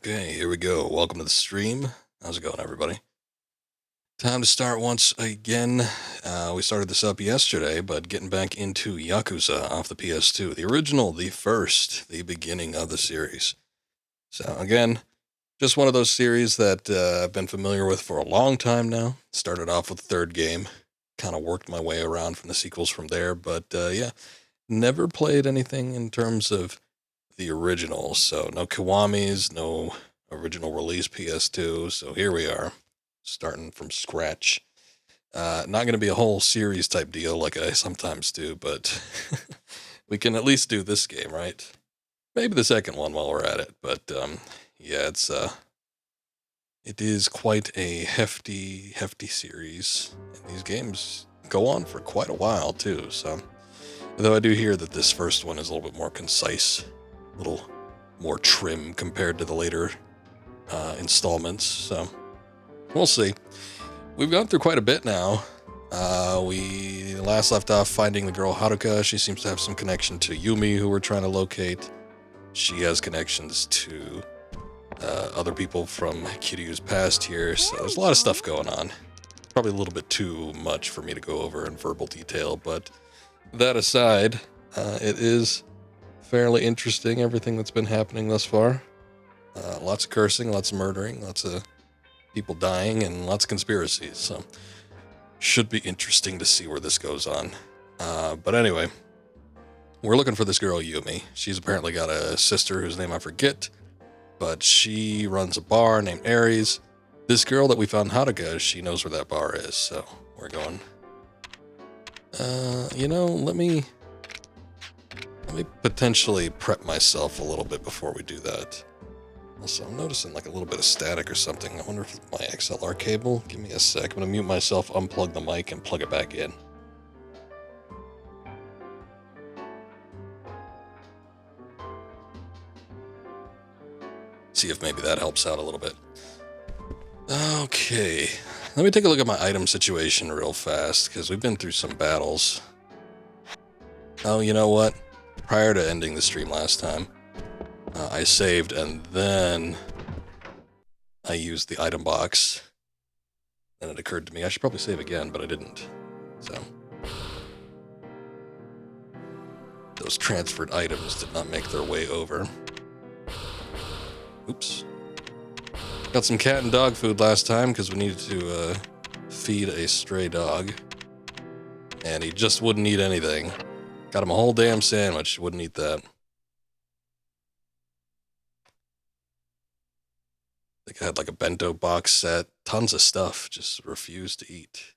Okay, here we go. Welcome to the stream. How's it going, everybody? Time to start once again. We started this up yesterday, but getting back into Yakuza off the PS2. The original, the first, the beginning of the series. So, again, just one of those series that I've been familiar with for a long time now. Started off with the third game. Kind of worked my way around from the sequels from there, but yeah, never played anything in terms of the original, so no Kiwamis, no original release PS2, so here we are, starting from scratch. Not going to be a whole series type deal like I sometimes do, but we can at least do this game, right? Maybe the second one while we're at it, but yeah, it is quite a hefty series, and these games go on for quite a while too, so though I do hear that this first one is a little bit more concise, a little more trim compared to the later installments, so we'll see. We've gone through quite a bit now. We last left off finding the girl Haruka. She seems to have some connection to Yumi, who we're trying to locate. She has connections to other people from Kiryu's past here, so there's a lot of stuff going on. Probably a little bit too much for me to go over in verbal detail, but that aside, it is fairly interesting, everything that's been happening thus far. Lots of cursing, lots of murdering, lots of people dying, and lots of conspiracies, so should be interesting to see where this goes on. But anyway, we're looking for this girl Yumi. She's apparently got a sister whose name I forget, but she runs a bar named Aries. This girl that we found Haruka, she knows where that bar is, so we're going. Let me potentially prep myself a little bit before we do that. Also, I'm noticing like a little bit of static or something. I wonder if it's my XLR cable. Give me a sec. I'm going to mute myself, unplug the mic, and plug it back in. See if maybe that helps out a little bit. Okay. Let me take a look at my item situation real fast, because we've been through some battles. Oh, you know what? Prior to ending the stream last time, I saved and then I used the item box. And it occurred to me I should probably save again, but I didn't. So those transferred items did not make their way over. Oops. Got some cat and dog food last time because we needed to feed a stray dog. And he just wouldn't eat anything. Got him a whole damn sandwich, wouldn't eat that. I think I had like a bento box set, tons of stuff, just refused to eat.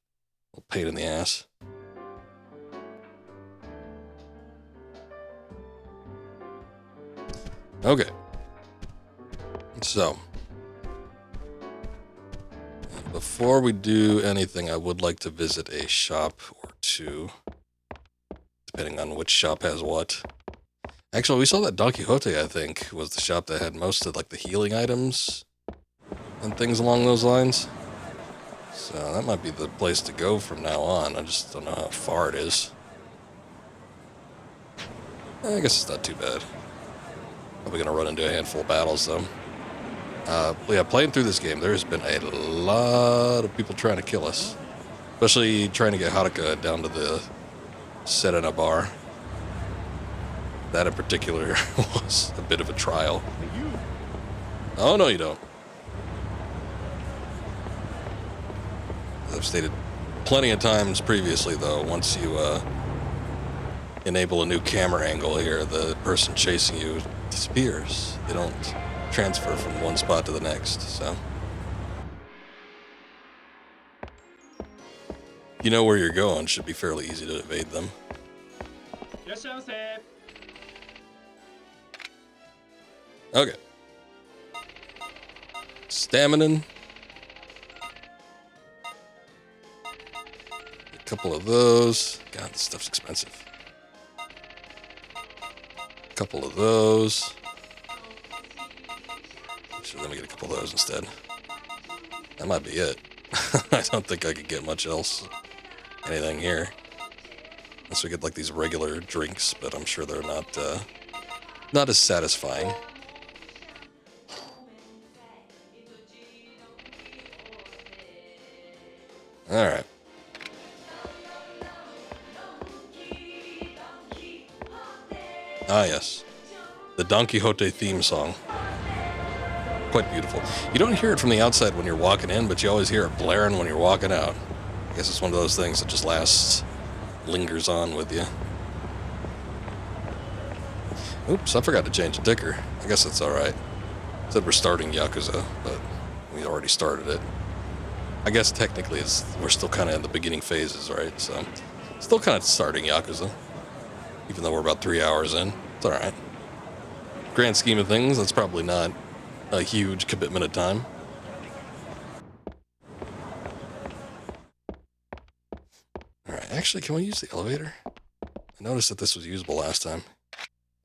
A pain in the ass. Okay. So, before we do anything, I would like to visit a shop or two, depending on which shop has what. Actually, we saw that Don Quixote, I think, was the shop that had most of like the healing items and things along those lines. So that might be the place to go from now on. I just don't know how far it is. I guess it's not too bad. Probably gonna run into a handful of battles though. Yeah, playing through this game, there's been a lot of people trying to kill us. Especially trying to get Haruka down to the set in a bar. That in particular was a bit of a trial. Oh, no, you don't. As I've stated plenty of times previously, though, once you enable a new camera angle here, the person chasing you disappears. They don't transfer from one spot to the next, so. You know where you're going, should be fairly easy to evade them. Okay. Stamina. A couple of those. God, this stuff's expensive. A couple of those. Actually, let me get a couple of those instead. That might be it. I don't think I could get much else. Anything here. Unless we get like these regular drinks, but I'm sure they're not as satisfying. Alright. Ah, yes. The Don Quixote theme song. Quite beautiful. You don't hear it from the outside when you're walking in, but you always hear it blaring when you're walking out. I guess it's one of those things that just lingers on with you. Oops, I forgot to change the ticker. I guess that's alright. Said we're starting Yakuza, but we already started it. I guess technically we're still kind of in the beginning phases, right? So, still kind of starting Yakuza. Even though we're about 3 hours in. It's alright. Grand scheme of things, that's probably not a huge commitment of time. Alright, actually, can we use the elevator? I noticed that this was usable last time.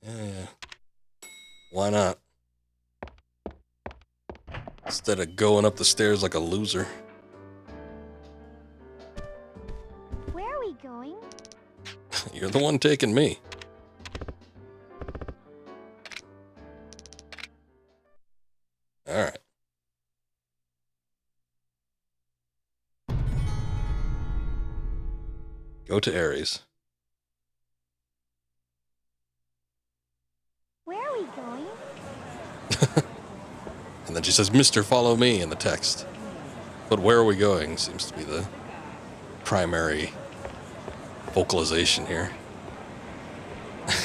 Yeah. Why not? Instead of going up the stairs like a loser. Where are we going? You're the one taking me. Alright. Go to Ares. Where are we going? And then she says, Mr. Follow me in the text. But where are we going seems to be the primary vocalization here.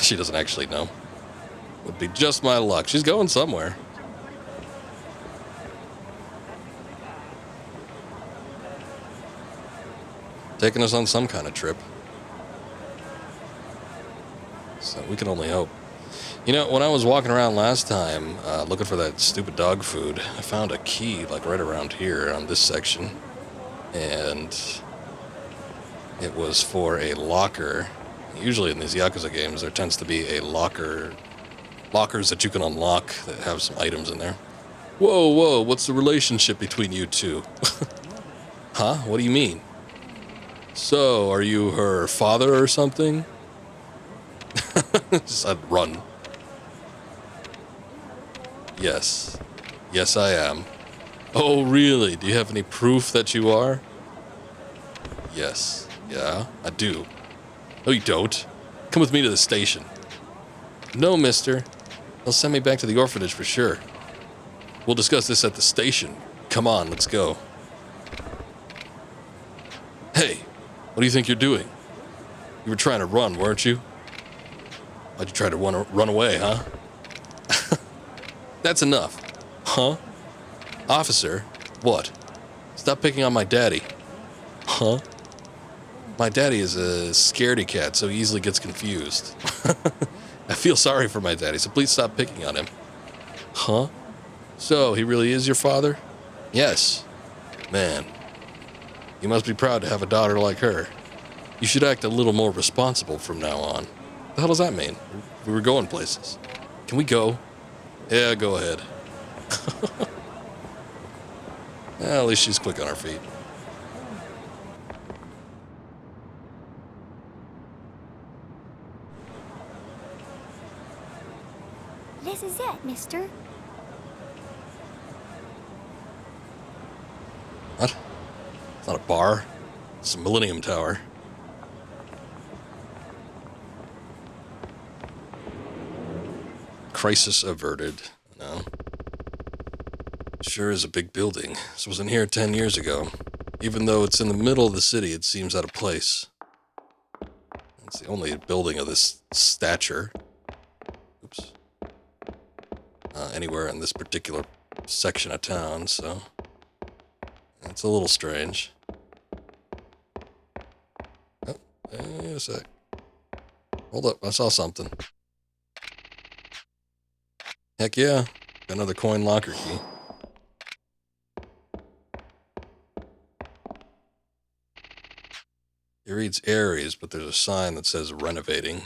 She doesn't actually know. Would be just my luck. She's going somewhere. Taking us on some kind of trip. So we can only hope. You know, when I was walking around last time, looking for that stupid dog food, I found a key, like, right around here on this section. And it was for a locker. Usually in these Yakuza games, there tends to be a lockers that you can unlock that have some items in there. Whoa, what's the relationship between you two? Huh? What do you mean? So, are you her father or something? Just I'd run. Yes. Yes, I am. Oh, really? Do you have any proof that you are? Yes. Yeah, I do. No, you don't. Come with me to the station. No, mister. They'll send me back to the orphanage for sure. We'll discuss this at the station. Come on, let's go. Hey, what do you think you're doing? You were trying to run, weren't you? Why'd you try to run away, huh? That's enough. Huh? Officer? What? Stop picking on my daddy. Huh? My daddy is a scaredy cat, so he easily gets confused. I feel sorry for my daddy, so please stop picking on him. Huh? So, he really is your father? Yes. Man, you must be proud to have a daughter like her. You should act a little more responsible from now on. What the hell does that mean? We were going places. Can we go? Yeah, go ahead. Well, at least she's quick on her feet. This is it, mister. What? It's not a bar. It's a Millennium Tower. Crisis averted. No. Sure is a big building. This wasn't here 10 years ago. Even though it's in the middle of the city, it seems out of place. It's the only building of this stature. Oops. Anywhere in this particular section of town, so it's a little strange. Oh, wait a sec. Hold up, I saw something. Heck yeah, got another coin locker key. It reads Ares, but there's a sign that says renovating.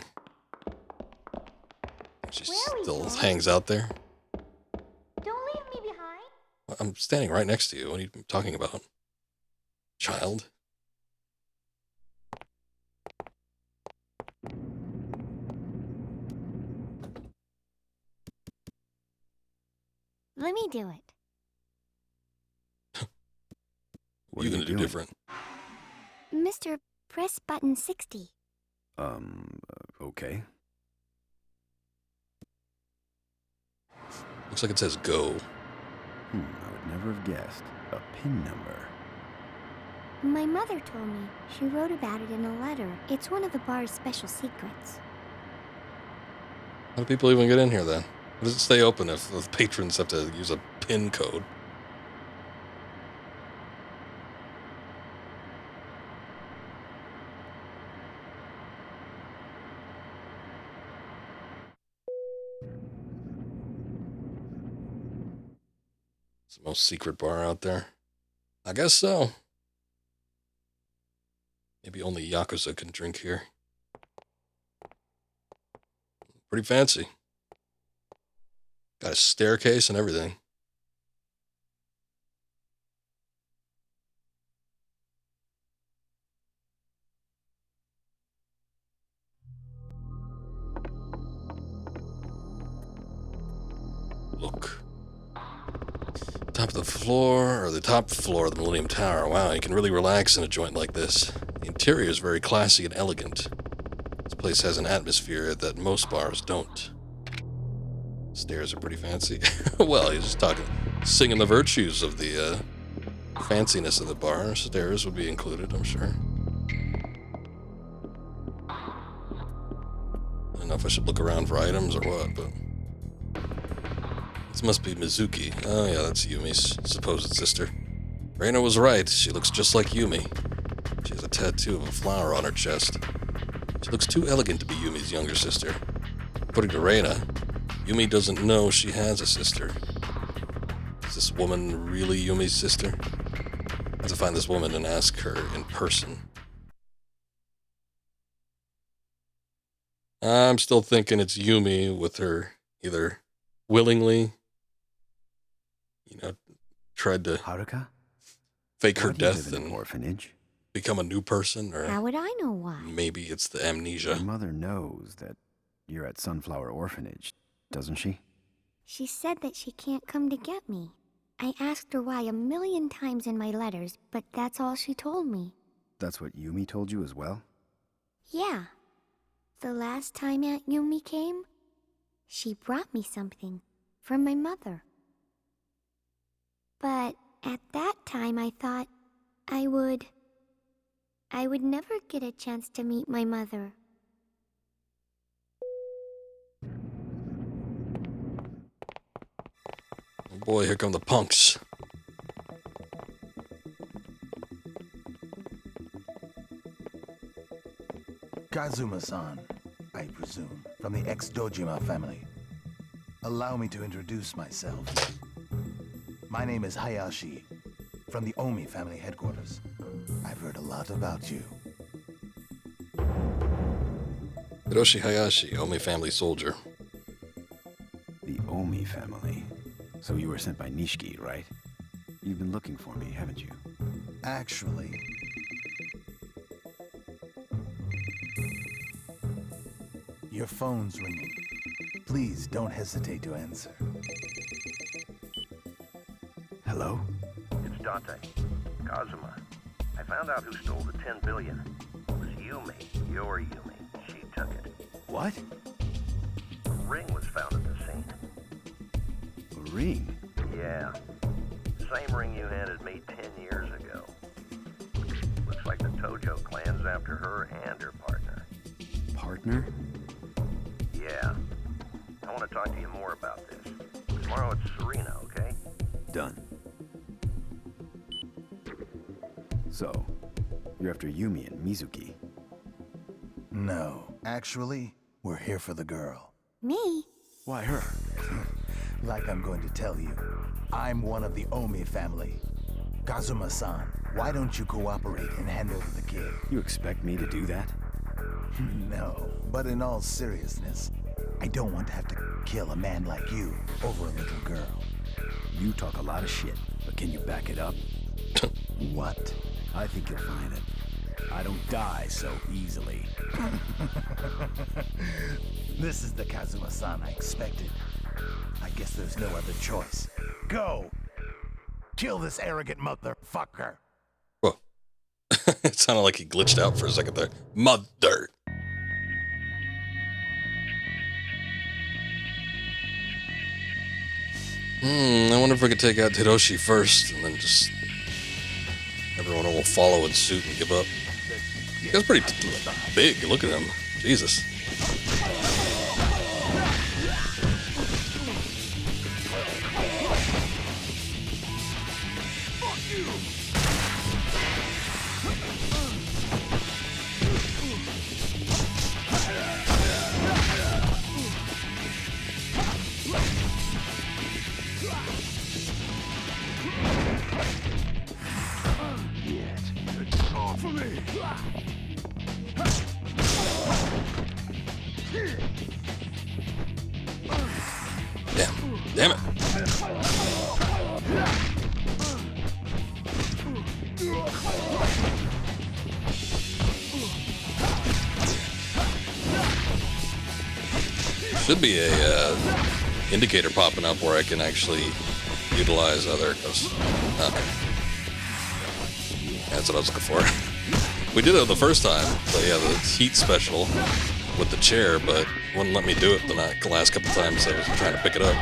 She still hangs out there. Don't leave me behind. I'm standing right next to you. What are you talking about? Child? Let me do it. What are you going to do different? Mr. Press button 60. Okay. Looks like it says go. I would never have guessed. A PIN number. My mother told me. She wrote about it in a letter. It's one of the bar's special secrets. How do people even get in here then? How does it stay open if the patrons have to use a PIN code? It's the most secret bar out there. I guess so. Maybe only Yakuza can drink here. Pretty fancy. Got a staircase and everything. Look. Top of the floor, or the top floor of the Millennium Tower. Wow, you can really relax in a joint like this. The interior is very classy and elegant. This place has an atmosphere that most bars don't. Stairs are pretty fancy. Well, he's just singing the virtues of the fanciness of the bar. Stairs would be included, I'm sure. I don't know if I should look around for items or what, but... This must be Mizuki. Oh yeah, that's Yumi's supposed sister. Reina was right. She looks just like Yumi. She has a tattoo of a flower on her chest. She looks too elegant to be Yumi's younger sister. According to Reina, Yumi doesn't know she has a sister. Is this woman really Yumi's sister? I have to find this woman and ask her in person. I'm still thinking it's Yumi with her either willingly, tried to Haruka? fake her Why do you death live in an and orphanage? become a new person, or How would I know why? maybe it's the Your amnesia. mother knows that you're at Sunflower Orphanage, doesn't she? She said that she can't come to get me. I asked her why a million times in my letters, but that's all she told me. That's what Yumi told you as well? Yeah. The last time Aunt Yumi came, she brought me something from my mother. But at that time I thought I would never get a chance to meet my mother. Oh boy, here come the punks. Kazuma-san, I presume, from the ex-Dojima family. Allow me to introduce myself. My name is Hayashi, from the Omi family headquarters. I've heard a lot about you. Hiroshi Hayashi, Omi family soldier. The Omi family. So you were sent by Nishiki, right? You've been looking for me, haven't you? Actually... Your phone's ringing. Please don't hesitate to answer. Hello? It's Dante. Kazuma. I found out who stole the 10 billion. It was Yumi. Your Yumi. She took it. What? A ring was found at the scene. A ring? Yeah. Same ring you handed me 10 years ago. Looks like the Tojo clan's after her and her partner. Partner? Yeah. I want to talk to you more about this. Tomorrow at Serena, okay? Done. So, you're after Yumi and Mizuki. No. Actually, we're here for the girl. Me? Why her? Like I'm going to tell you, I'm one of the Omi family. Kazuma-san, why don't you cooperate and hand over the kid? You expect me to do that? No, but in all seriousness, I don't want to have to kill a man like you over a little girl. You talk a lot of shit, but can you back it up? What? I think you'll find it. I don't die so easily. This is the Kazuma-san I expected. I guess there's no other choice. Go! Kill this arrogant motherfucker! Whoa. It sounded like he glitched out for a second there. Mother. I wonder if I could take out Hiroshi first, and then just everyone will follow in suit and give up. That's pretty big. Look at him. Jesus. Damn it. Should be a indicator popping up where I can actually utilize other. Okay. That's what I was looking for. We did it the first time, so yeah, the heat special with the chair, but wouldn't let me do it the last couple times I was trying to pick it up.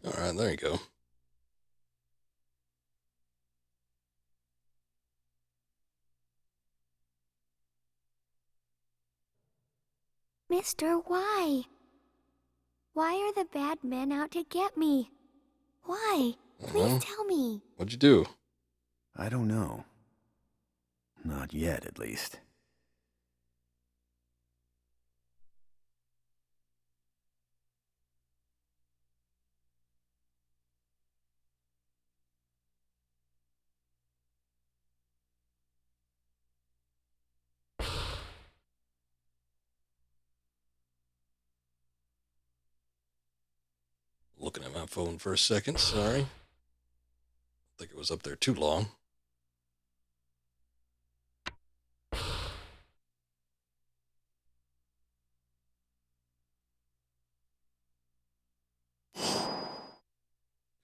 Alright, there you go. Mister, why? Why are the bad men out to get me? Why? Please tell me. What'd you do? I don't know. Not yet, at least. Looking at my phone for a second, sorry. I think it was up there too long.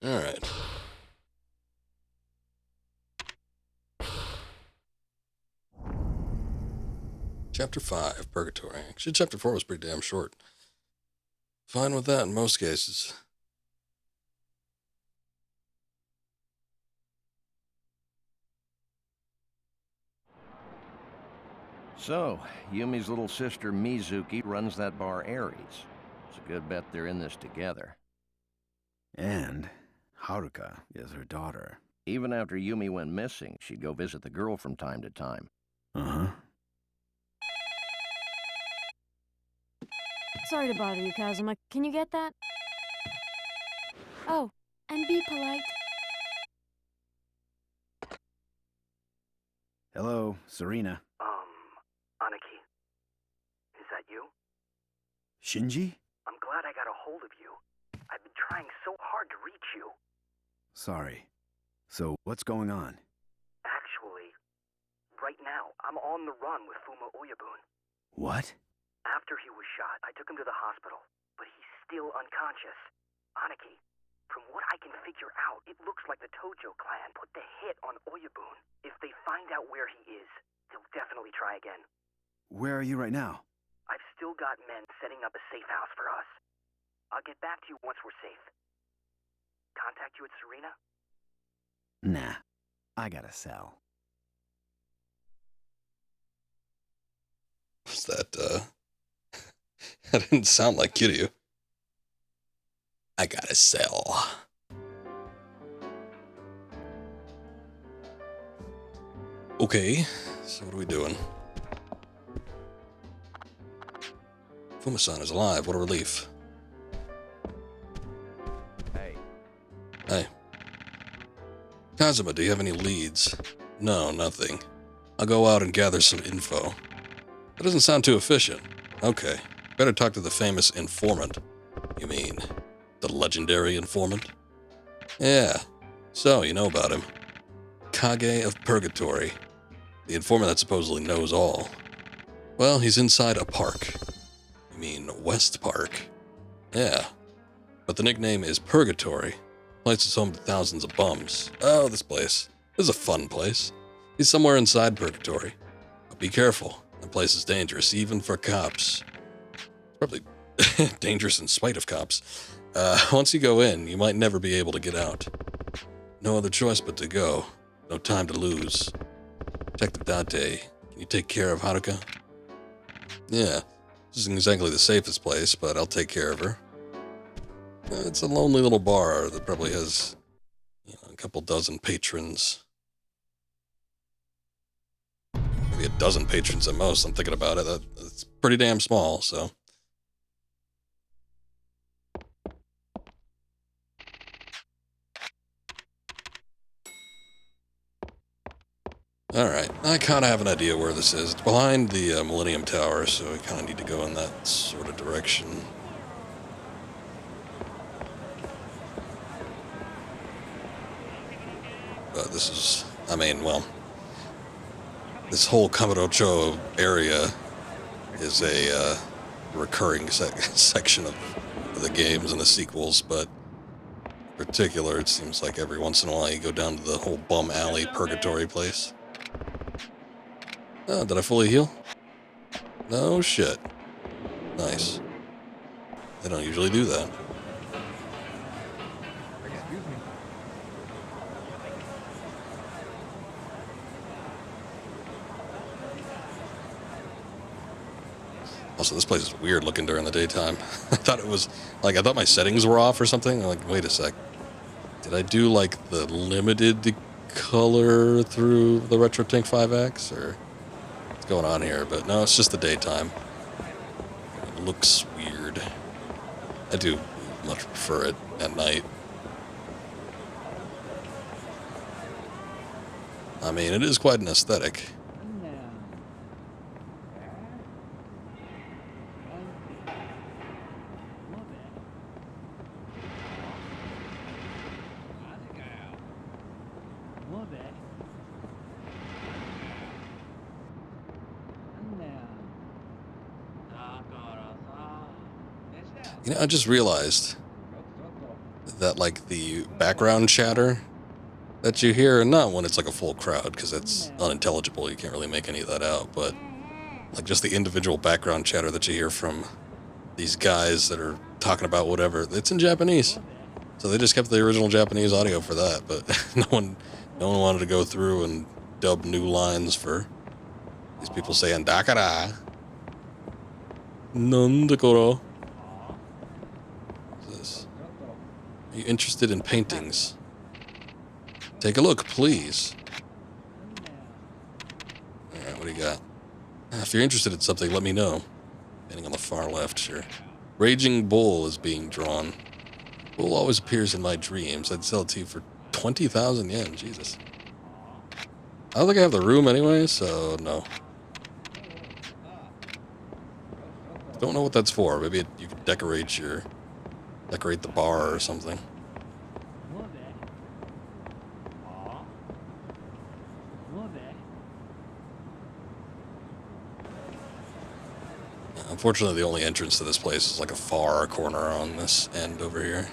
Alright. Chapter 5, Purgatory. Actually, Chapter 4 was pretty damn short. Fine with that in most cases. So, Yumi's little sister Mizuki runs that bar Ares. It's a good bet they're in this together. And Haruka is her daughter. Even after Yumi went missing, she'd go visit the girl from time to time. Uh-huh. Sorry to bother you, Kazuma. Can you get that? Oh, and be polite. Hello, Serena. Aniki. Is that you? Shinji? I'm glad I got a hold of you. I've been trying so hard to reach you. Sorry. So, what's going on? Actually, right now, I'm on the run with Fuma Oyabun. What? After he was shot, I took him to the hospital, but he's still unconscious. Aniki, from what I can figure out, it looks like the Tojo clan put the hit on Oyabun. If they find out where he is, they'll definitely try again. Where are you right now? I've still got men setting up a safe house for us. I'll get back to you once we're safe. Contact you at Serena? Nah. I gotta sell. Was that, that didn't sound like Kiryu. I gotta sell. Okay, so what are we doing? Fuma-san is alive, what a relief. Hey. Kazuma, do you have any leads? No, nothing. I'll go out and gather some info. That doesn't sound too efficient. Okay. Better talk to the famous informant. You mean, the legendary informant? Yeah. So, you know about him. Kage of Purgatory. The informant that supposedly knows all. Well, he's inside a park. You mean West Park? Yeah. But the nickname is Purgatory. The place is home to thousands of bums. Oh, this place. This is a fun place. He's somewhere inside Purgatory. But be careful. The place is dangerous, even for cops. It's probably dangerous in spite of cops. Once you go in, you might never be able to get out. No other choice but to go. No time to lose. Detective Dante, can you take care of Haruka? Yeah, this isn't exactly the safest place, but I'll take care of her. It's a lonely little bar that probably has, a couple dozen patrons. Maybe a dozen patrons at most. I'm thinking about it. That's pretty damn small, so. Alright, I kind of have an idea where this is. It's behind the Millennium Tower, so we kind of need to go in that sort of direction. But this is, this whole Kamurocho area is a recurring section of the games and the sequels, but in particular, it seems like every once in a while you go down to the whole bum alley purgatory place. Oh, did I fully heal? No shit. Nice. They don't usually do that. Also, this place is weird looking during the daytime. I thought it was, I thought my settings were off or something. I'm like, wait a sec. Did I do, the limited color through the RetroTink 5X? Or what's going on here? But no, it's just the daytime. It looks weird. I do much prefer it at night. I mean, it is quite an aesthetic. I just realized that, the background chatter that you hear, and not when it's, a full crowd, because it's unintelligible, you can't really make any of that out, but, just the individual background chatter that you hear from these guys that are talking about whatever, it's in Japanese. So they just kept the original Japanese audio for that, but no one wanted to go through and dub new lines for these people saying, Dakara. Nandakoro. Are you interested in paintings? Take a look, please. Alright, what do you got? If you're interested in something, let me know. Painting on the far left, sure. Raging Bull is being drawn. Bull always appears in my dreams. I'd sell it to you for 20,000 yen. Jesus. I don't think I have the room anyway, so no. Don't know what that's for. Maybe you could decorate the bar or something. Unfortunately, the only entrance to this place is a far corner on this end over here.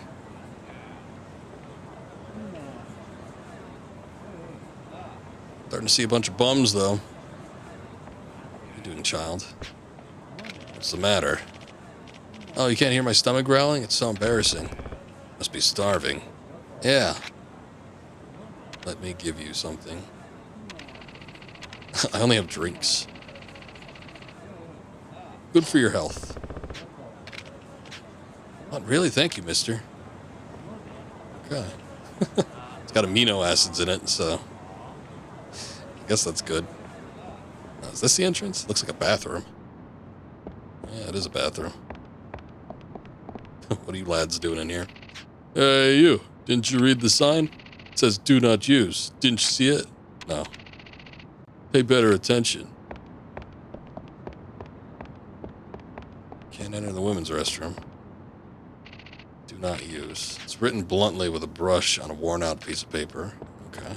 Starting to see a bunch of bums, though. What are you doing, child? What's the matter? Oh, you can't hear my stomach growling? It's so embarrassing. Must be starving. Yeah. Let me give you something. I only have drinks. Good for your health. Oh, really? Thank you, mister. Okay. It's got amino acids in it, so I guess that's good. Is this the entrance? Looks like a bathroom. Yeah, it is a bathroom. What are you lads doing in here? Hey, you. Didn't you read the sign? It says do not use. Didn't you see it? No. Pay better attention. Can't enter the women's restroom. Do not use. It's written bluntly with a brush on a worn out piece of paper. Okay.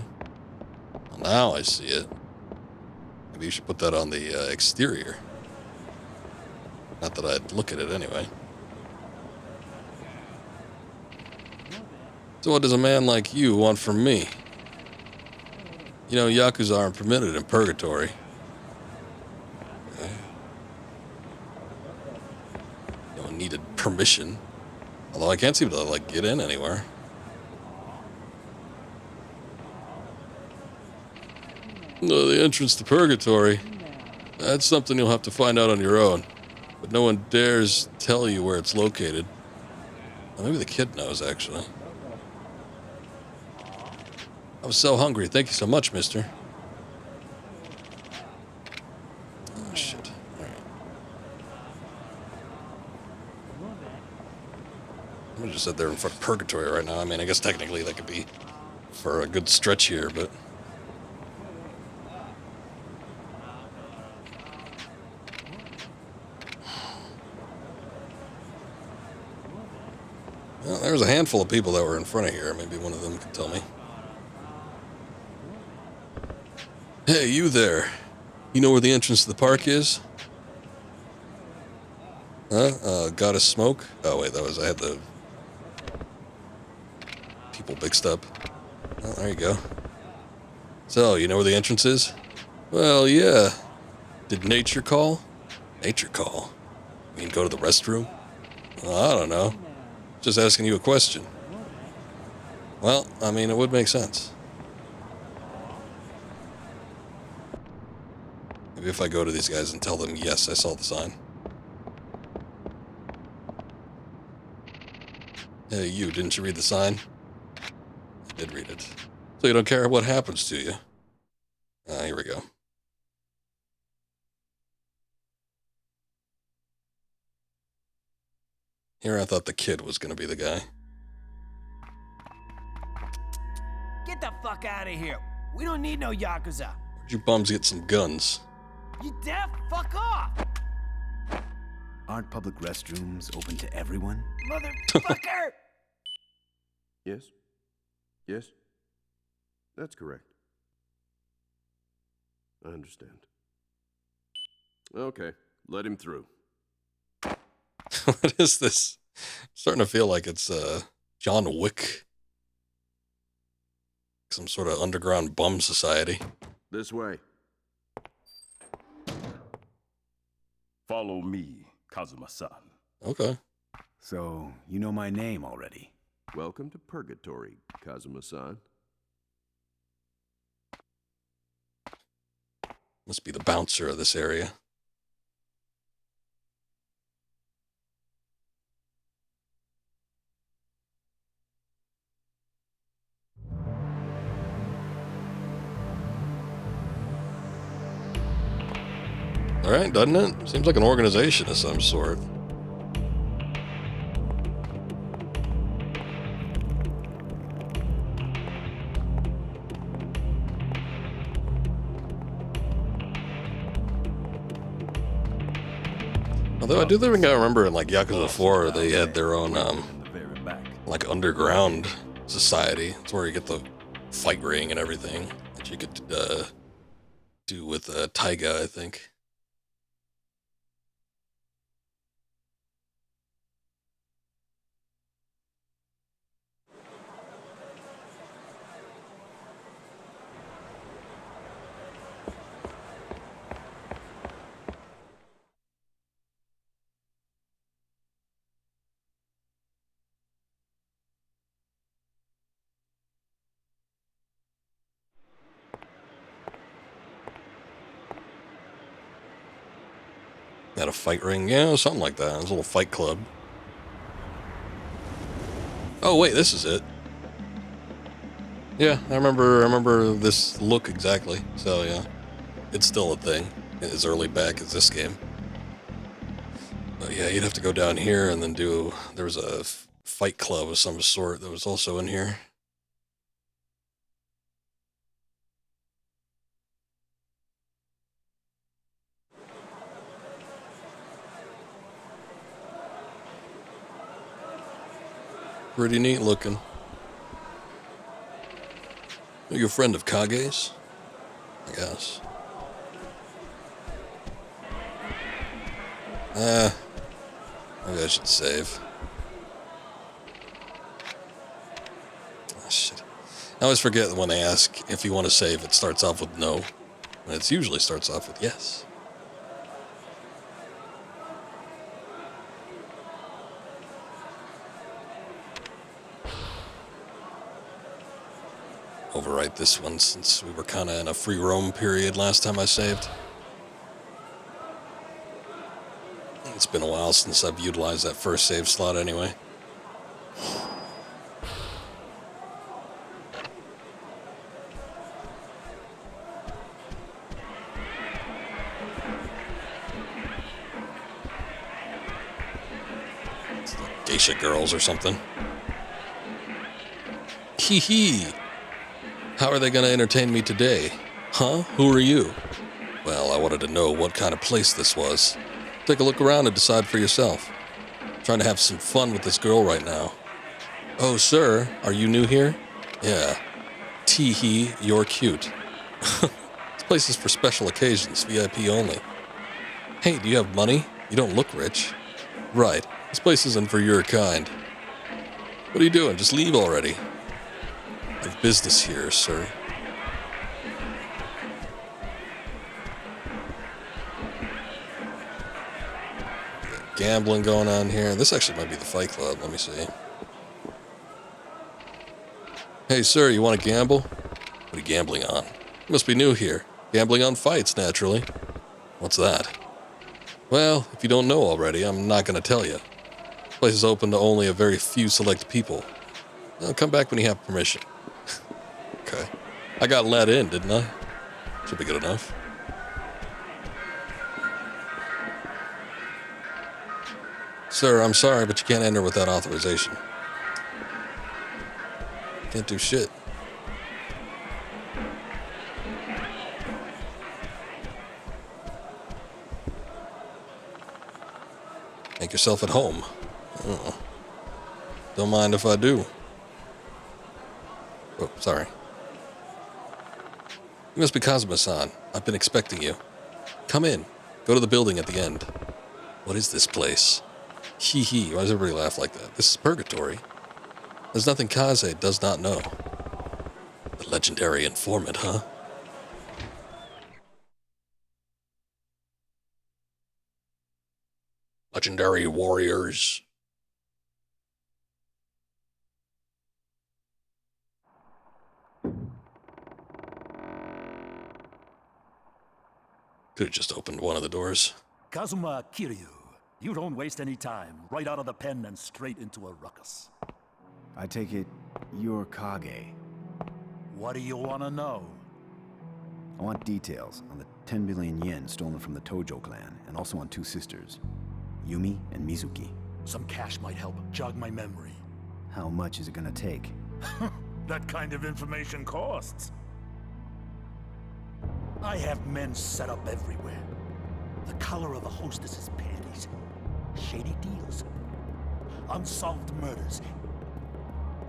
Well, now I see it. Maybe you should put that on the exterior. Not that I'd look at it anyway. So what does a man like you want from me? You know, Yakuza aren't permitted in purgatory. Okay. No one needed permission. Although I can't seem to, like, get in anywhere. No, the entrance to purgatory. That's something you'll have to find out on your own. But no one dares tell you where it's located. Well, maybe the kid knows, actually. I was so hungry. Thank you so much, mister. Oh, shit. All right. I'm gonna just sit there in front of purgatory right now. I mean, I guess technically that could be for a good stretch here, but... Well, there was a handful of people that were in front of here. Maybe one of them could tell me. Hey, you there. You know where the entrance to the park is? Huh? Got a smoke? Oh, wait, I had the people mixed up. Oh, there you go. So, you know where the entrance is? Well, yeah. Did nature call? Nature call? You mean go to the restroom? Well, I don't know. Just asking you a question. Well, I mean, it would make sense. Maybe if I go to these guys and tell them, yes, I saw the sign. Hey, you, didn't you read the sign? I did read it. So you don't care what happens to you. Here we go. Here I thought the kid was going to be the guy. Get the fuck out of here. We don't need no Yakuza. Where'd you bums get some guns? You deaf? Fuck off! Aren't public restrooms open to everyone? Motherfucker! Yes? Yes? That's correct. I understand. Okay, let him through. What is this? I'm starting to feel like it's John Wick. Some sort of underground bum society. This way. Follow me, Kazuma-san. Okay. So, you know my name already. Welcome to Purgatory, Kazuma-san. Must be the bouncer of this area. Alright, doesn't it? Seems like an organization of some sort. Although I do think I remember in like Yakuza 4 they had their own like underground society. It's where you get the fight ring and everything that you could do with Taiga, I think. At a fight ring, yeah, something like that. It's a little fight club. Oh wait, this is it. Yeah, I remember this look exactly. So yeah, it's still a thing. As early back as this game. But yeah, you'd have to go down here and then do. There was a fight club of some sort that was also in here. Pretty neat looking. Are you a friend of Kage's? I guess. Maybe I should save. Oh, shit. I always forget that when they ask if you want to save, it starts off with no. And it usually starts off with yes. Overwrite this one since we were kind of in a free roam period last time I saved. It's been a while since I've utilized that first save slot anyway. It's the geisha girls or something. Hee hee. How are they going to entertain me today? Huh? Who are you? Well, I wanted to know what kind of place this was. Take a look around and decide for yourself. I'm trying to have some fun with this girl right now. Oh, sir, are you new here? Yeah. Tee-hee, you're cute. This place is for special occasions, VIP only. Hey, do you have money? You don't look rich. Right, this place isn't for your kind. What are you doing? Just leave already. I have business here, sir. Gambling going on here. This actually might be the fight club. Let me see. Hey, sir, you want to gamble? What are you gambling on? You must be new here. Gambling on fights, naturally. What's that? Well, if you don't know already, I'm not going to tell you. This place is open to only a very few select people. I'll come back when you have permission. Okay. I got let in, didn't I? Should be good enough. Sir, I'm sorry, but you can't enter without authorization. Can't do shit. Make yourself at home. Oh. Don't mind if I do. Oh, sorry. You must be Kazuma-san. I've been expecting you. Come in. Go to the building at the end. What is this place? Hee hee, why does everybody laugh like that? This is purgatory. There's nothing Kaze does not know. The legendary informant, huh? Legendary warriors. Could have just opened one of the doors. Kazuma Kiryu, you don't waste any time. Right out of the pen and straight into a ruckus. I take it you're Kage. What do you want to know? I want details on the 10 billion yen stolen from the Tojo clan, and also on two sisters, Yumi and Mizuki. Some cash might help jog my memory. How much is it gonna take? That kind of information costs. I have men set up everywhere. The color of the hostess's panties. Shady deals. Unsolved murders.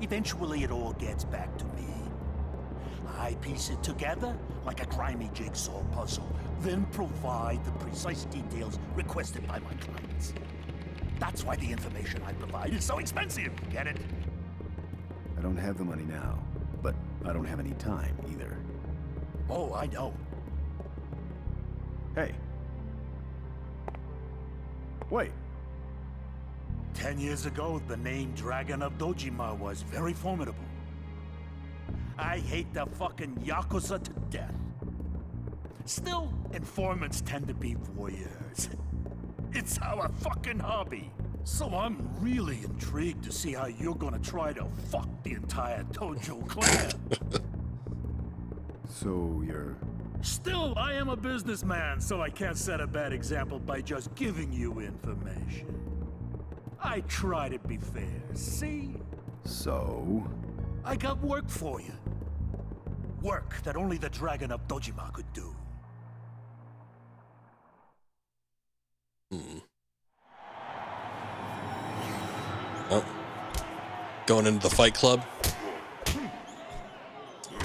Eventually it all gets back to me. I piece it together like a grimy jigsaw puzzle, then provide the precise details requested by my clients. That's why the information I provide is so expensive, get it? I don't have the money now, but I don't have any time either. Oh, I know. Hey. Wait. 10 years ago, the name Dragon of Dojima was very formidable. I hate the fucking Yakuza to death. Still, informants tend to be voyeurs. It's our fucking hobby. So I'm really intrigued to see how you're gonna try to fuck the entire Tojo clan. So you're... Still, I am a businessman, so I can't set a bad example by just giving you information. I try to be fair, see? So? I got work for you. Work that only the Dragon of Dojima could do. Oh. Going into the fight club?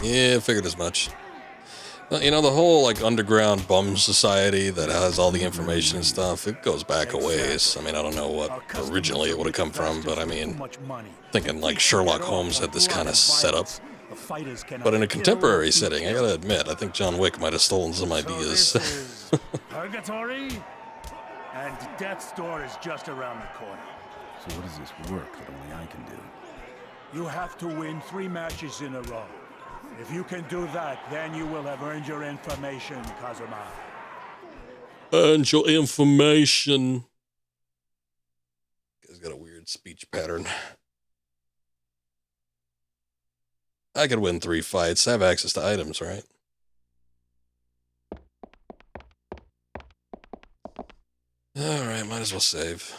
Yeah, figured as much. Well, you know, the whole, like, underground bum society that has all the information and stuff, it goes back a ways. I mean, I don't know what originally it would have come from, but I mean, thinking like Sherlock Holmes had this kind of setup. But in a contemporary setting, I gotta admit, I think John Wick might have stolen some ideas. Purgatory? And death's door is just around the corner. So what is this work that only I can do? You have to win 3 matches in a row. If you can do that, then you will have earned your information, Kazuma. Earned your information. Guy's got a weird speech pattern. I could win 3 fights. I have access to items, right? Alright, might as well save.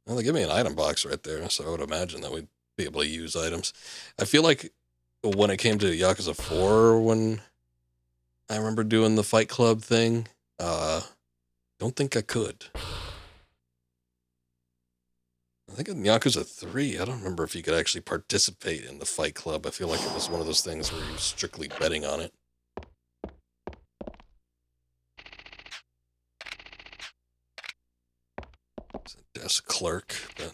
Well, they give me an item box right there, so I would imagine that we'd be able to use items. I feel like when it came to Yakuza 4, when I remember doing the Fight Club thing, don't think I could. I think in Yakuza 3, I don't remember if you could actually participate in the Fight Club. I feel like it was one of those things where you were strictly betting on it. Desk clerk, but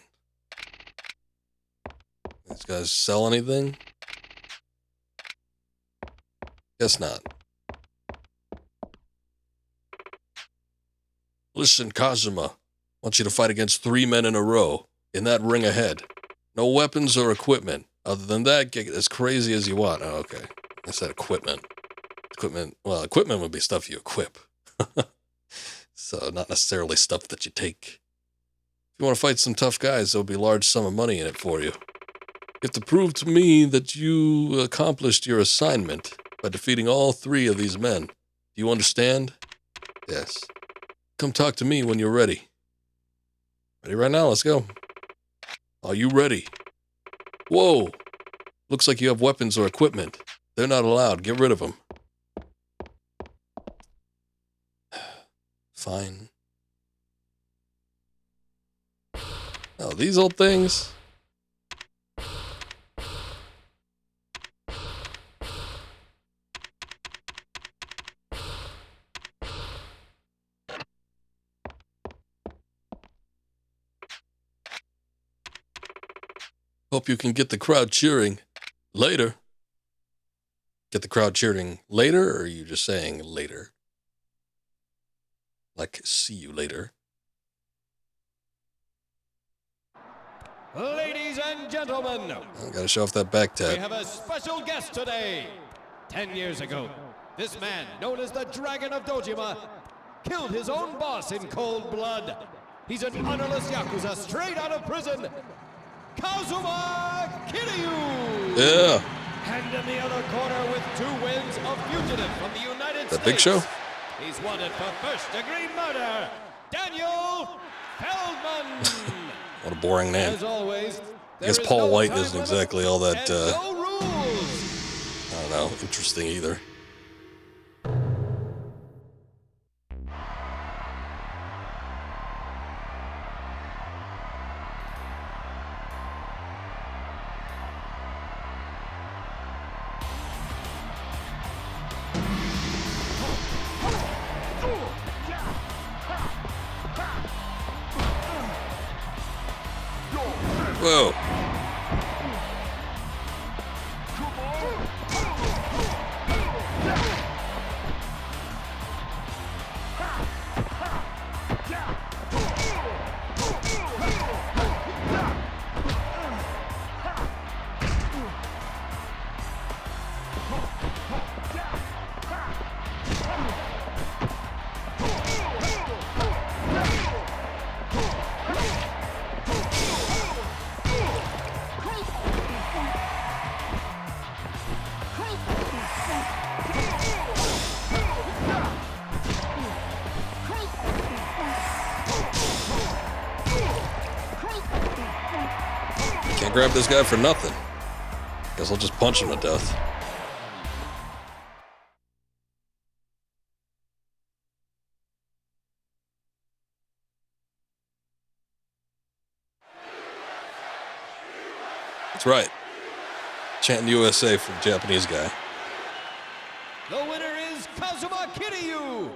these guys sell anything? Guess not. Listen, Kazuma, I want you to fight against 3 men in a row in that ring ahead. No weapons or equipment. Other than that, get as crazy as you want. Oh, okay. I said equipment. Well, equipment would be stuff you equip. So not necessarily stuff that you take. If you want to fight some tough guys, there'll be a large sum of money in it for you. You have to prove to me that you accomplished your assignment by defeating all 3 of these men. Do you understand? Yes. Come talk to me when you're ready. Ready right now? Let's go. Are you ready? Whoa! Looks like you have weapons or equipment. They're not allowed. Get rid of them. Fine. Oh, these old things. Hope you can get the crowd cheering later. Get the crowd cheering later, or are you just saying later? Like, see you later. Ladies and gentlemen, I gotta show off that back tat. we have a special guest today. 10 years ago, this man, known as the Dragon of Dojima, killed his own boss in cold blood. He's an honorless Yakuza straight out of prison, Kazuma Kiryu! Yeah. And in the other corner with 2 wins, a fugitive from the United States. Big Show? He's wanted for first-degree murder, Daniel Feldman! What a boring name. As always, I guess there is Paul no White time isn't limit exactly all that, and no rules. I don't know, interesting either. Whoa. grab this guy for nothing. Guess I'll just punch him to death. That's right. Chanting USA for the Japanese guy. The winner is Kazuma Kiryu,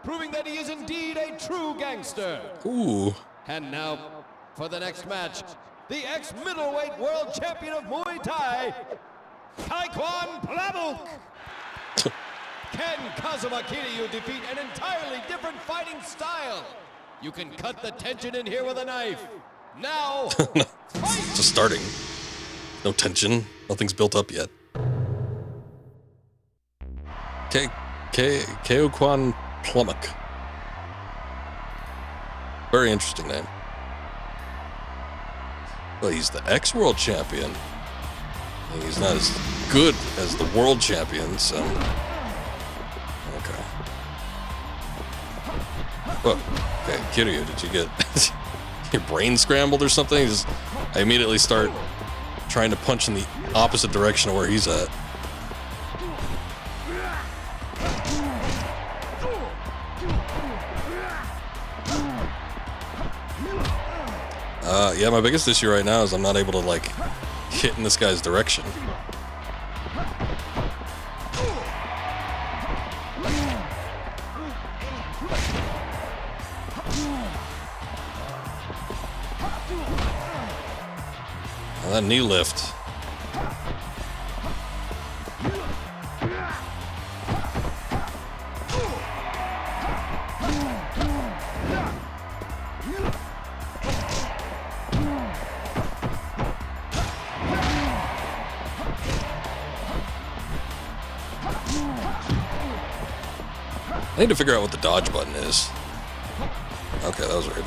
proving that he is indeed a true gangster. Ooh. And now, for the next match, the ex-middleweight world champion of Muay Thai, Taekwondo Plamuk. Can Kazuma Kiryu defeat an entirely different fighting style? You can cut the tension in here with a knife. Now, fight! Just starting. No tension. Nothing's built up yet. Taekwondo Plamuk. Very interesting name. Well, he's the ex-world champion. He's not as good as the world champion, so... Okay. Whoa. Okay, Kiryu, did you get your brain scrambled or something? I immediately start trying to punch in the opposite direction of where he's at. Yeah, my biggest issue right now is I'm not able to, like, hit in this guy's direction. Now that knee lift. I need to figure out what the dodge button is. Okay, that was weird.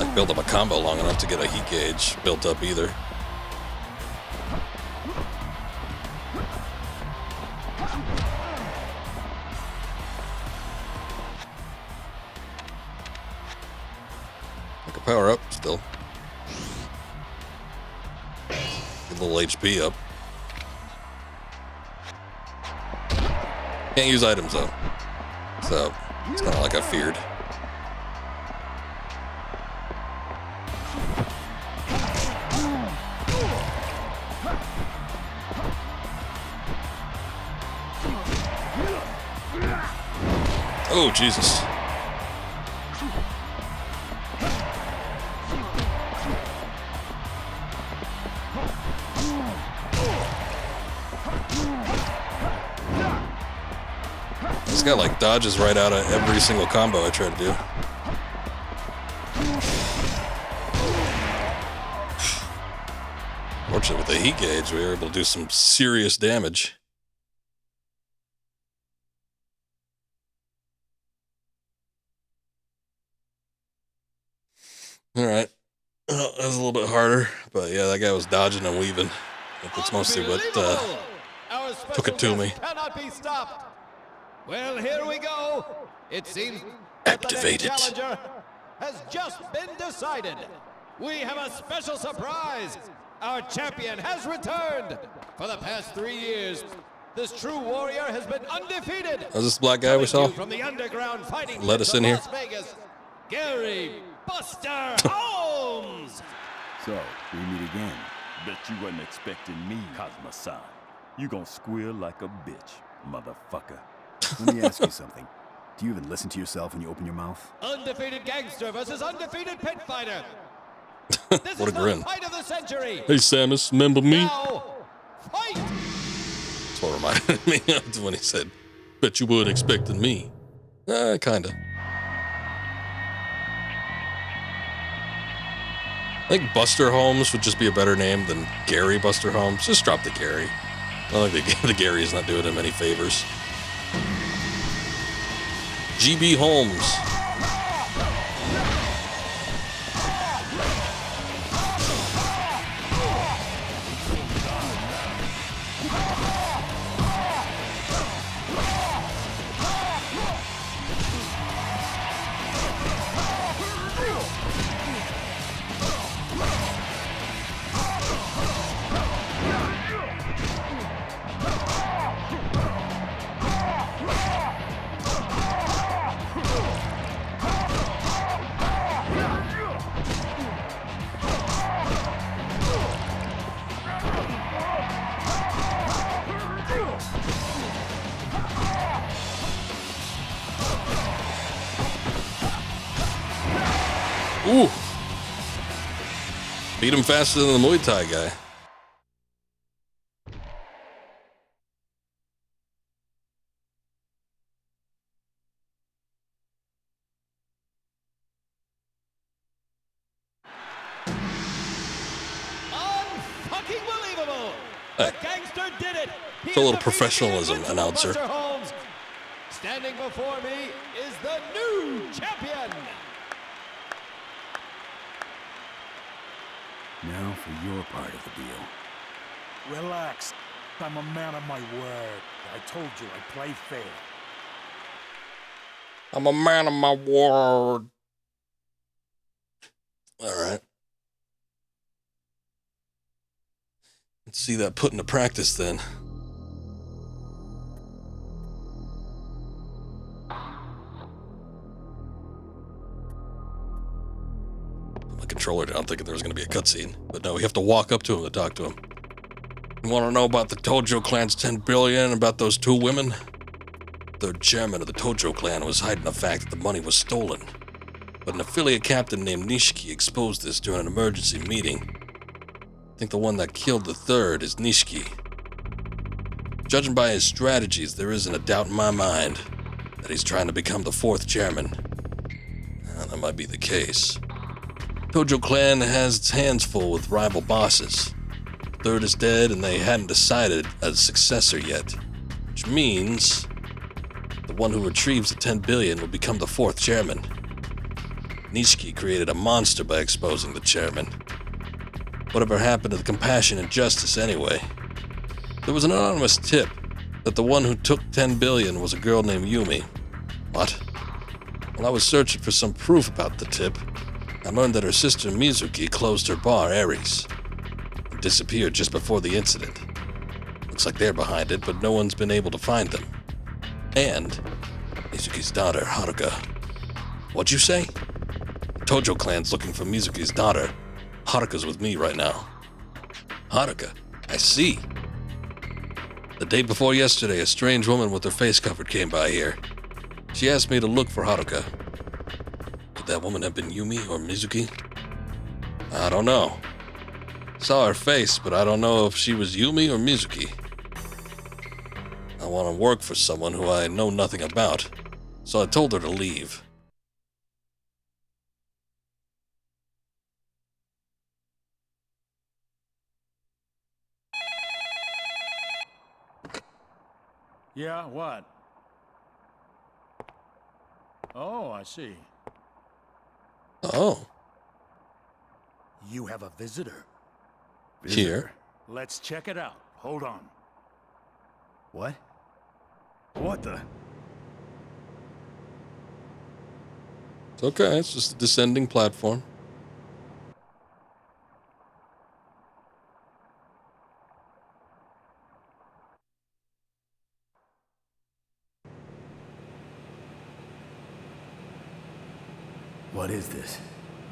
I built up a combo long enough to get a heat gauge built up either. I can power up still. Get a little HP up. Can't use items though. So it's kind of like I feared. Oh, Jesus. This guy like dodges right out of every single combo I try to do. Fortunately, with the heat gauge, we were able to do some serious damage. All right. Well, that was a little bit harder, but yeah, that guy was dodging and weaving. That's mostly what took it to me. Cannot be stopped. Well, here we go. It seems Activate the next it. challenger has just been decided. We have a special surprise. Our champion has returned. For the past 3 years, this true warrior has been undefeated. Was this the black guy we saw? From the underground fighting Let us in here. Las Vegas, Gary Buster Holmes. So, we meet again. Bet you wasn't expecting me, Kazuma-san. You gonna squeal like a bitch, motherfucker. Let me ask you something. Do you even listen to yourself when you open your mouth? Undefeated gangster versus undefeated pit fighter. This What a is grin. the fight of the century. Hey, Samus, remember me? Now, fight! That's what reminded me of when he said, bet you weren't expecting me. Kinda. I think Buster Holmes would just be a better name than Gary Buster Holmes. Just drop the Gary. I don't think the Gary is not doing him any favors. GB Holmes. Ooh. Beat him faster than the Muay Thai guy. Unfucking believable! Hey. The gangster did it! It's a little professionalism, announcer. Standing before me is the new champion! Now for your part of the deal. Relax. I'm a man of my word. I told you I play fair. I'm a man of my word. All right. Let's see that put into practice then. Put my controller down thinking there was going to be a cutscene. But no, we have to walk up to him to talk to him. You want to know about the Tojo clan's 10 billion, about those 2 women? The chairman of the Tojo clan was hiding the fact that the money was stolen. But an affiliate captain named Nishiki exposed this during an emergency meeting. I think the one that killed the third is Nishiki. Judging by his strategies, there isn't a doubt in my mind that he's trying to become the 4th chairman. That might be the case. Tojo clan has its hands full with rival bosses. The third is dead and they hadn't decided a successor yet. Which means the one who retrieves the 10 billion will become the 4th chairman. Nishiki created a monster by exposing the chairman. Whatever happened to the compassion and justice anyway? There was an anonymous tip that the one who took 10 billion was a girl named Yumi. What? While I was searching for some proof about the tip, I learned that her sister Mizuki closed her bar, Aries, and disappeared just before the incident. Looks like they're behind it, but no one's been able to find them. And Mizuki's daughter, Haruka. What'd you say? The Tojo clan's looking for Mizuki's daughter. Haruka's with me right now. Haruka? I see. The day before yesterday, a strange woman with her face covered came by here. She asked me to look for Haruka. Could that woman have been Yumi or Mizuki? I don't know. Saw her face, but I don't know if she was Yumi or Mizuki. I want to work for someone who I know nothing about, so I told her to leave. Yeah, what? Oh, I see. Oh. You have a visitor. Here. Let's check it out. Hold on. What? What the? It's okay, it's just a descending platform. What is this?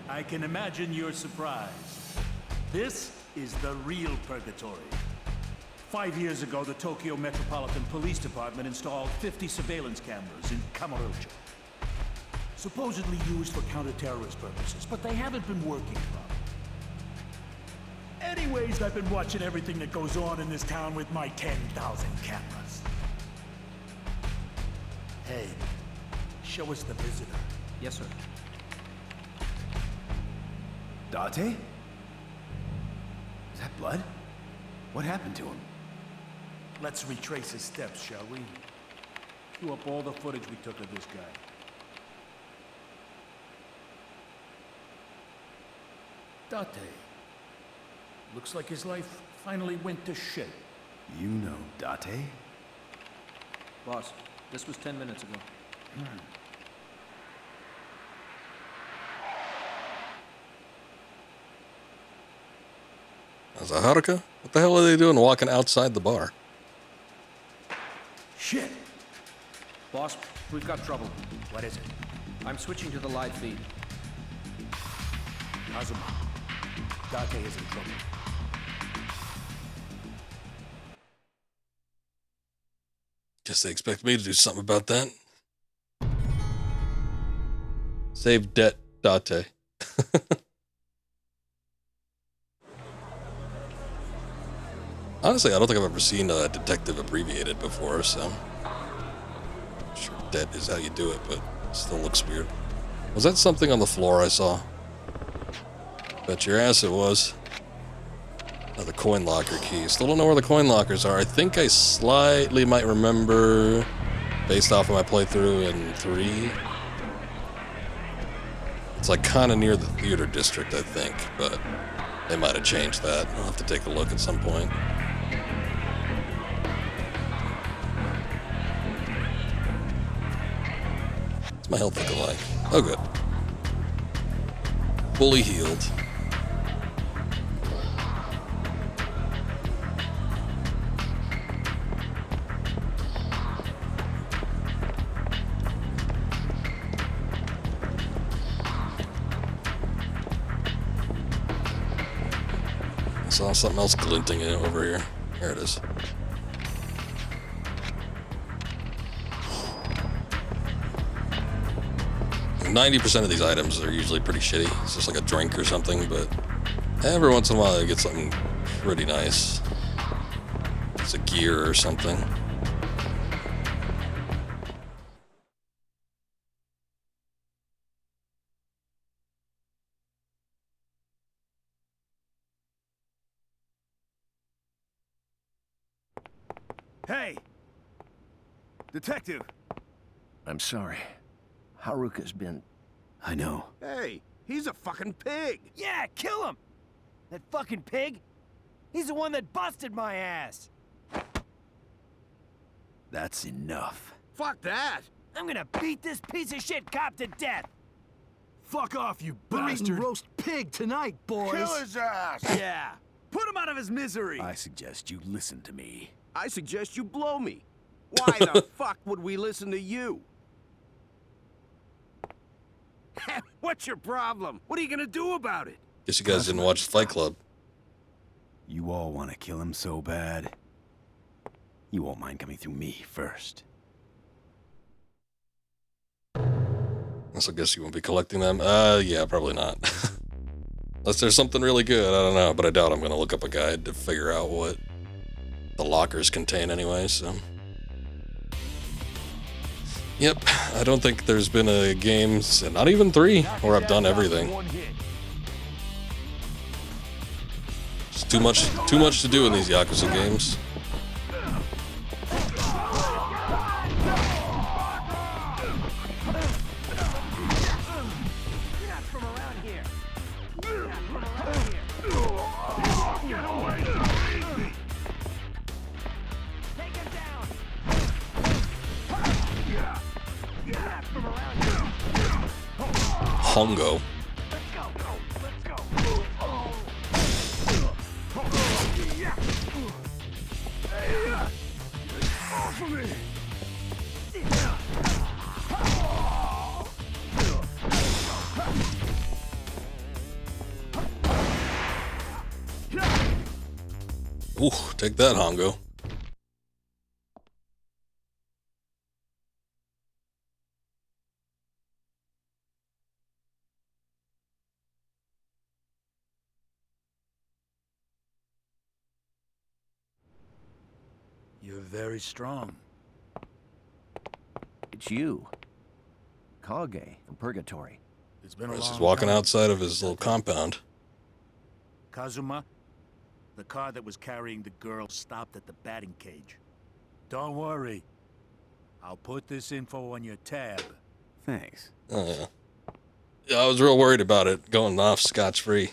I can imagine your surprise. This is the real purgatory. 5 years ago, the Tokyo Metropolitan Police Department installed 50 surveillance cameras in Kamurocho. Supposedly used for counter-terrorist purposes, but they haven't been working properly. Anyways, I've been watching everything that goes on in this town with my 10,000 cameras. Hey, show us the visitor. Yes, sir. Date? Is that blood? What happened to him? Let's retrace his steps, shall we? Cue up all the footage we took of this guy. Date. Looks like his life finally went to shit. You know Date? Boss, this was 10 minutes ago. Is that Haruka? What the hell are they doing walking outside the bar? Shit! Boss, we've got trouble. What is it? I'm switching to the live feed. Kazuma, Date is in trouble. Guess they expect me to do something about that. Save debt, Date. Honestly, I don't think I've ever seen a detective abbreviated before, so... Sure, debt is how you do it, but it still looks weird. Was that something on the floor I saw? Bet your ass it was. Oh, the coin locker key. Still don't know where the coin lockers are. I think I slightly might remember, based off of my playthrough in 3. It's like kind of near the theater district, I think, but they might have changed that. I'll have to take a look at some point. What's my health looking like? Oh, good. Fully healed. I saw something else glinting over here. There it is. And 90% of these items are usually pretty shitty. It's just like a drink or something, but every once in a while you get something pretty nice. It's a gear or something. Hey! Detective! I'm sorry. Haruka's been... I know. Hey, he's a fucking pig! Yeah, kill him! That fucking pig? He's the one that busted my ass! That's enough. Fuck that! I'm gonna beat this piece of shit cop to death! Fuck off, you We're bastard! eating roast pig tonight, boys! Kill his ass! Yeah! Put him out of his misery! I suggest you listen to me. I suggest you blow me. Why the fuck would we listen to you? What's your problem? What are you gonna do about it? Guess you guys didn't watch Fight Club. You all want to kill him so bad. You won't mind coming through me first. So I guess you won't be collecting them? Yeah, probably not. Unless there's something really good, I don't know. But I doubt I'm gonna look up a guide to figure out what the lockers contain anyway, so... Yep, I don't think there's been a game, not even 3, where I've done everything. It's too much to do in these Yakuza games. Hongo. Ooh, take that, Hongo. You're very strong. It's you. Kage from Purgatory. It's been a He's long walking time. outside of his little compound. Kazuma, the car that was carrying the girl stopped at the batting cage. Don't worry. I'll put this info on your tab. Thanks. Oh, yeah. Yeah, I was real worried about it going off scotch-free.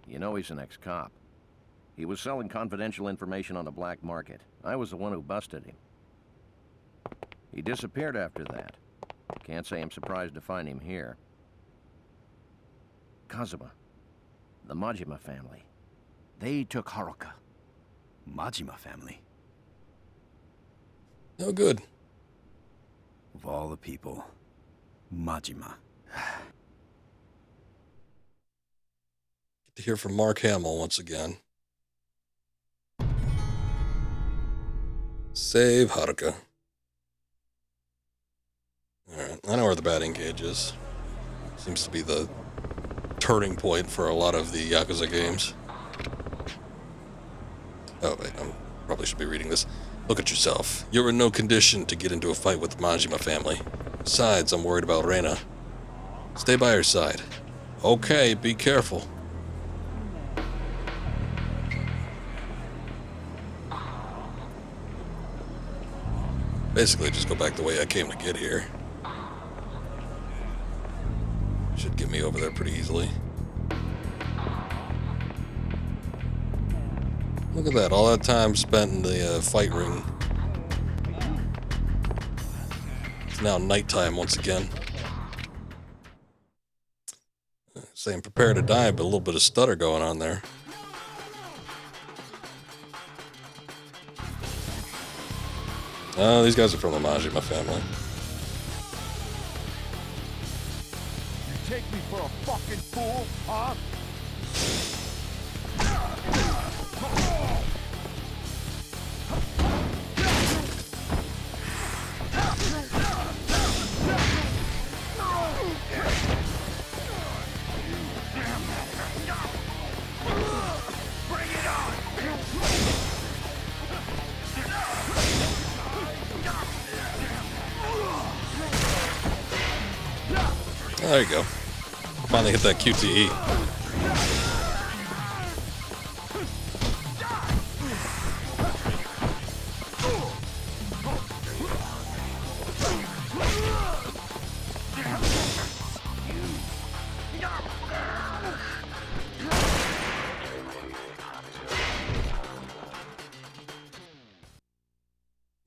You know he's an ex-cop. He was selling confidential information on the black market. I was the one who busted him. He disappeared after that. Can't say I'm surprised to find him here. Kazuma, the Majima family. They took Haruka. Majima family. No good. Of all the people, Majima. Get to hear from Mark Hamill once again. Save Haruka. Alright, I know where the batting cage is. Seems to be the turning point for a lot of the Yakuza games. Oh, wait, I probably should be reading this. Look at yourself. You're in no condition to get into a fight with the Majima family. Besides, I'm worried about Reina. Stay by her side. Okay, be careful. Basically, just go back the way I came to get here. Should get me over there pretty easily. Look at that, all that time spent in the fight ring. It's now nighttime once again. Saying prepare to die, but a little bit of stutter going on there. Oh, these guys are from the Majima family. You take me for a fucking fool, huh? There you go. Finally hit that QTE.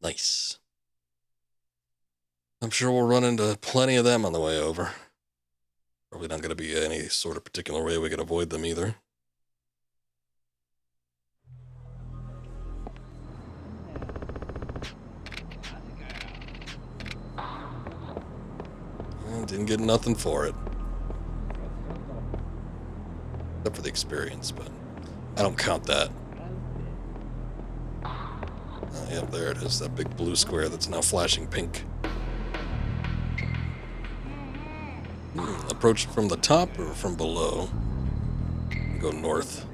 Nice. I'm sure we'll run into plenty of them on the way over. Probably not going to be any sort of particular way we could avoid them either. Didn't get nothing for it. Except for the experience, but I don't count that. Yep, there it is. That big blue square that's now flashing pink. Approach from the top or from below? Go north.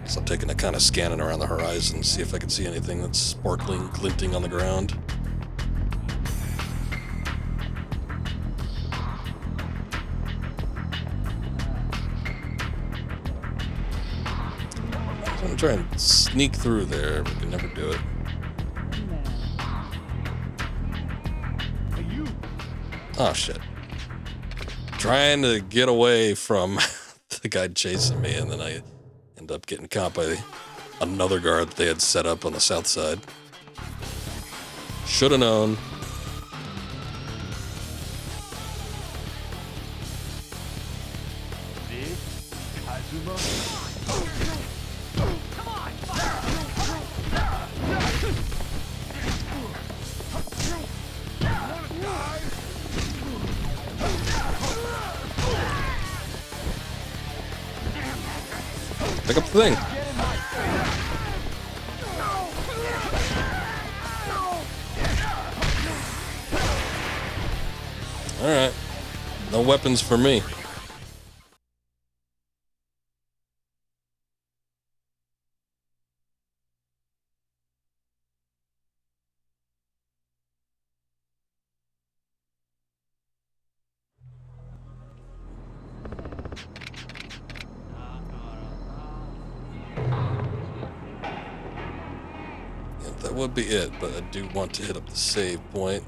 So I'm taking a kind of scanning around the horizon, see if I can see anything that's sparkling, glinting on the ground. So I'm trying to sneak through there, but can never do it. Oh shit. Trying to get away from the guy chasing me, and then I end up getting caught by another guard that they had set up on the south side. Should have known. Pick up the thing. Alright. No weapons for me. That would be it, but I do want to hit up the save point.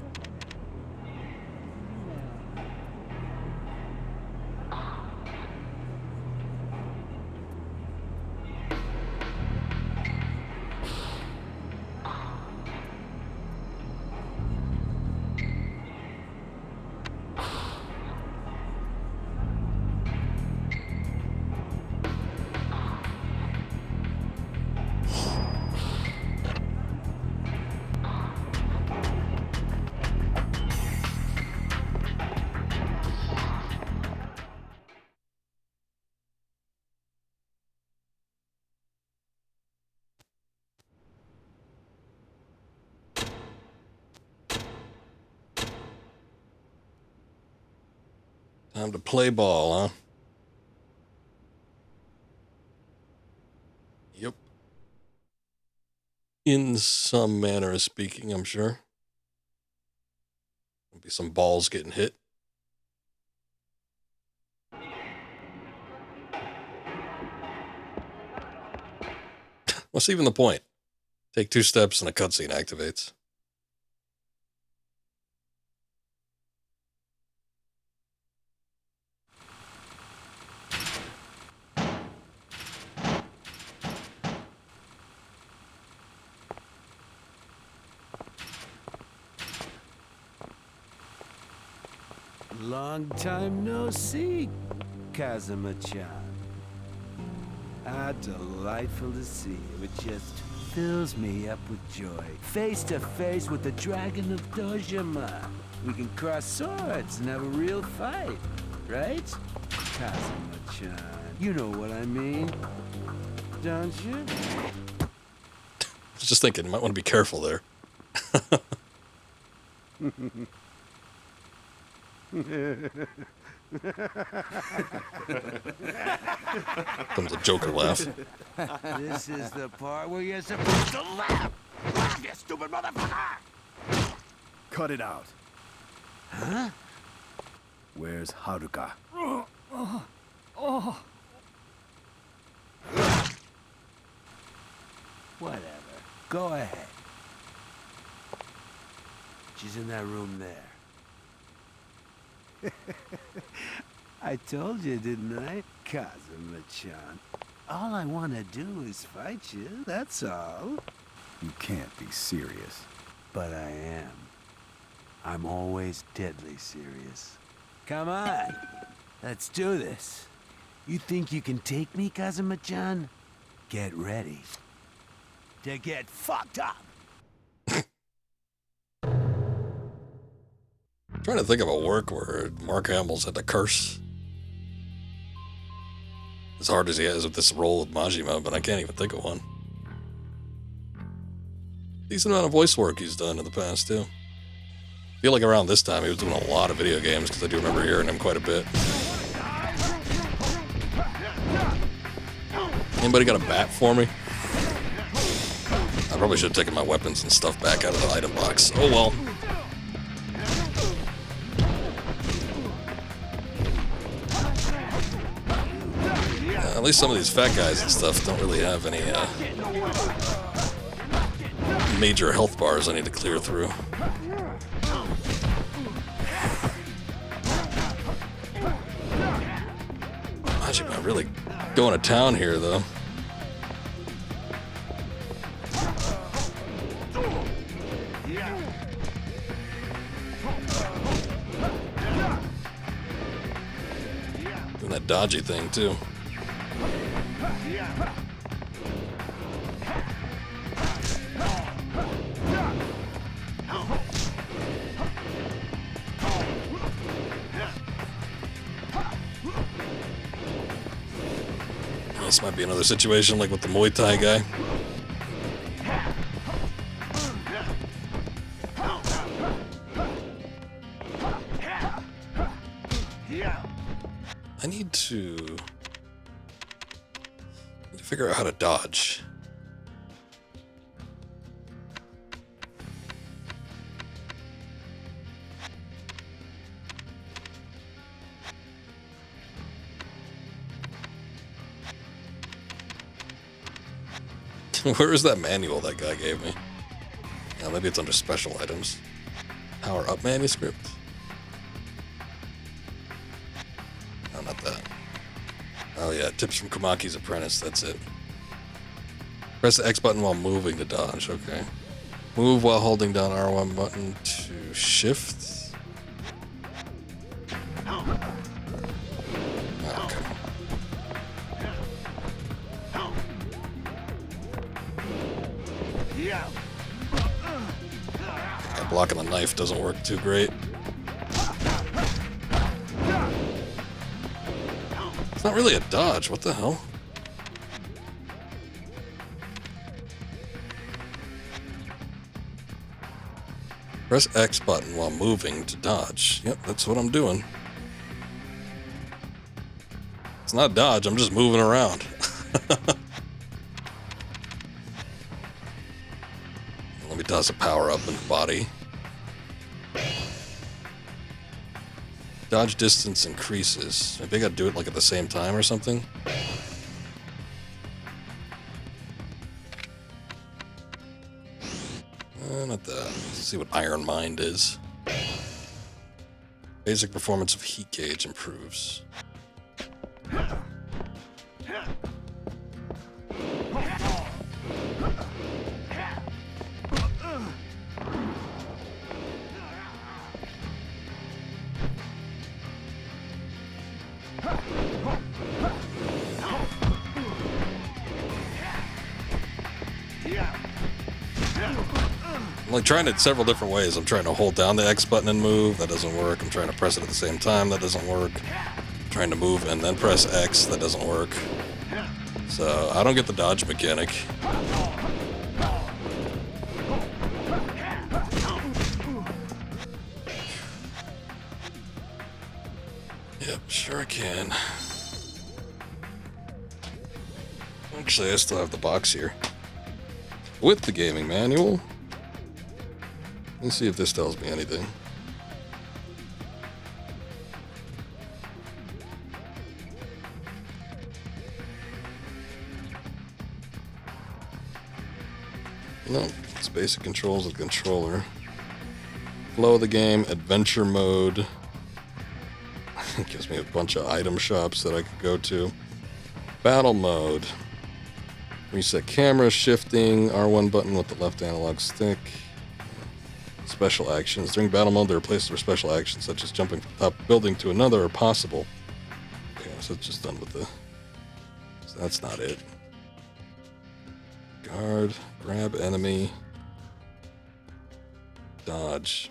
Time to play ball, huh? Yep. In some manner of speaking, I'm sure. There'll be some balls getting hit. What's even the point? Take 2 steps and a cutscene activates. Long time no see, Kazuma-chan. Ah, delightful to see you. It just fills me up with joy. Face to face with the Dragon of Dojima. We can cross swords and have a real fight, right? Kazuma-chan, you know what I mean, don't you? I was just thinking, you might want to be careful there. Comes a Joker laugh. This is the part where you're supposed to laugh! Laugh, you stupid motherfucker! Cut it out. Huh? Where's Haruka? Whatever. Go ahead. She's in that room there. I told you, didn't I, Kazuma-chan? All I want to do is fight you, that's all. You can't be serious. But I am. I'm always deadly serious. Come on, let's do this. You think you can take me, Kazuma-chan? Get ready to get fucked up. I'm trying to think of a work where Mark Hamill's had to curse. As hard as he has with this role with Majima, but I can't even think of one. Decent amount of voice work he's done in the past, too. I feel like around this time he was doing a lot of video games, because I do remember hearing him quite a bit. Anybody got a bat for me? I probably should have taken my weapons and stuff back out of the item box. Oh well. At least some of these fat guys and stuff don't really have any major health bars I need to clear through. Majima really going to town here, though. Doing that dodgy thing, too. This might be another situation like with the Muay Thai guy. I need to figure out how to dodge. Where is that manual that guy gave me? Yeah, maybe it's under special items. Power up manuscript? No, not that. Oh yeah, tips from Kamaki's apprentice, that's it. Press the X button while moving to dodge, okay. Move while holding down R1 button to shift. Okay. Yeah, blocking the knife doesn't work too great. It's not really a dodge, what the hell? Press X button while moving to dodge. Yep, that's what I'm doing. It's not dodge, I'm just moving around. Let me toss a power up in the body. Dodge distance increases. Maybe I gotta do it like at the same time or something. Not that. Let's see what Iron Mind is. Basic performance of heat gauge improves. I'm like trying it several different ways. I'm trying to hold down the X button and move. That doesn't work. I'm trying to press it at the same time. That doesn't work. I'm trying to move and then press X. That doesn't work. So I don't get the dodge mechanic. Yep, sure I can. Actually, I still have the box here. With the gaming manual. Let's see if this tells me anything. No, it's basic controls of the controller. Flow of the game, adventure mode. It gives me a bunch of item shops that I could go to. Battle mode. Reset camera, shifting, R1 button with the left analog stick. Special actions. During battle mode, they're replaced with special actions such as jumping from top building to another are possible. Okay, so it's just done with the... So that's not it. Guard, grab enemy, dodge.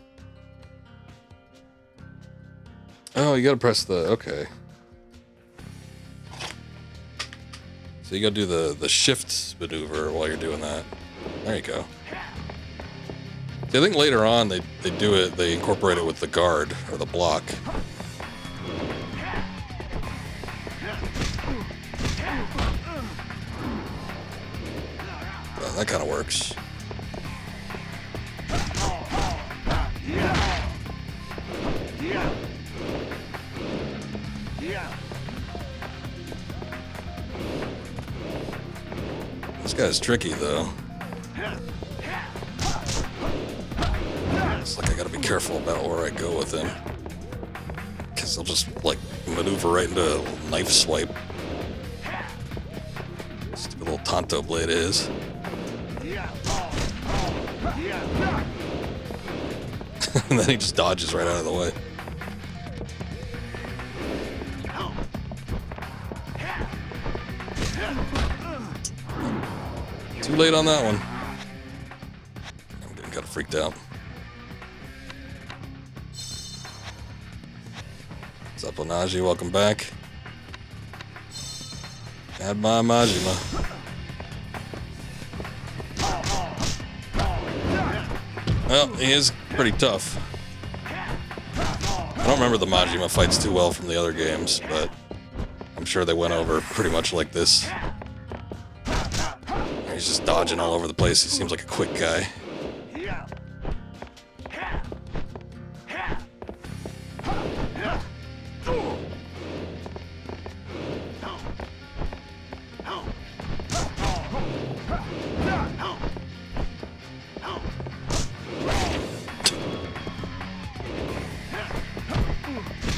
Oh, you gotta press the... Okay. So you gotta do the shift maneuver while you're doing that. There you go. I think later on they do it, they incorporate it with the guard or the block. Well, that kind of works. This guy's tricky though. It's like I gotta be careful about where I go with him. Because he'll just, like, maneuver right into a knife swipe. Stupid little Tonto blade is. And then he just dodges right out of the way. Too late on that one. I'm getting kind of freaked out. What's up, Onaji? Welcome back. Add my Majima. Well, he is pretty tough. I don't remember the Majima fights too well from the other games, but I'm sure they went over pretty much like this. He's just dodging all over the place. He seems like a quick guy.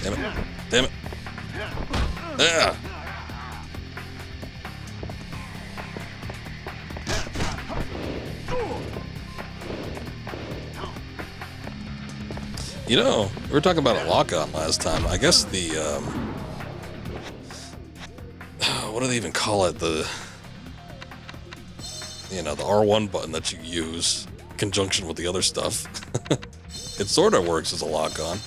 Damn it. Damn it. Ah. You know, we were talking about a lock-on last time. I guess the, what do they even call it? The, you know, the R1 button that you use in conjunction with the other stuff. It sort of works as a lock-on.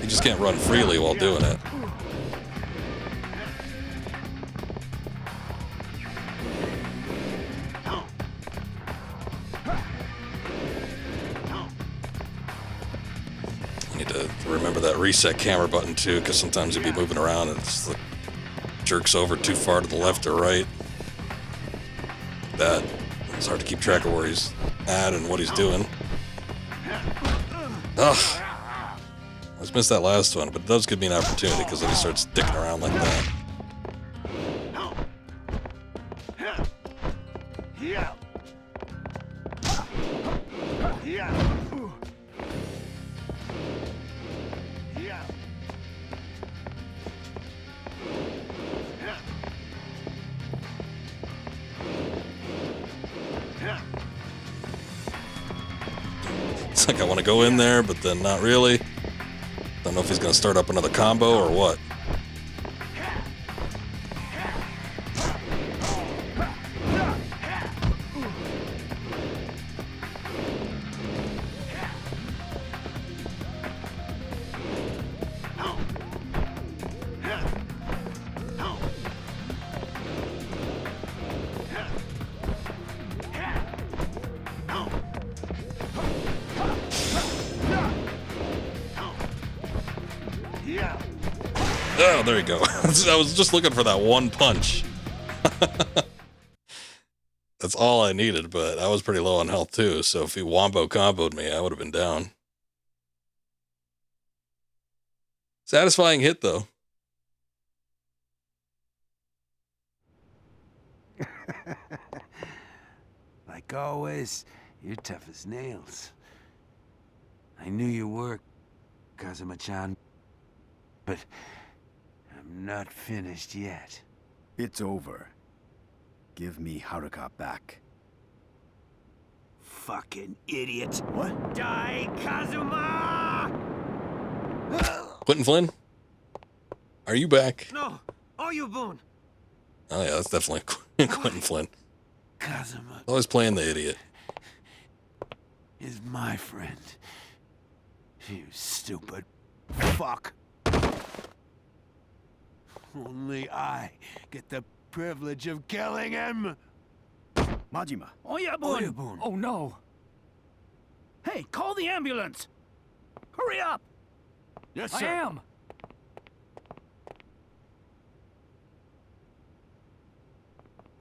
You just can't run freely while doing it. remember that reset camera button too, because sometimes he'd be moving around and it's like jerks over too far to the left or right. That it's hard to keep track of where he's at and what he's doing. Ugh. I just missed that last one, but it does give me an opportunity because then he starts dicking around like that. It's like I want to go in there, but then not really. Don't know if he's going to start up another combo or what. Oh, there you go. I was just looking for that one punch. That's all I needed, but I was pretty low on health too, so if he wombo comboed me, I would have been down. Satisfying hit, though. Like always, you're tough as nails. I knew you were, Kazuma-chan, but I'm not finished yet. It's over. Give me Haruka back. Fucking idiot. What? Die, Kazuma! Quentin Flynn? Are you back? No, Oyubun! Oh yeah, that's definitely Quentin Flynn. Kazuma Always playing the idiot. is my friend. You stupid fuck. Only I get the privilege of killing him. Majima. Oyabun! Oh no! Hey, call the ambulance! Hurry up! Yes, I sir. am!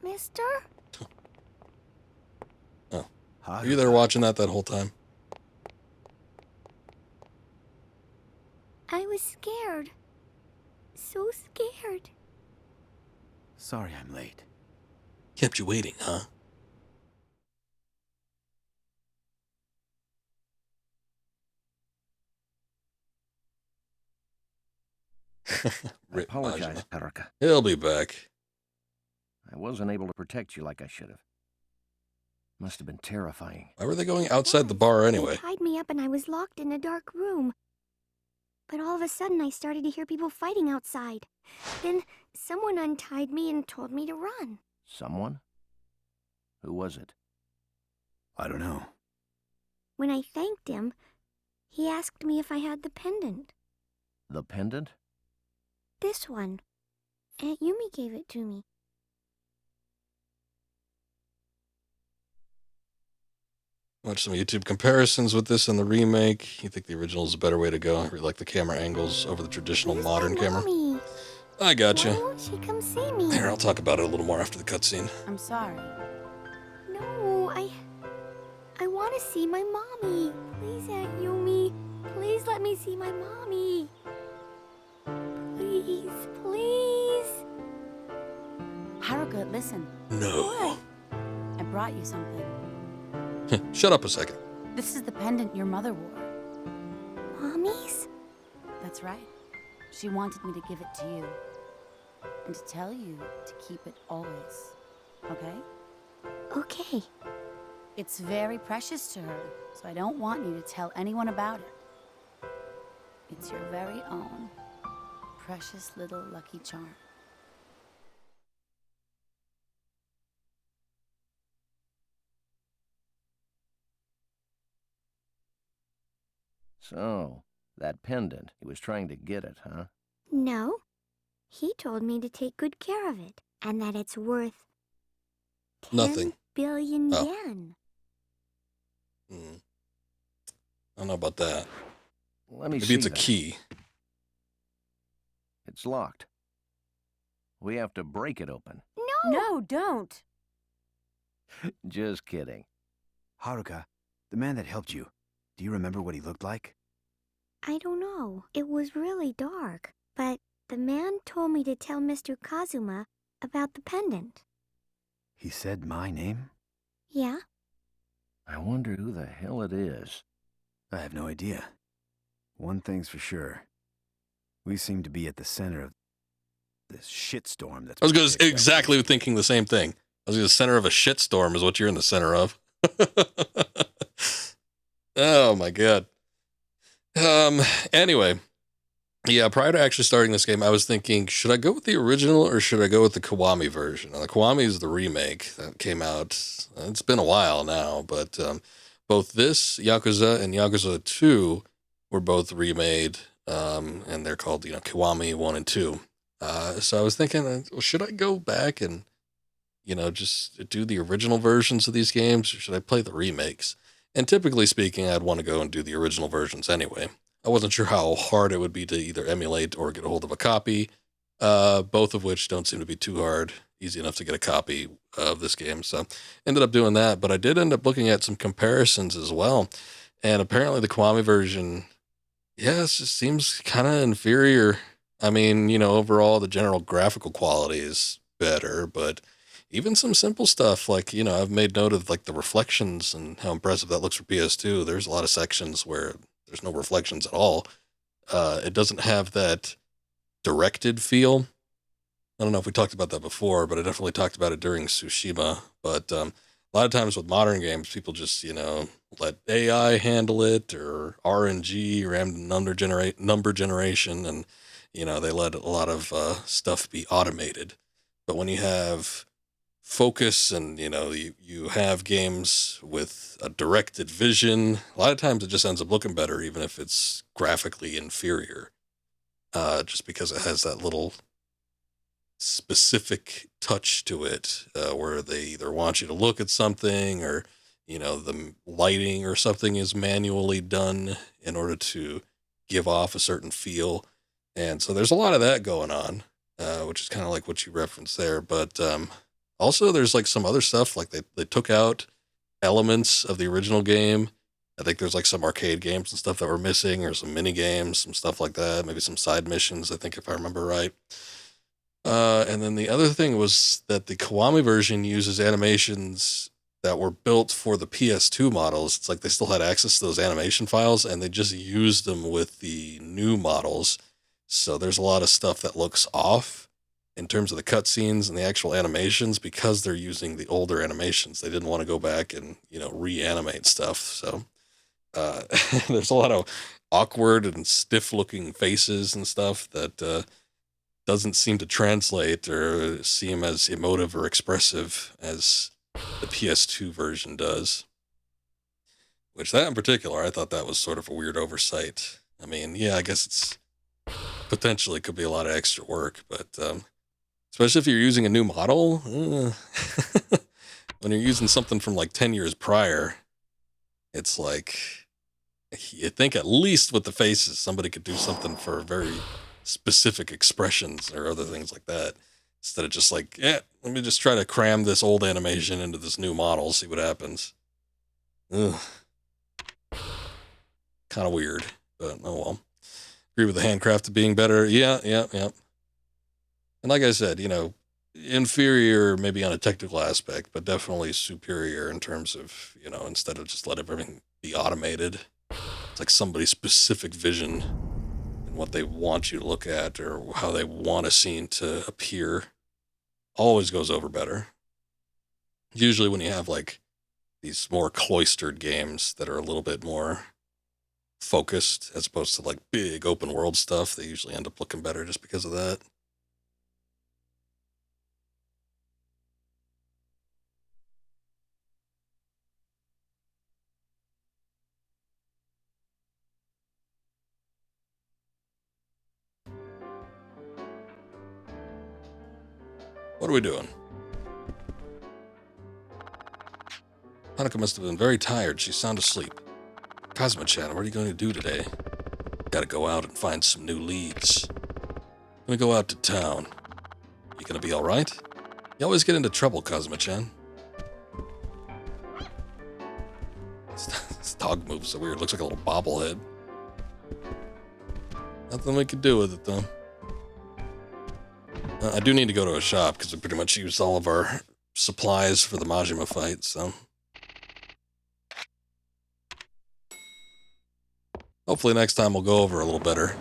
Mister? Oh. Were you there watching that whole time? I was scared. So scared. Sorry I'm late. Kept you waiting, huh? I apologize, Haruka. He'll be back. I wasn't able to protect you like I should have. Must have been terrifying. Why were they going outside the bar anyway? They tied me up and I was locked in a dark room. But all of a sudden I started to hear people fighting outside. Then someone untied me and told me to run. Someone? Who was it? I don't know. When I thanked him, he asked me if I had the pendant. The pendant? This one. Aunt Yumi gave it to me. Watch some YouTube comparisons with this and the remake. You think the original is a better way to go? You like the camera angles over the traditional modern camera? Mommy? I gotcha. Why won't she come see me? Here, I'll talk about it a little more after the cutscene. I'm sorry. No, I want to see my mommy. Please, Aunt Yumi. Please let me see my mommy. Please, please. Haruka, listen. No. What? I brought you something. Shut up a second. This is the pendant your mother wore. Mommy's? That's right. She wanted me to give it to you. And to tell you to keep it always. Okay? Okay. It's very precious to her, so I don't want you to tell anyone about it. It's your very own precious little lucky charm. So, that pendant, he was trying to get it, huh? No. He told me to take good care of it, and that it's worth 10 Nothing. billion Oh. yen. I don't know about that. Let me see. Maybe it's a that. key. It's locked. We have to break it open. No, don't. Just kidding. Haruka, the man that helped you, do you remember what he looked like? I don't know. It was really dark. But the man told me to tell Mr. Kazuma about the pendant. He said my name? Yeah? I wonder who the hell it is. I have no idea. One thing's for sure. We seem to be at the center of this shitstorm that's... I was exactly thinking the same thing. I was the center of a shitstorm is what you're in the center of. Oh my god. Anyway, yeah, prior to actually starting this game, I was thinking, should I go with the original or should I go with the Kiwami version? Now, the Kiwami is the remake that came out. It's been a while now, but both this Yakuza and Yakuza 2 were both remade, and they're called, Kiwami 1 and 2. So I was thinking, well, should I go back and, just do the original versions of these games, or should I play the remakes? And typically speaking, I'd want to go and do the original versions anyway. I wasn't sure how hard it would be to either emulate or get a hold of a copy, both of which don't seem to be too hard. Easy enough to get a copy of this game, so ended up doing that. But I did end up looking at some comparisons as well, and apparently the Kiwami version, it just seems kind of inferior. I mean, overall the general graphical quality is better, but even some simple stuff like, I've made note of like the reflections and how impressive that looks for PS2. There's a lot of sections where there's no reflections at all. It doesn't have that directed feel. I don't know if we talked about that before, but I definitely talked about it during Tsushima. But a lot of times with modern games, people just, let AI handle it, or RNG, random number generation, and, they let a lot of stuff be automated. But when you have focus and, you have games with a directed vision, a lot of times it just ends up looking better, even if it's graphically inferior, just because it has that little specific touch to it, where they either want you to look at something, or the lighting or something is manually done in order to give off a certain feel. And so there's a lot of that going on, which is kind of like what you referenced there. But also there's like some other stuff, like they took out elements of the original game. I think there's like some arcade games and stuff that were missing, or some mini games, some stuff like that, maybe some side missions, I think, if I remember right. And then the other thing was that the Kiwami version uses animations that were built for the PS2 models. It's like they still had access to those animation files, and they just used them with the new models. So there's a lot of stuff that looks off in terms of the cutscenes and the actual animations, because they're using the older animations. They didn't want to go back and, reanimate stuff. So there's a lot of awkward and stiff-looking faces and stuff that doesn't seem to translate or seem as emotive or expressive as the PS2 version does. Which, that in particular, I thought that was sort of a weird oversight. I mean, yeah, I guess it's potentially could be a lot of extra work, but especially if you're using a new model, when you're using something from like 10 years prior, it's like, you think at least with the faces, somebody could do something for very specific expressions or other things like that, instead of just like, let me just try to cram this old animation into this new model, see what happens. Ugh. Kind of weird, but oh well. Agree with the handcrafted being better. Yeah. And like I said, inferior maybe on a technical aspect, but definitely superior in terms of, instead of just let everything be automated, it's like somebody's specific vision and what they want you to look at, or how they want a scene to appear, always goes over better. Usually when you have like these more cloistered games that are a little bit more focused, as opposed to like big open world stuff, they usually end up looking better just because of that. What are we doing? Haruka must have been very tired. She's sound asleep. Kazuma-chan, what are you going to do today? gotta go out and find some new leads. I'm gonna go out to town. You gonna be alright? You always get into trouble, Kazuma-chan. This dog moves so weird. Looks like a little bobblehead. Nothing we could do with it, though. I do need to go to a shop, because we pretty much used all of our supplies for the Majima fight, so... Hopefully next time we'll go over a little better.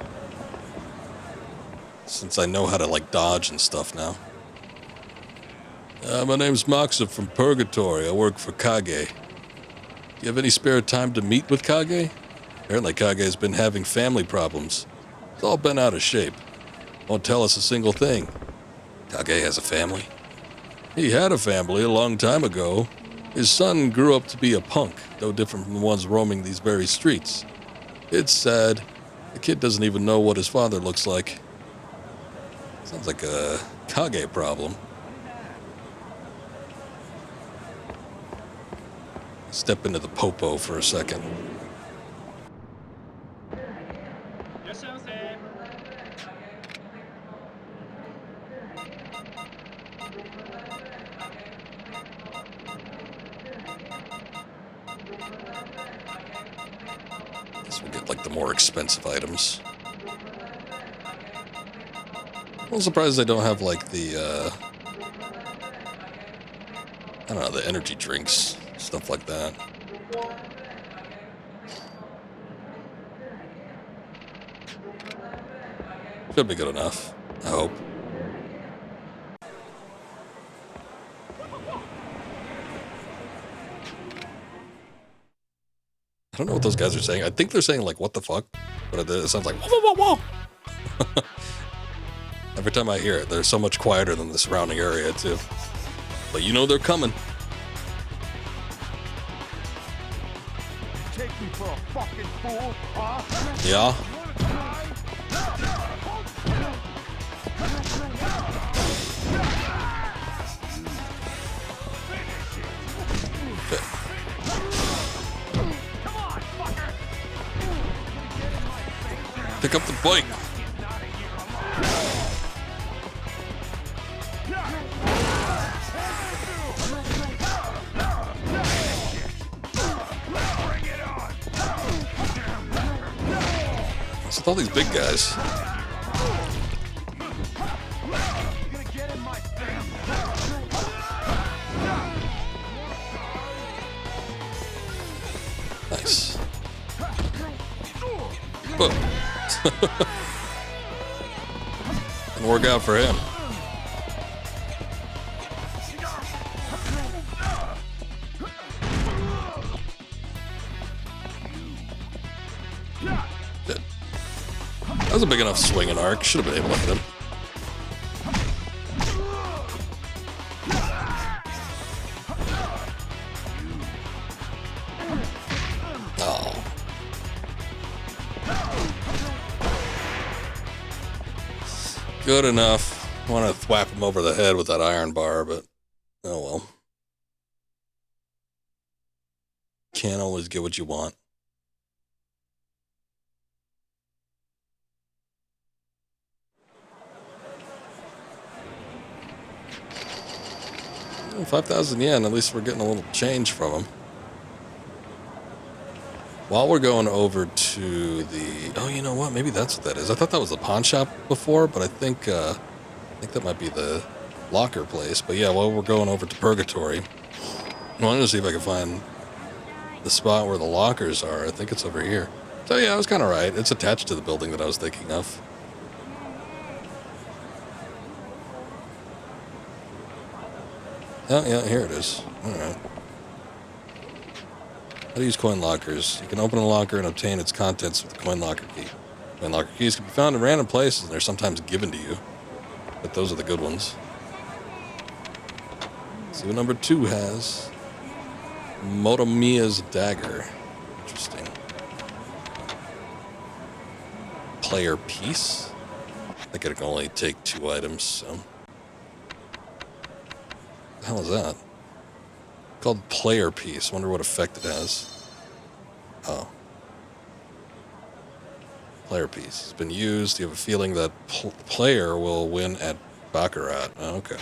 Since I know how to, like, dodge and stuff now. My name's Moxa from Purgatory. I work for Kage. Do you have any spare time to meet with Kage? Apparently Kage's been having family problems. It's all been out of shape. Won't tell us a single thing. Kage has a family? He had a family a long time ago. His son grew up to be a punk, no different from the ones roaming these very streets. It's sad. The kid doesn't even know what his father looks like. Sounds like a Kage problem. Step into the popo for a second. Guess we'll get like the more expensive items. I'm surprised they don't have like the I don't know, the energy drinks, stuff like that. Should be good enough, I hope. I don't know what those guys are saying. I think they're saying like, what the fuck? But it sounds like, whoa, whoa, whoa, whoa. Every time I hear it, they're so much quieter than the surrounding area, too. But you know they're coming. Take me for a fucking fool, huh? Yeah. Pick up the bike. With all these big guys. Nice. Whoa. Didn't work out for him. That was a big enough swinging arc. Should have been able to hit him. Oh. Good enough. I want to thwap him over the head with that iron bar, but oh well. Can't always get what you want. Oh, 5,000 yen, at least we're getting a little change from them. While we're going over to the... Oh, you know what? Maybe that's what that is. I thought that was the pawn shop before, but I think that might be the locker place. But yeah, while we're going over to Purgatory, I wanted to see if I could find the spot where the lockers are. I think it's over here. So yeah, I was kind of right. It's attached to the building that I was thinking of. Oh, yeah, here it is. Alright. How to use coin lockers. You can open a locker and obtain its contents with the coin locker key. Coin locker keys can be found in random places, and they're sometimes given to you. But those are the good ones. Let's see what number 2 has. Motomiya's dagger. Interesting. Player piece? I think it can only take 2 items, so... What the hell is that? Called player piece. Wonder what effect it has. Oh. Player piece. It's been used. You have a feeling that player will win at Baccarat. Oh, okay.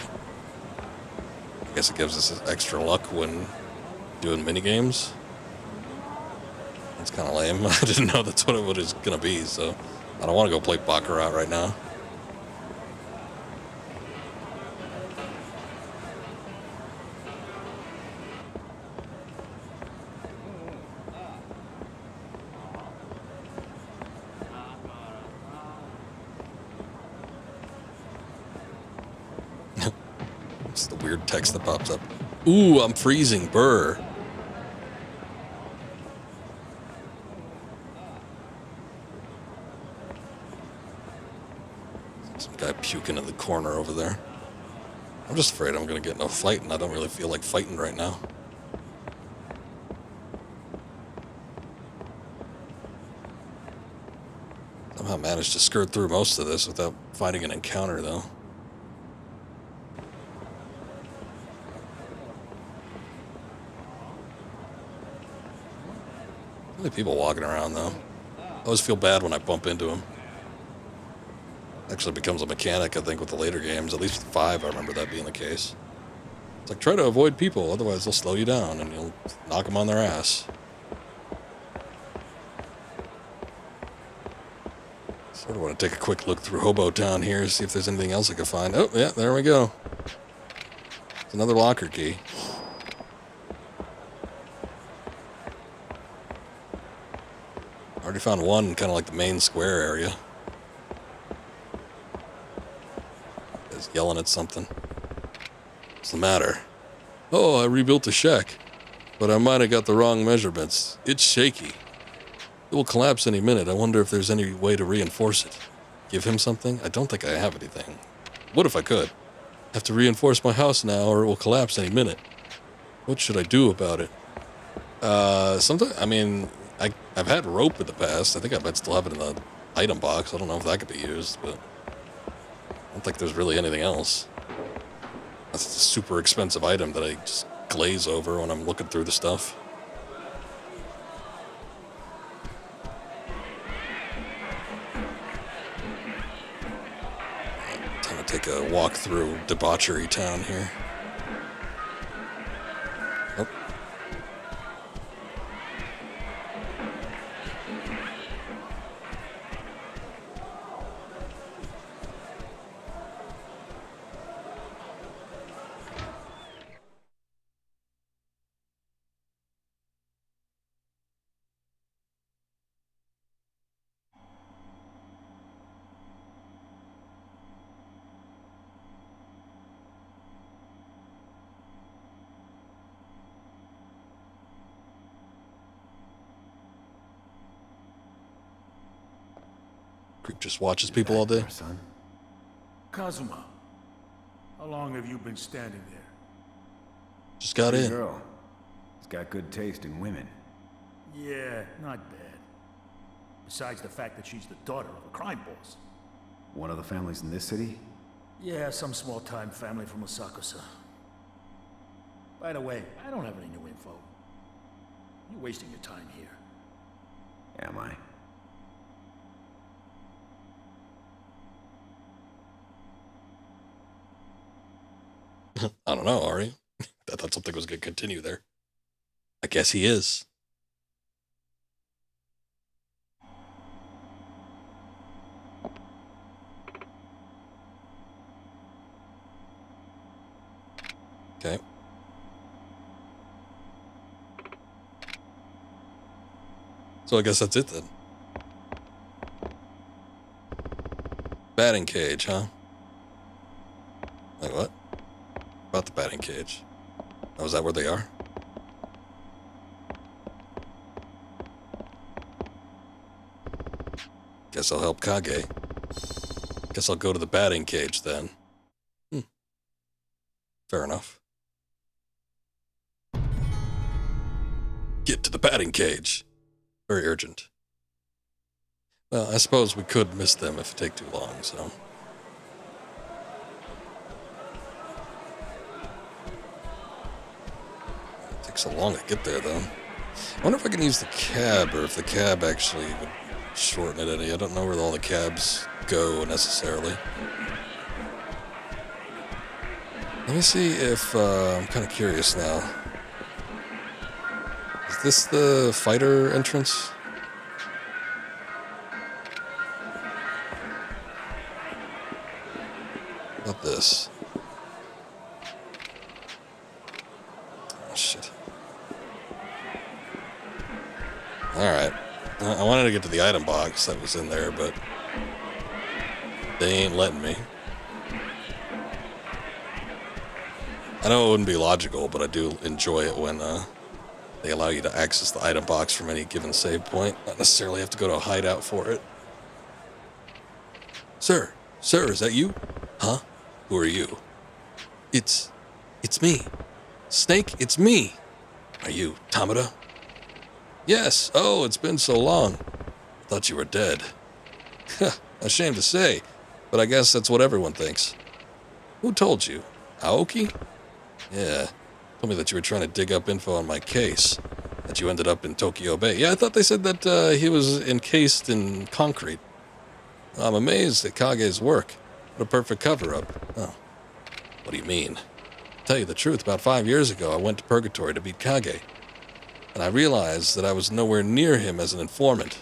I guess it gives us extra luck when doing minigames. That's kind of lame. I didn't know that's what it was going to be, so I don't want to go play Baccarat right now. It's the weird text that pops up. Ooh, I'm freezing. Burr. Some guy puking in the corner over there. I'm just afraid I'm going to get in a fight, and I don't really feel like fighting right now. Somehow managed to skirt through most of this without fighting an encounter, though. Really people walking around, though. I always feel bad when I bump into them. Actually becomes a mechanic, I think, with the later games. At least 5, I remember that being the case. It's like, try to avoid people, otherwise they'll slow you down and you'll knock them on their ass. Sort of want to take a quick look through Hobo Town here, see if there's anything else I can find. Oh, yeah, there we go. It's another locker key. Already found one, kind of like the main square area. He's yelling at something. What's the matter? Oh, I rebuilt the shack, but I might have got the wrong measurements. It's shaky. It will collapse any minute. I wonder if there's any way to reinforce it. Give him something? I don't think I have anything. What if I could? Have to reinforce my house now or it will collapse any minute. What should I do about it? I mean, I've had rope in the past. I think I might still have it in the item box. I don't know if that could be used, but I don't think there's really anything else. That's a super expensive item that I just glaze over when I'm looking through the stuff. Time to take a walk through Debauchery Town here. Oh. Creep just watches people all day. Kazuma, how long have you been standing there? Just got in. Girl. He's got good taste in women. Yeah, not bad. Besides the fact that she's the daughter of a crime boss. One of the families in this city? Yeah, some small-time family from Yakuza. By the way, I don't have any new info. You're wasting your time here. Am I? I don't know, Ari. I thought something was going to continue there. I guess he is. Okay. So I guess that's it then. Batting cage, huh? Like what? About the batting cage. Oh, is that where they are? Guess I'll help Kage. Guess I'll go to the batting cage then. Fair enough. Get to the batting cage. Very urgent. Well, I suppose we could miss them if it take too long, so... Takes so long to get there, though. I wonder if I can use the cab, or if the cab actually would shorten it any. I don't know where all the cabs go necessarily. Let me see if I'm kind of curious now. Is this the fighter entrance? Not this. Oh, shit. Alright. I wanted to get to the item box that was in there, but they ain't letting me. I know it wouldn't be logical, but I do enjoy it when they allow you to access the item box from any given save point. Not necessarily have to go to a hideout for it. Sir, is that you? Huh? Who are you? It's me. Snake, it's me. Are you Tamada? Yes. Oh, it's been so long. I thought you were dead. Ashamed to say, but I guess that's what everyone thinks. Who told you? Aoki? Yeah. Told me that you were trying to dig up info on my case. That you ended up in Tokyo Bay. Yeah, I thought they said that he was encased in concrete. I'm amazed at Kage's work. What a perfect cover-up. Oh. What do you mean? To tell you the truth, about 5 years ago, I went to Purgatory to beat Kage. And I realized that I was nowhere near him as an informant.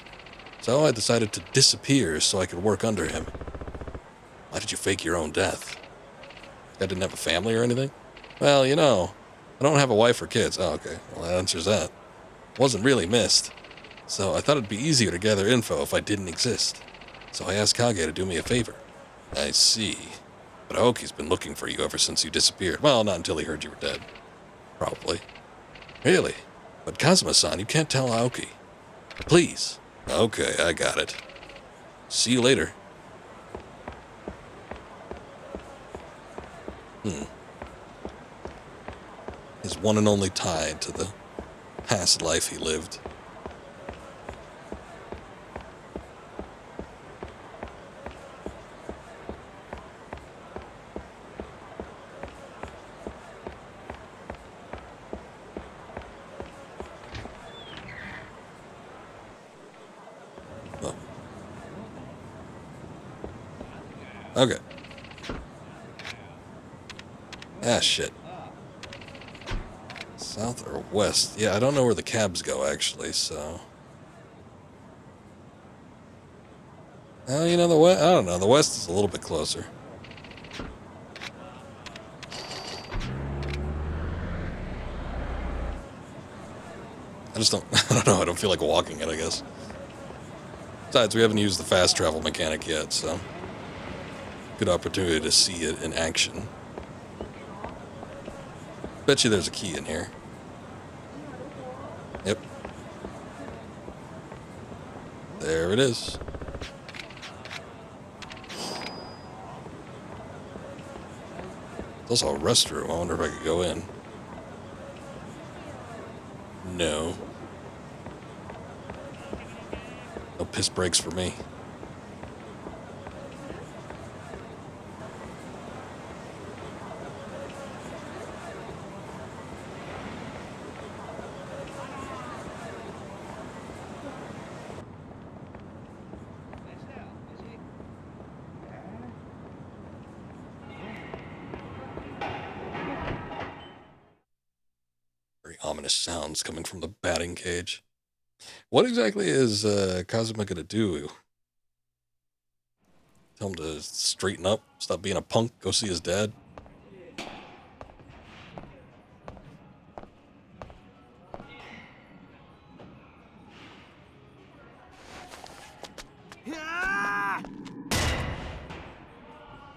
So I decided to disappear so I could work under him. Why did you fake your own death? I didn't have a family or anything? Well, you know, I don't have a wife or kids. Oh, okay. Well, that answers that. Wasn't really missed. So I thought it'd be easier to gather info if I didn't exist. So I asked Kage to do me a favor. I see. But Aoki's been looking for you ever since you disappeared. Well, not until he heard you were dead. Probably. Really? But Kazuma-san, you can't tell Aoki. Please. Okay, I got it. See you later. His one and only tie to the past life he lived. Oh. Okay. Ah, shit. South or west? Yeah, I don't know where the cabs go, actually, so... Oh, you know, the west... I don't know, the west is a little bit closer. I just don't... I don't know, I don't feel like walking it, I guess. Besides, we haven't used the fast travel mechanic yet, so... Good opportunity to see it in action. Bet you there's a key in here. Yep. There it is. There's also a restroom. I wonder if I could go in. No. No piss breaks for me. Ominous sounds coming from the batting cage. What exactly is Kazuma gonna do? Tell him to straighten up, stop being a punk, go see his dad?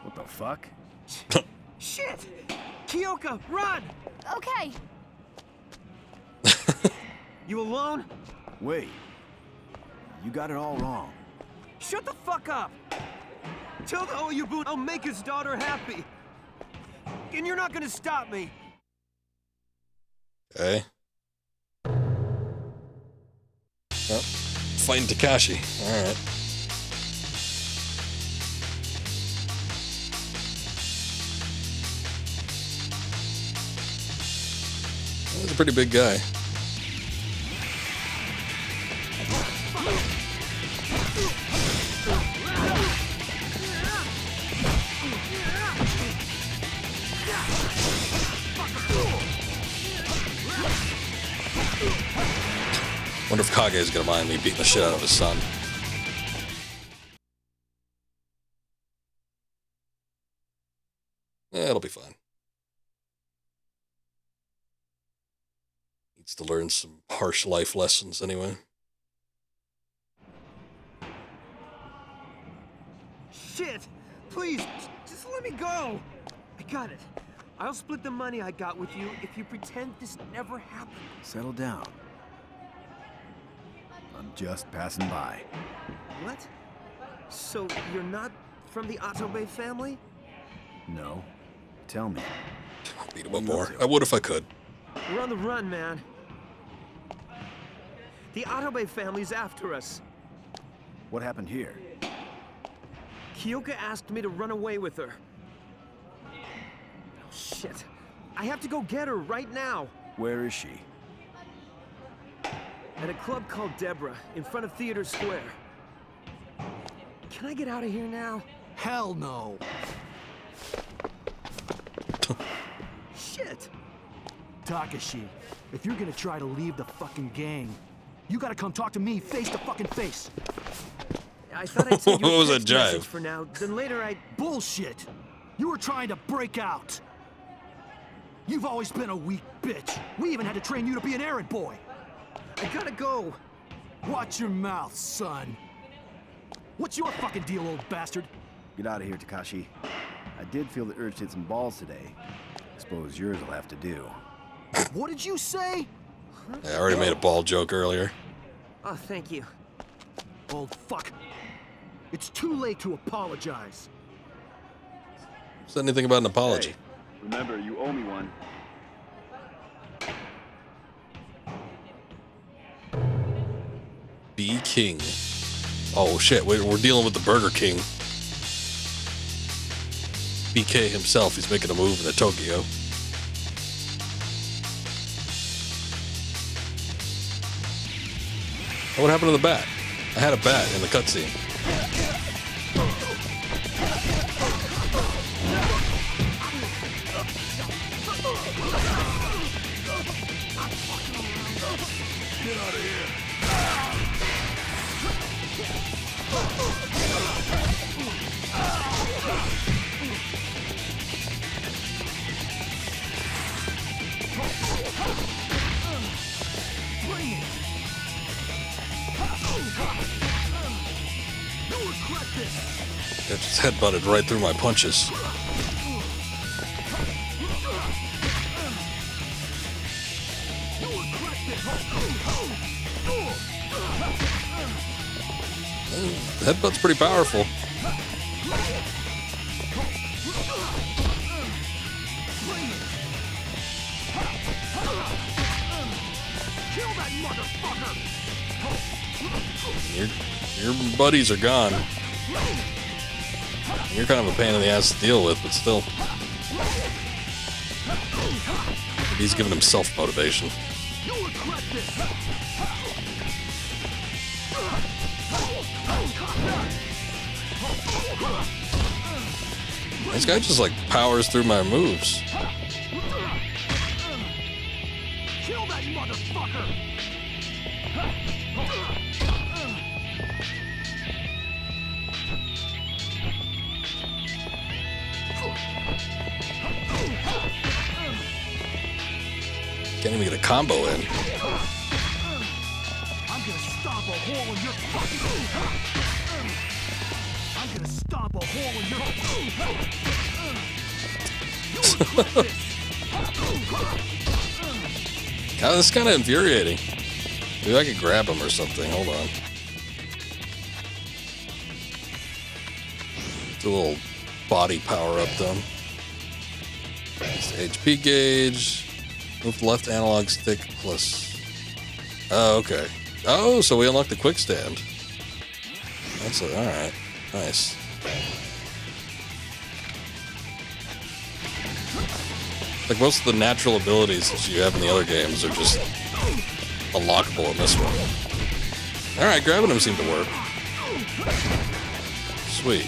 What the fuck? Shit! Kyoka, run! Okay. You alone? Wait. You got it all wrong. Shut the fuck up! Tell the Oyubu I'll make his daughter happy. And you're not gonna stop me. Okay. Well, fighting Takashi. Alright. He's a pretty big guy. Kage's gonna mind me beating the shit out of his son. Yeah, it'll be fine. Needs to learn some harsh life lessons anyway. Shit! Please, just let me go! I got it. I'll split the money I got with you if you pretend this never happened. Settle down. I'm just passing by. What? So you're not from the Otobe family? No. Tell me. Beat him up more. I would if I could. We're on the run, man. The Otobe family's after us. What happened here? Kyoka asked me to run away with her. Oh, shit. I have to go get her right now. Where is she? At a club called Deborah, in front of Theater Square. Can I get out of here now? Hell no. Shit! Takashi, if you're gonna try to leave the fucking gang, you gotta come talk to me face to fucking face. I thought I'd send you What a was text that jive? message for now, then later I... Bullshit! You were trying to break out. You've always been a weak bitch. We even had to train you to be an errand boy. I gotta go. Watch your mouth, son. What's your fucking deal, old bastard? Get out of here, Takashi. I did feel the urge to hit some balls today. I suppose yours will have to do. What did you say? I already made a ball joke earlier. Oh, thank you. Old fuck. It's too late to apologize. Said anything about an apology? Hey, remember, you owe me one. B King. Oh shit, we're dealing with the Burger King. BK himself, he's making a move into Tokyo. What happened to the bat? I had a bat in the cutscene. Get out of here. That just headbutted right through my punches. The headbutt's pretty powerful. Your buddies are gone. You're kind of a pain in the ass to deal with, but still. He's giving him self-motivation. This guy just like powers through my moves. Kill that motherfucker! Can't even get a combo in. I'm gonna stomp a hole in your fucking... I'm gonna stomp a hole in your... God, this is kind of infuriating. Maybe I could grab him or something. Hold on. Do a little body power up then. It's the HP gauge. Move the left analog stick plus... Oh, okay. Oh, so we unlocked the quick stand. That's it. Alright. Nice. Like most of the natural abilities that you have in the other games are just unlockable in this one. Alright, grabbing him seemed to work. Sweet.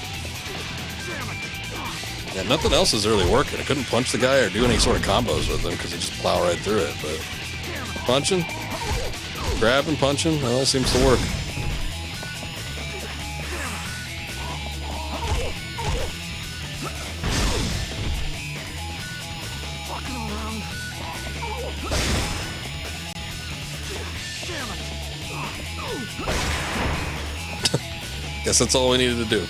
Yeah, nothing else is really working. I couldn't punch the guy or do any sort of combos with him because he just plow right through it, but... Punching? grab and punch him. Well, it seems to work. Fucking around. Damn it. Guess that's all we needed to do.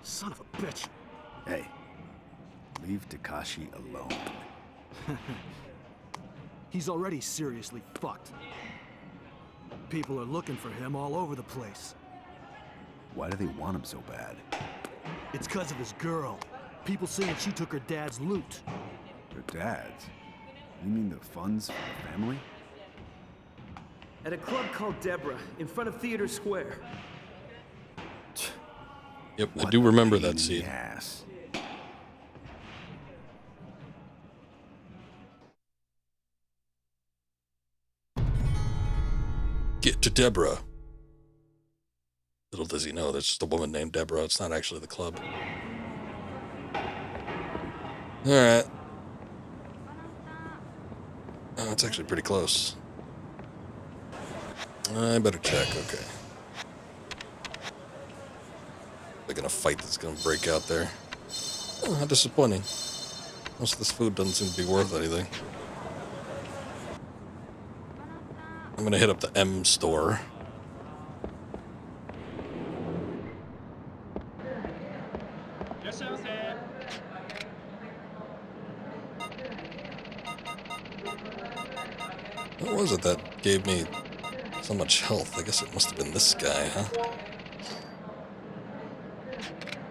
Son of a bitch. Hey, leave Takashi alone. He's already seriously fucked. People are looking for him all over the place. Why do they want him so bad? It's because of his girl. People saying she took her dad's loot. Her dad's? You mean the funds for the family? At a club called Deborah, in front of Theater Square. Yep, I do remember that scene. Yes. Get to Deborah. Little does he know, there's just a woman named Deborah. It's not actually the club. Alright. Oh, it's actually pretty close. I better check, okay. They're gonna fight that's gonna break out there. Oh, how disappointing. Most of this food doesn't seem to be worth anything. I'm gonna hit up the M store. What was it that gave me so much health? I guess it must have been this guy, huh?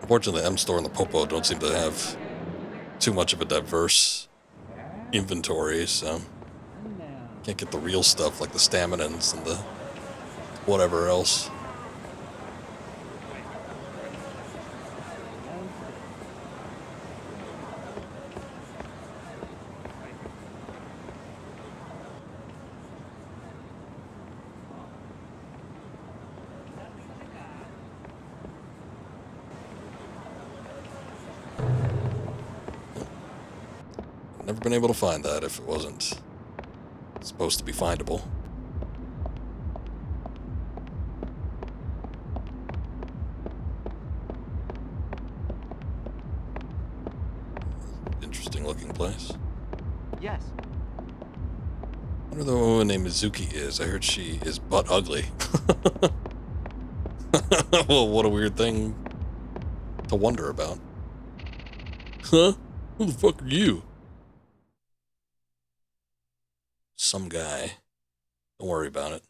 Unfortunately, the M store and the Popo don't seem to have too much of a diverse inventory, so can't get the real stuff like the staminans and the whatever else. Never been able to find that if it wasn't supposed to be findable. Interesting looking place. Yes. I wonder the woman named Mizuki is. I heard she is butt ugly. Well, what a weird thing to wonder about. Huh? Who the fuck are you? Some guy. Don't worry about it.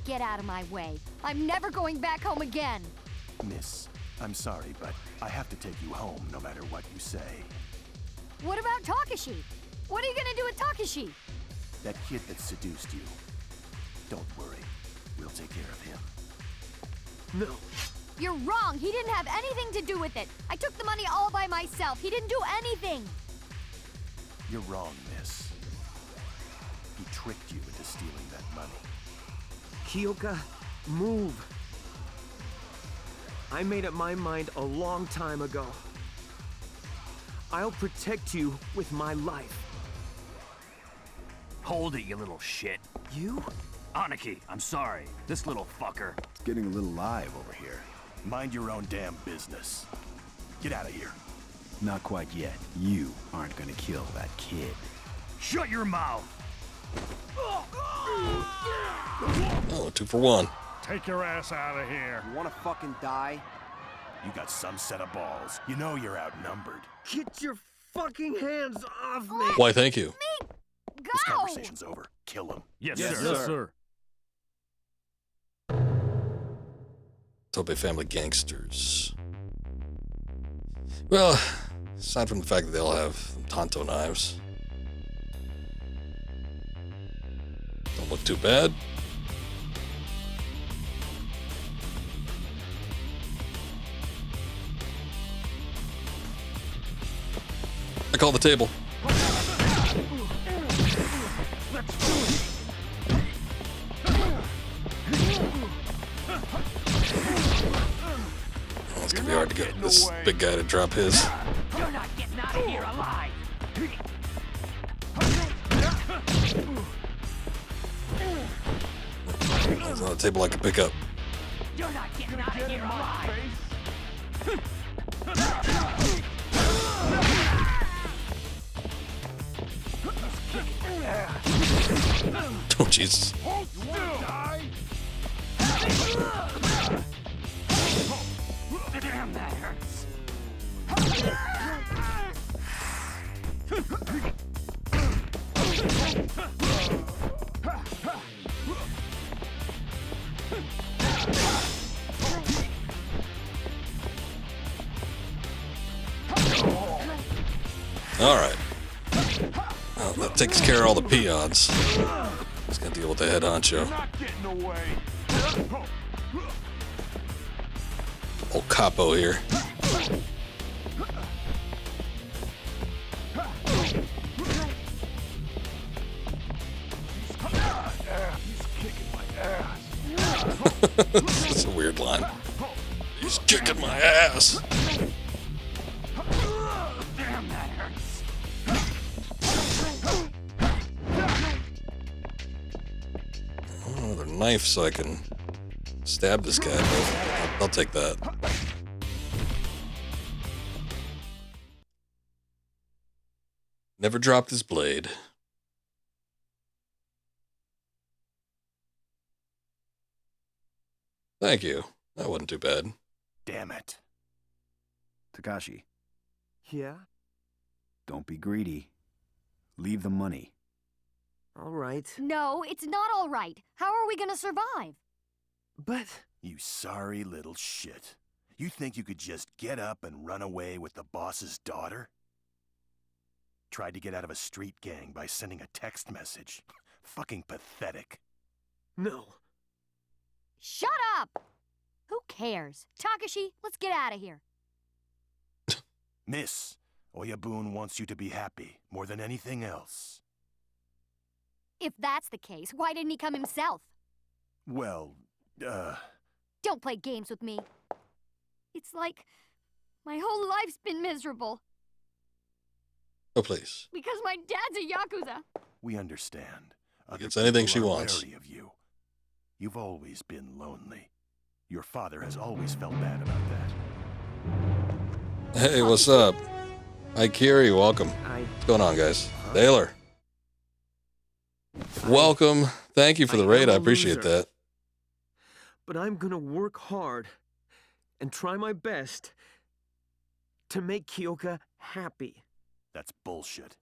Get out of my way. I'm never going back home again. Miss, I'm sorry, but I have to take you home no matter what you say. What about Takashi? What are you gonna do with Takashi? That kid that seduced you. Don't worry. We'll take care of him. No. You're wrong. He didn't have anything to do with it. I took the money all by myself. He didn't do anything. You're wrong, miss. He tricked you into stealing that money. Kyoka, move. I made up my mind a long time ago. I'll protect you with my life. Hold it, you little shit. You? Aniki, I'm sorry. This little fucker. It's getting a little live over here. Mind your own damn business. Get out of here. Not quite yet. You aren't gonna kill that kid. Shut your mouth! Oh, 2 for 1. Take your ass out of here. You wanna fucking die? You got some set of balls. You know you're outnumbered. Get your fucking hands off me! Why, thank you. Go! This conversation's over. Kill him. Yes, Yes, sir. sir. Tobe family gangsters. Well, aside from the fact that they all have Tonto knives. Don't look too bad. call the table. It's gonna be hard to get this big guy to drop his. You're not getting out of here alive. It's on the table I can pick up. You're not getting out of here alive. Oh, Jesus. Damn, that hurts. All right. Well, that takes care of all the peons. Just gonna deal with the head honcho. Old capo here. That's a weird line. He's kicking my ass. Damn, that hurts. Another knife so I can stab this guy. I'll take that. Never dropped his blade. Thank you. That wasn't too bad. Damn it. Takashi, Yeah? don't be greedy. Leave the money. All right. No, it's not all right. How are we gonna survive? But... You sorry little shit. You think you could just get up and run away with the boss's daughter? Tried to get out of a street gang by sending a text message. Fucking pathetic. No. Shut up! Who cares? Takashi, let's get out of here. Miss, Oyabun wants you to be happy more than anything else. If that's the case, why didn't he come himself? Well, Don't play games with me. It's like my whole life's been miserable. Oh, please. Because my dad's a Yakuza. we understand. Gets anything she people are wants. wary of you. You've always been lonely. Your father has always felt bad about that. Hey, what's up? Hi, Kiryu. Welcome. What's going on, guys? Taylor. Welcome. Thank you for the raid. I appreciate that. But I'm gonna work hard and try my best to make Kyoka happy. That's bullshit.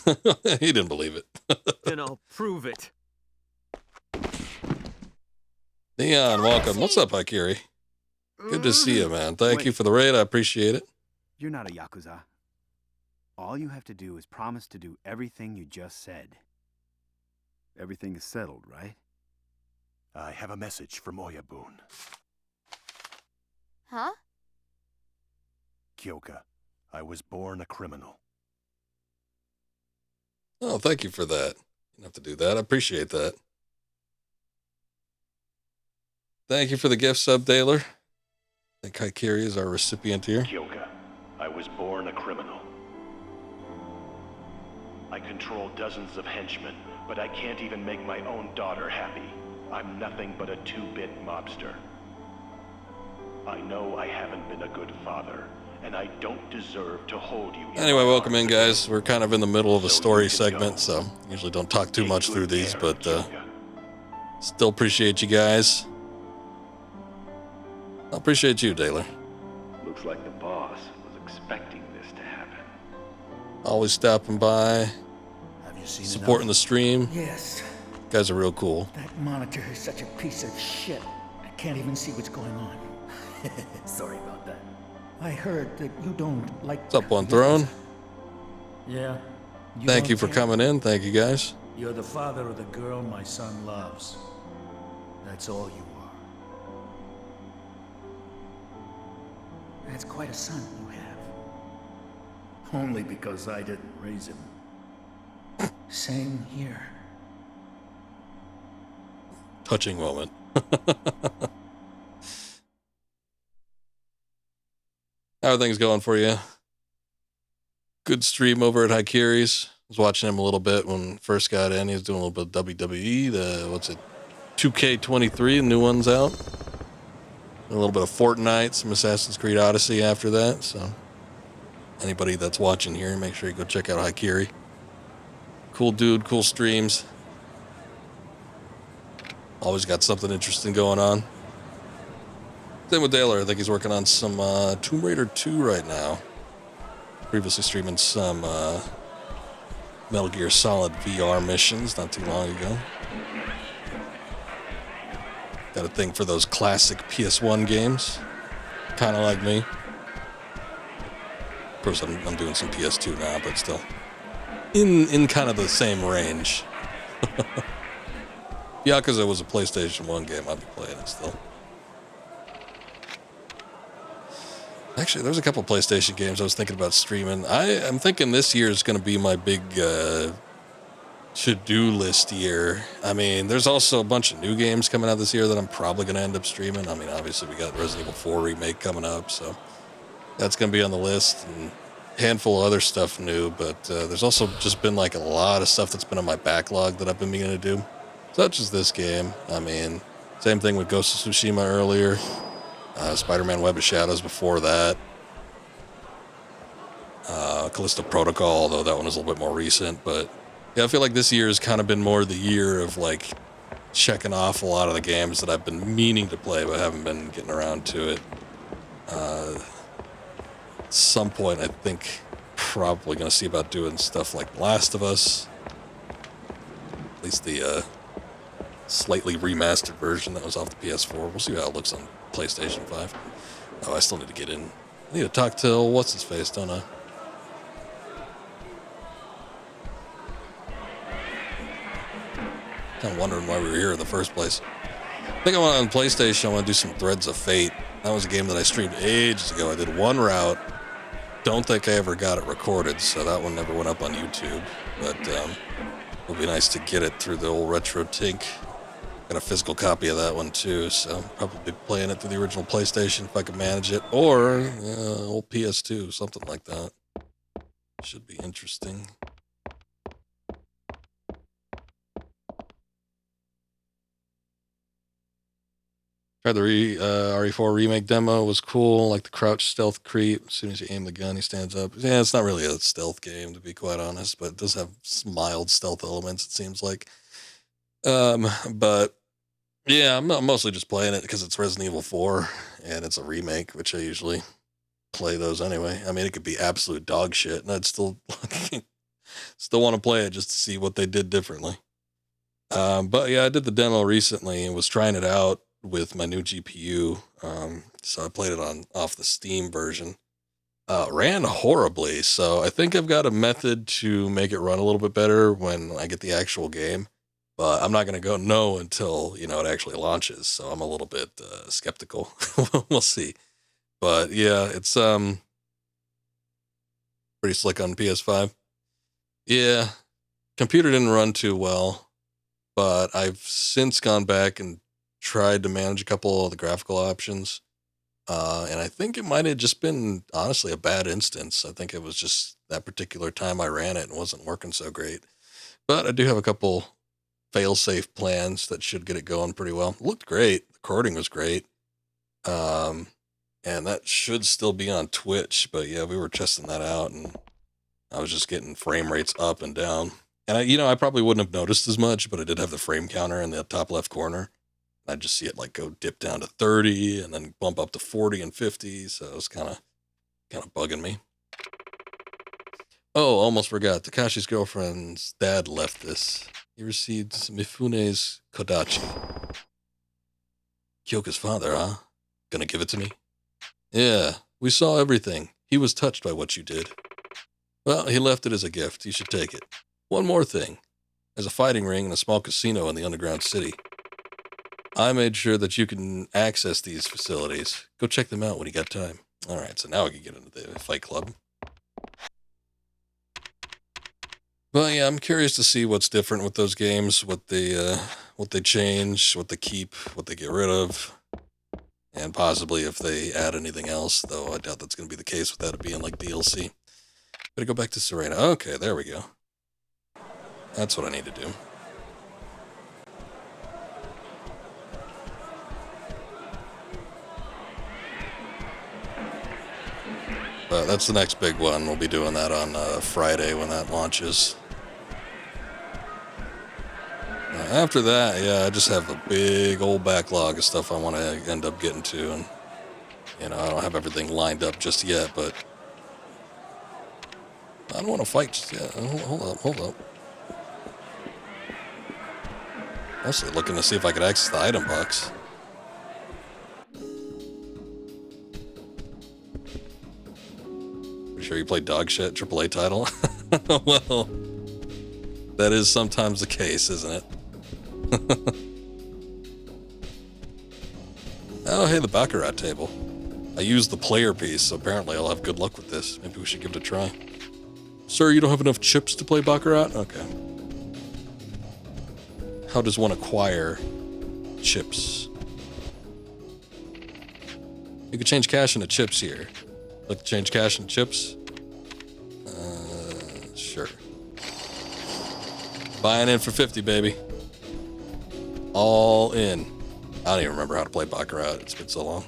He didn't believe it. Then I'll prove it. Neon, welcome. What's up, Akiri? Good to see you, man. Thank you for the raid. I appreciate it. You're not a Yakuza. All you have to do is promise to do everything you just said. Everything is settled, right? I have a message from Oyabun. Huh? Kyoka, I was born a criminal. Oh, thank you for that. You don't have to do that. I appreciate that. Thank you for the gift sub, Taylor. I think Haikiri is our recipient here. Kyoka, I was born a criminal. I control dozens of henchmen, but I can't even make my own daughter happy. I'm nothing but a two-bit mobster. I know I haven't been a good father, and I don't deserve to hold you. Anyway, welcome in, guys. We're kind of in the middle of a story segment, so usually don't talk too much through these, but still appreciate you guys. I appreciate you, Taylor. Looks like the boss was expecting this to happen. Always stopping by, Have you seen supporting the stream. Yes. You guys are real cool. That monitor is such a piece of shit. I can't even see what's going on. Sorry about that. I heard that you don't like... What's up, One Throne? Yeah. Thank you for coming in. Thank you, guys. You're the father of the girl my son loves. That's all you are. That's quite a son you have. Only because I didn't raise him. Same here. Touching moment. How are things going for you? Good stream over at Haikiri's. I was watching him a little bit when first got in. He was doing a little bit of WWE. The, what's it? 2K23, the new one's out. A little bit of Fortnite, some Assassin's Creed Odyssey after that. So anybody that's watching here, make sure you go check out Haikiri. Cool dude, cool streams. Always got something interesting going on. Same with Taylor. I think he's working on some Tomb Raider 2 right now. Previously streaming some Metal Gear Solid VR missions not too long ago. Got a thing for those classic PS1 games. Kind of like me. Of course, I'm doing some PS2 now, but still. In kind of the same range. Yakuza was a PlayStation 1 game. I'd be playing it still. Actually, there's a couple PlayStation games I was thinking about streaming. I'm thinking this year is going to be my big to-do list year. I mean, there's also a bunch of new games coming out this year that I'm probably going to end up streaming. I mean, obviously, we got Resident Evil 4 remake coming up, so that's going to be on the list. And a handful of other stuff new, but there's also just been like a lot of stuff that's been on my backlog that I've been meaning to do, such as this game. I mean, same thing with Ghost of Tsushima earlier. Spider-Man Web of Shadows before that. Callisto Protocol, although that one is a little bit more recent. But yeah, I feel like this year has kind of been more the year of like checking off a lot of the games that I've been meaning to play but haven't been getting around to it. At some point, I think probably going to see about doing stuff like Last of Us. At least the slightly remastered version that was off the PS4. We'll see how it looks on PlayStation 5. Oh, I still need to get in. I need to talk to what's-his-face, don't I? Kind of wondering why we were here in the first place. I think I want on PlayStation, I want to do some Threads of Fate. That was a game that I streamed ages ago. I did one route. Don't think I ever got it recorded, so that one never went up on YouTube. But it'll be nice to get it through the old Retro Tink. Got a physical copy of that one too, so probably be playing it through the original PlayStation if I can manage it, or old PS2, something like that. Should be interesting. Tried the RE4 remake demo. It was cool, like the crouch stealth creep. As soon as you aim the gun, he stands up. Yeah, it's not really a stealth game, to be quite honest, but it does have mild stealth elements, it seems like. But yeah, I'm mostly just playing it because it's Resident Evil 4 and it's a remake, which I usually play those anyway. I mean, it could be absolute dog shit and I'd still want to play it just to see what they did differently. But yeah, I did the demo recently and was trying it out with my new GPU. So I played it off the Steam version. Ran horribly, so I think I've got a method to make it run a little bit better when I get the actual game. But I'm not going to know until, it actually launches. So I'm a little bit skeptical. We'll see. But yeah, it's pretty slick on PS5. Yeah, computer didn't run too well. But I've since gone back and tried to manage a couple of the graphical options. And I think it might have just been, honestly, a bad instance. I think it was just that particular time I ran it and wasn't working so great. But I do have a couple fail-safe plans that should get it going pretty well. It looked great. The recording was great. And that should still be on Twitch. But yeah, we were testing that out and I was just getting frame rates up and down. And I probably wouldn't have noticed as much, but I did have the frame counter in the top left corner. I'd just see it like go dip down to 30 and then bump up to 40 and 50. So it was kind of bugging me. Oh, almost forgot. Takashi's girlfriend's dad left this. He received Mifune's Kodachi. Kyoka's father, huh? Gonna give it to me? Yeah, we saw everything. He was touched by what you did. Well, he left it as a gift. You should take it. One more thing. There's a fighting ring and a small casino in the underground city. I made sure that you can access these facilities. Go check them out when you got time. All right, so now we can get into the fight club. Well, yeah, I'm curious to see what's different with those games, what they change, what they keep, what they get rid of, and possibly if they add anything else, though I doubt that's going to be the case without it being like DLC. Better go back to Serena. Okay, there we go. That's what I need to do. But that's the next big one. We'll be doing that on Friday when that launches. After that, yeah, I just have a big old backlog of stuff I want to end up getting to, and I don't have everything lined up just yet, but I don't want to fight just yet. Hold up. Also looking to see if I could access the item box. Pretty sure you play dog shit AAA title. Well, that is sometimes the case, isn't it? Oh, hey, the Baccarat table. I used the player piece, so apparently I'll have good luck with this. Maybe we should give it a try. Sir, you don't have enough chips to play Baccarat? Okay. How does one acquire chips? You can change cash into chips here. Like to change cash into chips? Sure. Buying in for 50, baby. All in. I don't even remember how to play Baccarat. It's been so long.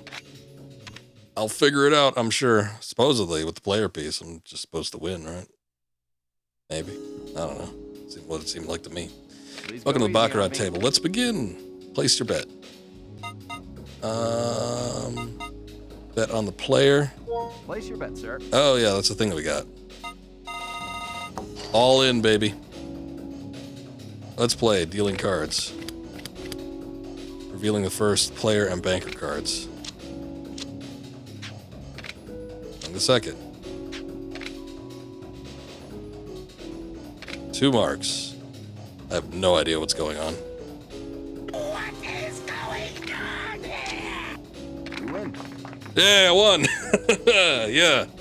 I'll figure it out, I'm sure. Supposedly, with the player piece, I'm just supposed to win, right? Maybe. I don't know. That's what it seemed like to me. Welcome to the Baccarat table. Let's begin. Place your bet. Bet on the player. Place your bet, sir. Oh, yeah, that's the thing that we got. All in, baby. Let's play. Dealing cards. Revealing the first player and banker cards. And the second. 2 marks. I have no idea what's going on. What is going on here? You win. Yeah, I won. Yeah. Would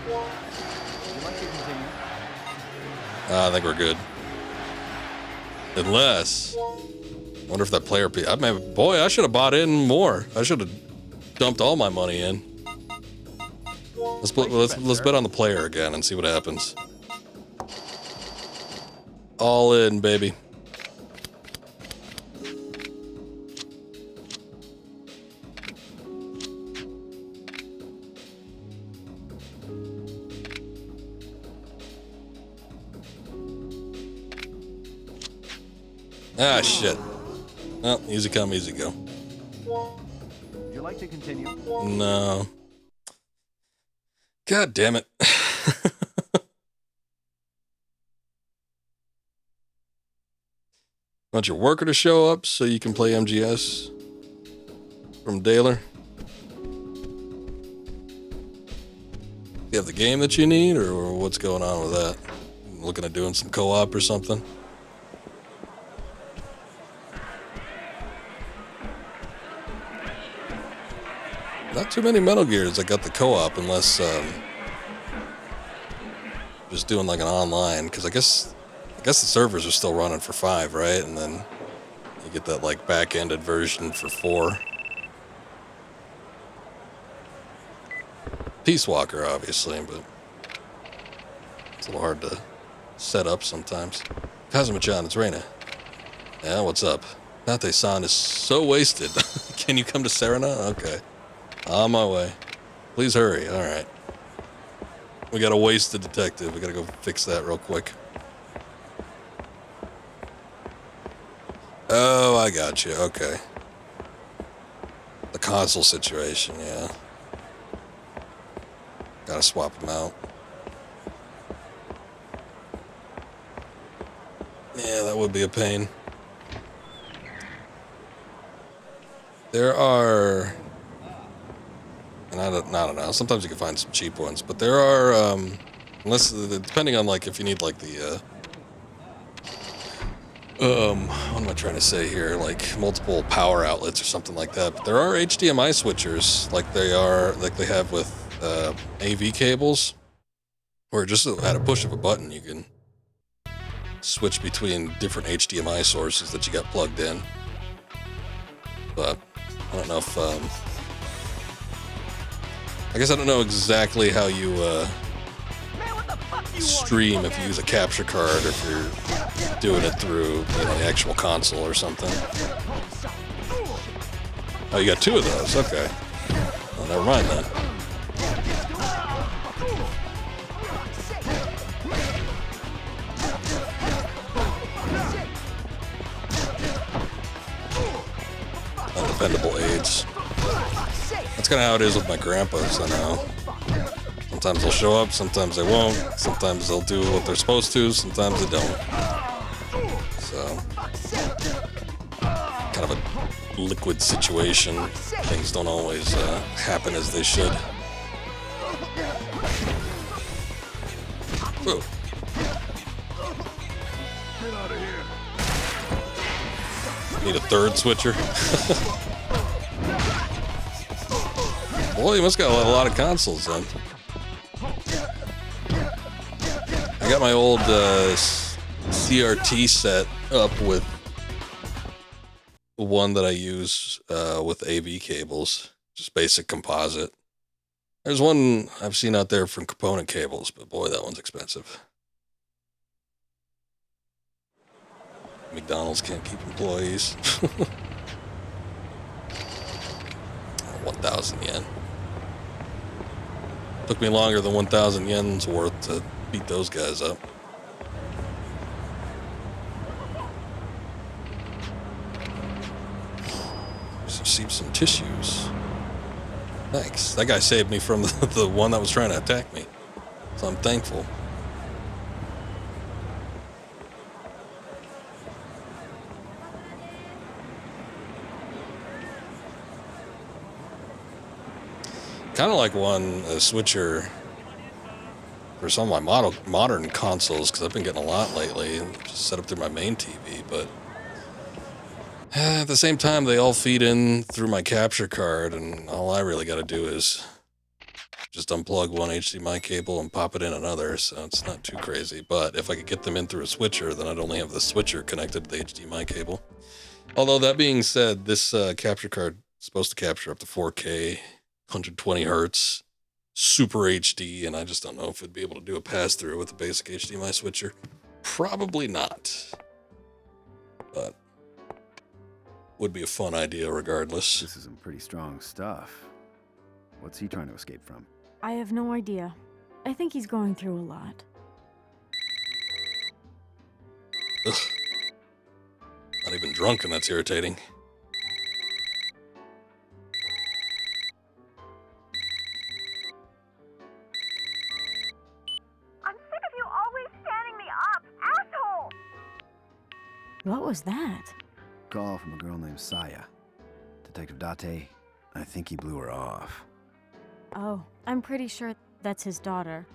you like to continue? I think we're good. Unless, I wonder if that player piece. Boy, I should have bought in more. I should have dumped all my money in. Let's bet on the player again and see what happens. All in, baby. Ah, shit. Well, easy come, easy go. Would you like to continue? No. God damn it. Want your worker to show up so you can play MGS from Daler? You have the game that you need, or what's going on with that? Looking at doing some co-op or something? Not too many Metal Gears that got the co-op, unless just doing like an online, because I guess the servers are still running for 5, right? And then you get that like back-ended version for 4. Peace Walker, obviously, but it's a little hard to set up sometimes. Kazuma-chan, it's Reina. Yeah, what's up? Nate-san is so wasted. Can you come to Serena? Okay. On my way. Please hurry. All right. We got a wasted detective. We got to go fix that real quick. Oh, I got you. Okay. The console situation, yeah. Gotta swap them out. Yeah, that would be a pain. There are... And I don't know. Sometimes you can find some cheap ones, but there are, unless, depending on, like, if you need, like, the, what am I trying to say here? Like, multiple power outlets or something like that. But there are HDMI switchers, like they have with, AV cables. Or just at a push of a button, you can switch between different HDMI sources that you got plugged in. But I don't know if, I guess I don't know exactly how you stream if you use a capture card or if you're doing it through, you know, the actual console or something. Oh, you got two of those. Okay. Well, never mind then. Undependable aids. That's kind of how it is with my grandpas, I know. Sometimes they'll show up, sometimes they won't. Sometimes they'll do what they're supposed to, sometimes they don't. So, kind of a liquid situation. Things don't always happen as they should. Whoa. Get out of here. Need a third switcher. Boy, you must got a lot of consoles then. I got my old CRT set up with one that I use with AV cables, just basic composite. There's one I've seen out there from component cables, but boy, that one's expensive. McDonald's can't keep employees. 1,000 yen. Took me longer than 1,000 yen's worth to beat those guys up. Received some tissues. Thanks. That guy saved me from the one that was trying to attack me. So I'm thankful. Kind of like a switcher for some of my modern consoles, because I've been getting a lot lately, just set up through my main TV, but at the same time, they all feed in through my capture card, and all I really got to do is just unplug one HDMI cable and pop it in another, so it's not too crazy. But if I could get them in through a switcher, then I'd only have the switcher connected to the HDMI cable. Although, that being said, this capture card is supposed to capture up to 4K, 120 hertz, Super HD, and I just don't know if it'd be able to do a pass-through with a basic HDMI switcher. Probably not. But would be a fun idea regardless. This is some pretty strong stuff. What's he trying to escape from? I have no idea. I think he's going through a lot. Ugh. Not even drunk, and that's irritating. What was that? Call from a girl named Saya. Detective Date, I think he blew her off. Oh, I'm pretty sure that's his daughter.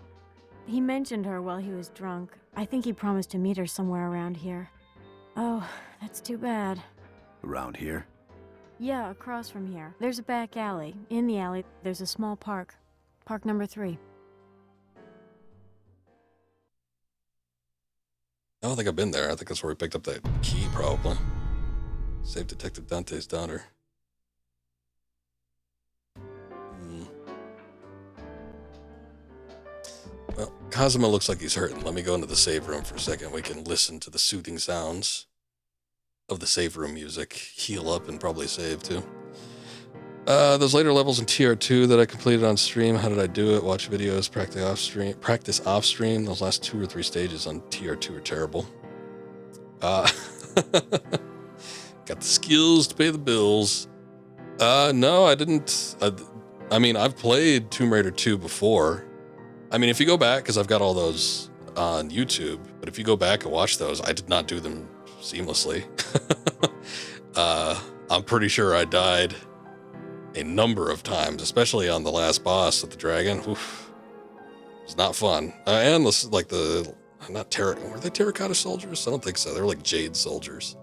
He mentioned her while he was drunk. I think he promised to meet her somewhere around here. Oh, that's too bad. Around here? Yeah, across from here. There's a back alley. In the alley, there's a small park. Park number 3. I don't think I've been there. I think that's where we picked up that key, probably. Save Detective Dante's daughter. Well, Kazuma looks like he's hurting. Let me go into the save room for a second. We can listen to the soothing sounds of the save room music. Heal up and probably save, too. Those later levels in TR2 that I completed on stream, how did I do it? Watch videos, practice off stream. Those last 2 or 3 stages on TR2 are terrible. Got the skills to pay the bills. No, I didn't. I mean, I've played Tomb Raider 2 before. I mean, if you go back, because I've got all those on YouTube, but if you go back and watch those, I did not do them seamlessly. I'm pretty sure I died a number of times, especially on the last boss with the dragon. Oof. It's not fun. And this, like were they terracotta soldiers? I don't think so. They were like jade soldiers.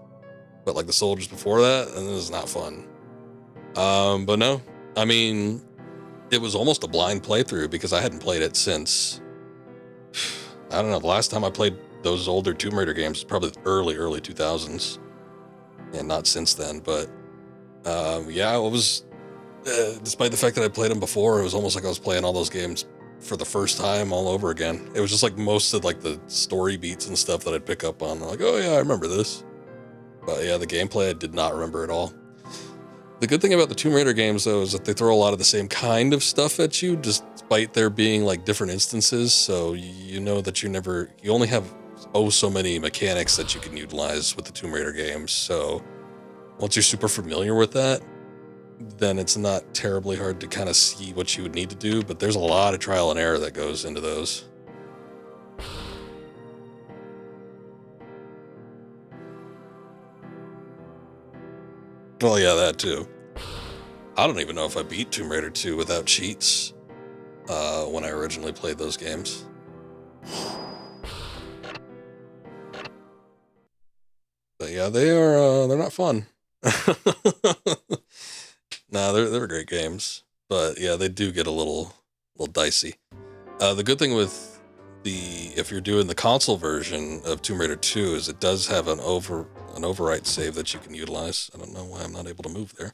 But like the soldiers before that, and it was not fun. But no, I mean, it was almost a blind playthrough because I hadn't played it since I don't know. The last time I played those older Tomb Raider games was probably early 2000s. And not since then, but yeah, it was, despite the fact that I played them before, it was almost like I was playing all those games for the first time all over again. It was just like most of like the story beats and stuff that I'd pick up on. Like, oh yeah, I remember this. But yeah, the gameplay I did not remember at all. The good thing about the Tomb Raider games, though, is that they throw a lot of the same kind of stuff at you, despite there being like different instances. So you know that you only have so many mechanics that you can utilize with the Tomb Raider games. So once you're super familiar with that, then it's not terribly hard to kind of see what you would need to do. But there's a lot of trial and error that goes into those. Well, yeah, that too. I don't even know if I beat Tomb Raider 2 without cheats when I originally played those games. But yeah, they're not fun. Nah, they're great games. But yeah, they do get a little dicey. The good thing with if you're doing the console version of Tomb Raider 2 is it does have an overwrite save that you can utilize. I don't know why I'm not able to move there.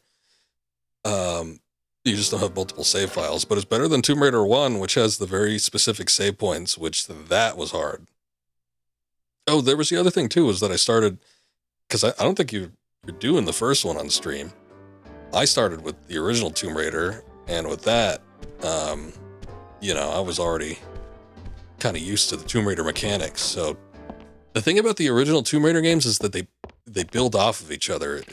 You just don't have multiple save files, but it's better than Tomb Raider 1, which has the very specific save points, which that was hard. Oh, there was the other thing too, was that I started, because I don't think you're doing the first one on stream. I started with the original Tomb Raider, and with that, you know, I was already kind of used to the Tomb Raider mechanics. So the thing about the original Tomb Raider games is that they build off of each other.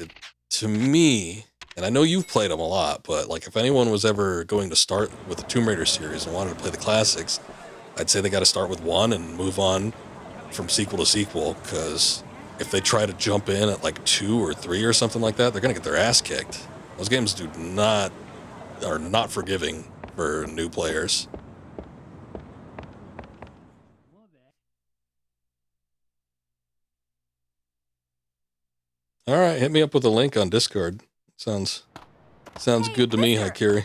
To me, and I know you've played them a lot, but like if anyone was ever going to start with the Tomb Raider series and wanted to play the classics, I'd say they got to start with 1 and move on from sequel to sequel, because if they try to jump in at like 2 or 3 or something like that, they're going to get their ass kicked. Those games are not forgiving for new players. All right, hit me up with a link on Discord. Sounds good to me, Haikiri.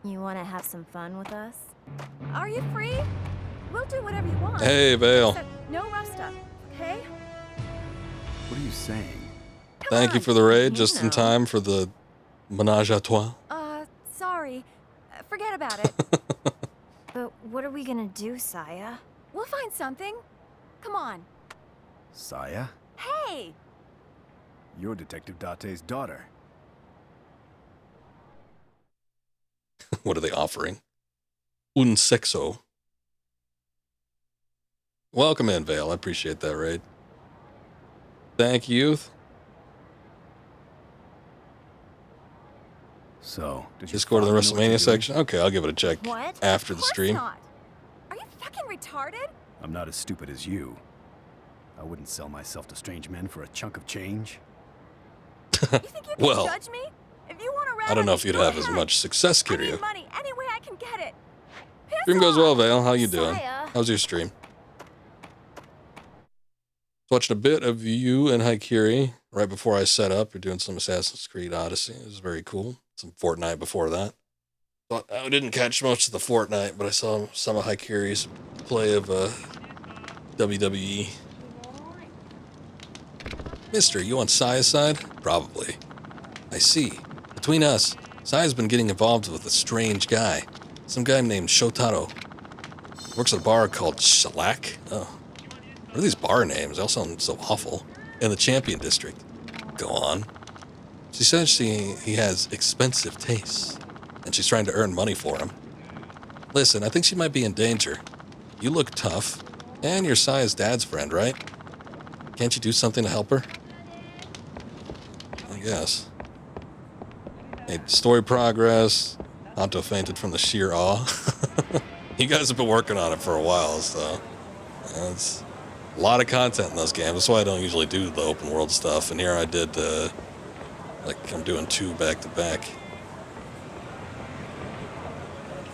You want to have some fun with us? Are you free? We'll do whatever you want. Hey, Vale. No rough stuff, okay? What are you saying? Thank you for the raid, just in time for the menage a trois. Sorry. Forget about it. But what are we gonna do, Saya? We'll find something. Come on. Saya? Hey! You're Detective Date's daughter. What are they offering? Un sexo. Welcome in, Vale. I appreciate that raid. Thank you, youth. So, just go to the WrestleMania section. Okay, I'll give it a check after the stream. Not. Are you fucking retarded? I'm not as stupid as you. I wouldn't sell myself to strange men for a chunk of change. You think you can Well, judge me? If you want to I don't know if you'd have as much success, I need Kiryu. money any way I can get it. Stream goes well, Vale. How you doing? How's your stream? Watching a bit of you and Haikiri right before I set up. You're doing some Assassin's Creed Odyssey. It was very cool. Some Fortnite before that. But I didn't catch most of the Fortnite, but I saw some of Haikiri's play of WWE. Mister, you on Saya's side? Probably. I see. Between us, Saya's been getting involved with a strange guy. Some guy named Shotaro. Works at a bar called Shellac. Oh. What are these bar names? They all sound so awful. In the Champion District. Go on. She says he has expensive tastes, and she's trying to earn money for him. Listen, I think she might be in danger. You look tough, and you're Saya's dad's friend, right? Can't you do something to help her? I guess. Hey, story progress. Hanto fainted from the sheer awe. You guys have been working on it for a while, so it's a lot of content in those games. That's why I don't usually do the open world stuff. And here I did, like I'm doing 2 back to back.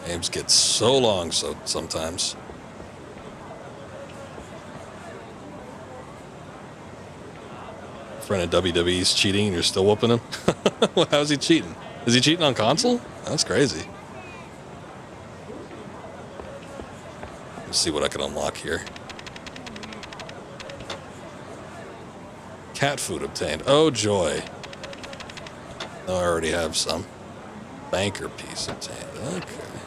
Games get so long, so sometimes. Friend of WWE's cheating and you're still whooping him? How's he cheating? Is he cheating on console? That's crazy. Let's see what I can unlock here. Cat food obtained. Oh, joy. No, I already have some. Banker piece obtained. Okay.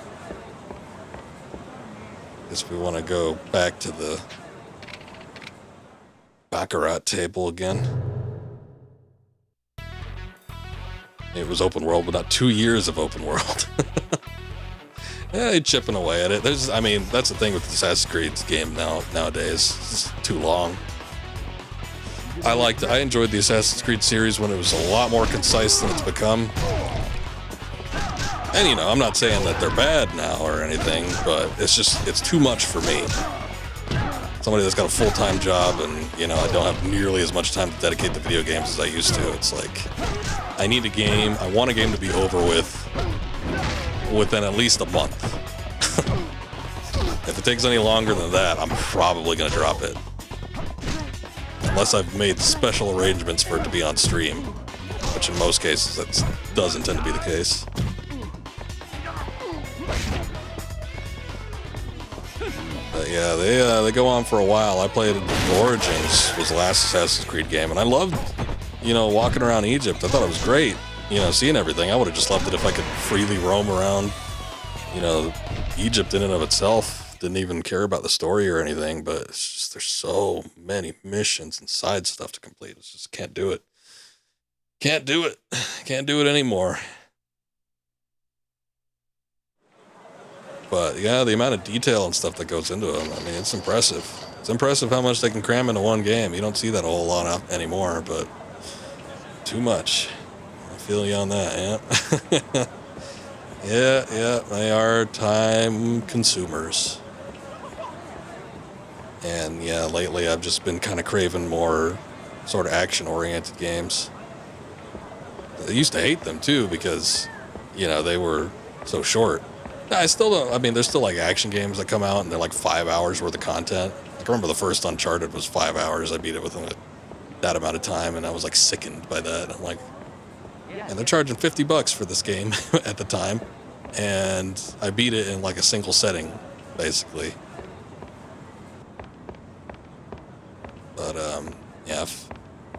Guess we want to go back to the Baccarat table again. It was open world, but not 2 years of open world. Yeah, chipping away at it. I mean, that's the thing with the Assassin's Creed game nowadays. It's too long. I enjoyed the Assassin's Creed series when it was a lot more concise than it's become. And, you know, I'm not saying that they're bad now or anything, but it's too much for me. Somebody that's got a full-time job and, you know, I don't have nearly as much time to dedicate to video games as I used to. It's like, I need a game. I want a game to be over within at least a month. If it takes any longer than that, I'm probably going to drop it. Unless I've made special arrangements for it to be on stream, which in most cases that doesn't tend to be the case. But yeah, they go on for a while. I played Origins, was the last Assassin's Creed game, and I loved, you know, walking around Egypt. I thought it was great, you know, seeing everything. I would have just loved it if I could freely roam around, you know, Egypt in and of itself. Didn't even care about the story or anything, but it's just there's so many missions and side stuff to complete. It's just can't do it. Can't do it. Can't do it anymore. But yeah, the amount of detail and stuff that goes into them, I mean, it's impressive. It's impressive how much they can cram into one game. You don't see that a whole lot anymore, but too much. I feel you on that, yeah. Yeah, they are time consumers. And yeah, lately I've just been kind of craving more sort of action-oriented games. I used to hate them too because, you know, they were so short. I still don't, I mean, there's still like action games that come out and they're like 5 hours worth of content. I remember the first Uncharted was 5 hours. I beat it within that amount of time and I was like sickened by that. I'm like, and they're charging $50 for this game at the time. And I beat it in like a single setting, basically. But, yeah, if